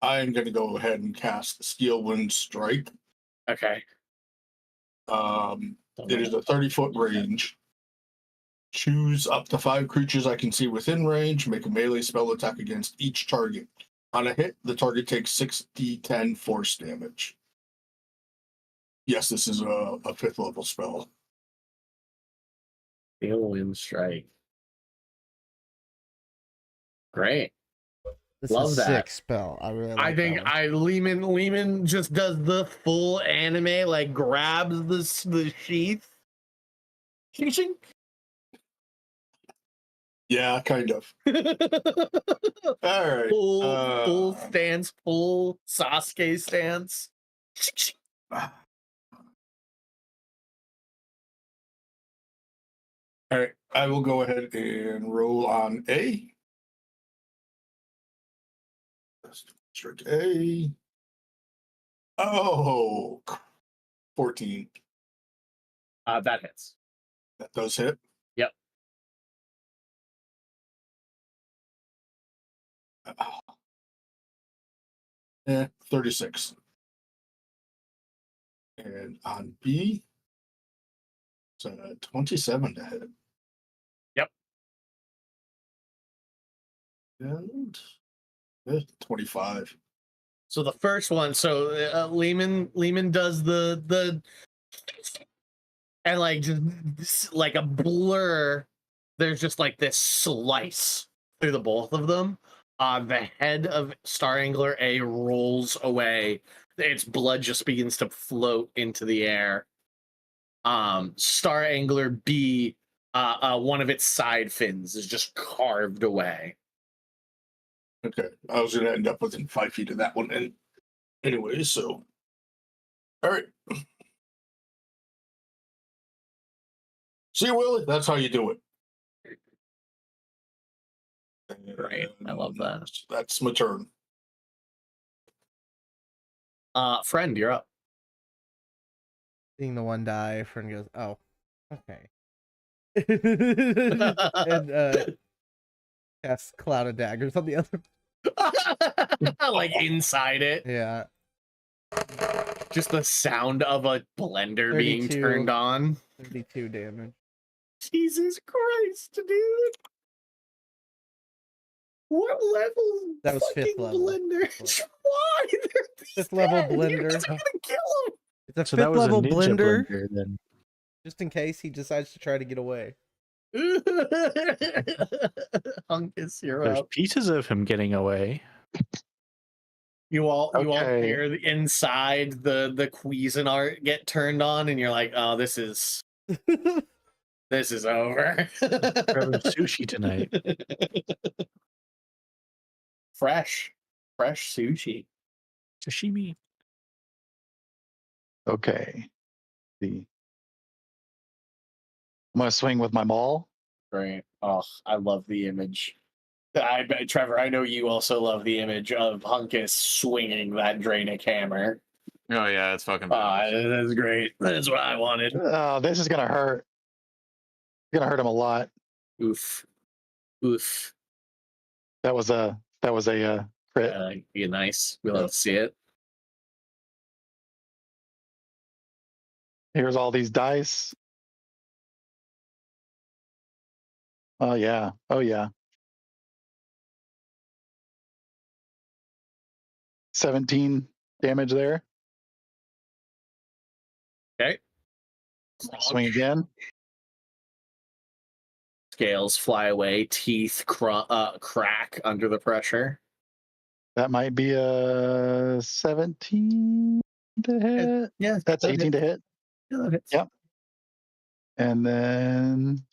I'm going to go ahead and cast Steel Wind Strike. Okay. It is a 30-foot range. Choose up to 5 creatures I can see within range. Make a melee spell attack against each target. On a hit, the target takes 6d10 force damage. Yes, this is a 5th level spell. Steel Wind Strike. Great. This Love is that. sick spell. I really like I think that one. Lehman just does the full anime, like grabs the sheath. Ching. Yeah, kind of. All right. Full stance, full Sasuke stance. All right, I will go ahead and roll on A. Strike A. Oh, 14. That hits. That does hit. Yep. Yeah, 36. And on B, it's 27 to hit. Yep. And 25. So the first one, Lehman does the and like just like a blur. There's just like this slice through the both of them. The head of Star Angler A rolls away. Its blood just begins to float into the air. Star Angler B, one of its side fins is just carved away. Okay, I was going to end up within 5 feet of that one. And anyway, so. All right. See, Willie, that's how you do it. Right. I love that. That's my turn. Friend, you're up. Seeing the one die, friend goes, "Oh, okay." And cast Cloud of Daggers on the other. Like inside it. Yeah. Just the sound of a blender being 32. turned on. 32 damage. Jesus Christ, dude. What level? That was fucking 5th level. blender? Why? They're 5th level dead. You're blender. just gonna kill him. It's a So 5th that was a level ninja blender, blender then. just in case he decides to try to get away. Hunkus, you're There's up. pieces of him getting away. You all Okay. hear the inside the Cuisinart get turned on, and you're like, oh, this is over. We're having sushi tonight. Fresh sushi. Sashimi. Okay. See. I'm gonna swing with my maul. Great. Oh, I love the image. I bet, Trevor, I know you also love the image of Hunkus swinging that Draenic hammer. Oh yeah, it's fucking badass. That's great. That's what I wanted. This is gonna hurt. It's gonna hurt him a lot. Oof. That was a crit. Yeah, nice. We love to see it. Here's all these dice. Oh yeah. 17 damage there. Okay. Swing again. Scales fly away, teeth crack under the pressure. That might be a 17 to hit. Yeah, That's 18 to hit. Yeah, that hits. Yep. And then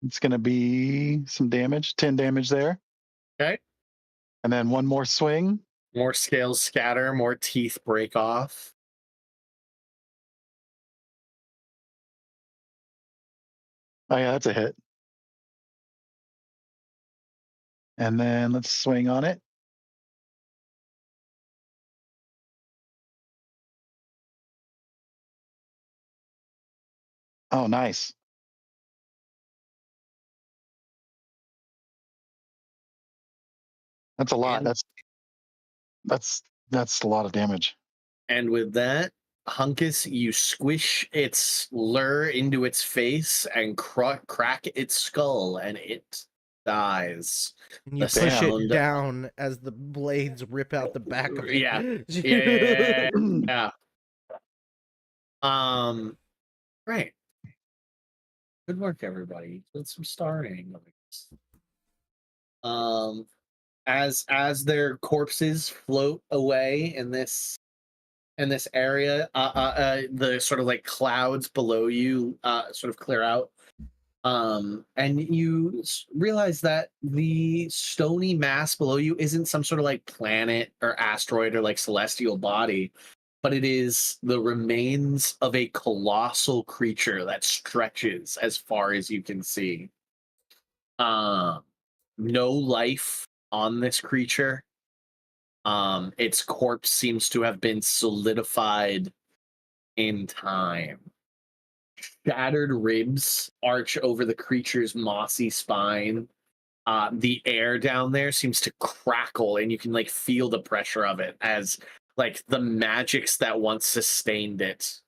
it's going to be some damage, 10 damage there. Okay. And then one more swing. More scales scatter, more teeth break off. Oh yeah, that's a hit. And then let's swing on it. Oh, nice. That's a lot. And- That's a lot of damage. And with that, Hunkus, you squish its lure into its face and crack its skull, and it dies. And you The push sound- it down as the blades rip out the back of it. Yeah. Yeah. Right. Good work, everybody. Did some starring. As their corpses float away in this area, the sort of like clouds below you sort of clear out. And you realize that the stony mass below you isn't some sort of like planet or asteroid or like celestial body, but it is the remains of a colossal creature that stretches as far as you can see. No life on this creature. Its corpse seems to have been solidified in time. Shattered ribs arch over the creature's mossy spine. The air down there seems to crackle, and you can like feel the pressure of it as like the magics that once sustained it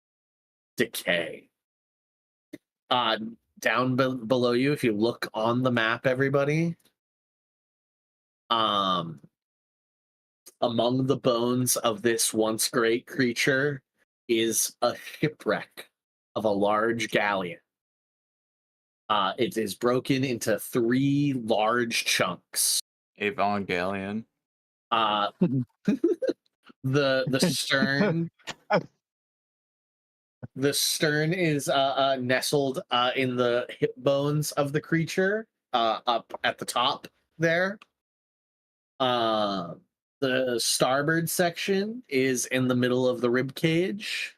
decay. Down below you, if you look on the map, everybody, among the bones of this once great creature is a shipwreck of a large galleon. It is broken into 3 large chunks. Evangelion. The stern. The stern is nestled in the hip bones of the creature, up at the top there. The starboard section is in the middle of the rib cage,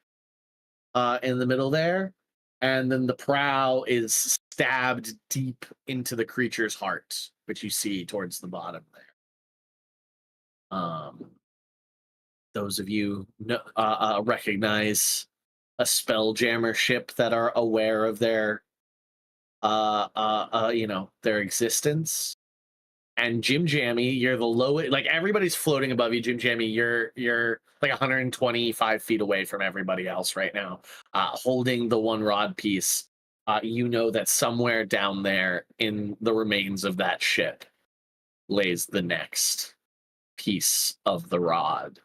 in the middle there, and then the prow is stabbed deep into the creature's heart, which you see towards the bottom there. Those of you recognize a Spelljammer ship that are aware of their their existence. And Jim Jammy, you're the lowest, like everybody's floating above you. Jim Jammy, you're like 125 feet away from everybody else right now, holding the one rod piece. You know that somewhere down there in the remains of that ship lays the next piece of the rod.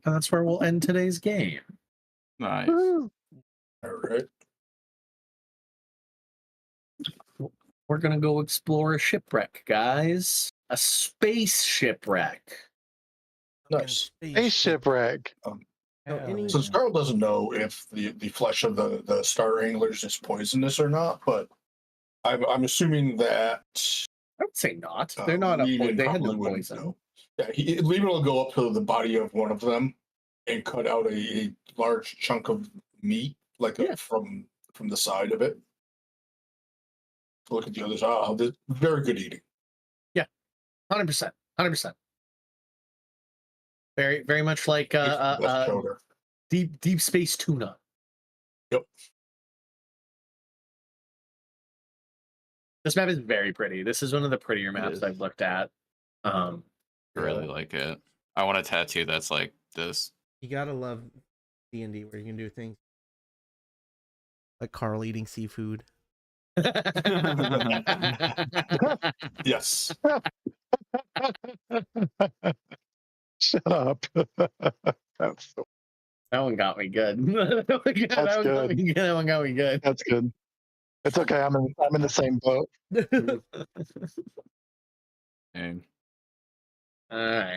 And that's where we'll end today's game. Nice. All right. We're gonna go explore a shipwreck, guys. A space shipwreck. Nice. A shipwreck. So Scarl doesn't know if the flesh of the star anglers is poisonous or not, but I'm assuming that I would say not. They're not. They had no poison. Know. Yeah, Levin will go up to the body of one of them and cut out a large chunk of meat, like from the side of it. Look at the others. Very good eating. Yeah, 100%, 100%. Very, very much like deep space tuna. Yep. This map is very pretty. This is one of the prettier maps I've looked at. I really like it. I want a tattoo that's like this. You gotta love D&D where you can do things like Carl eating seafood. Yes. Shut up. That's That one got me good. That one got me good. That's good. It's okay. I'm in the same boat. And All right.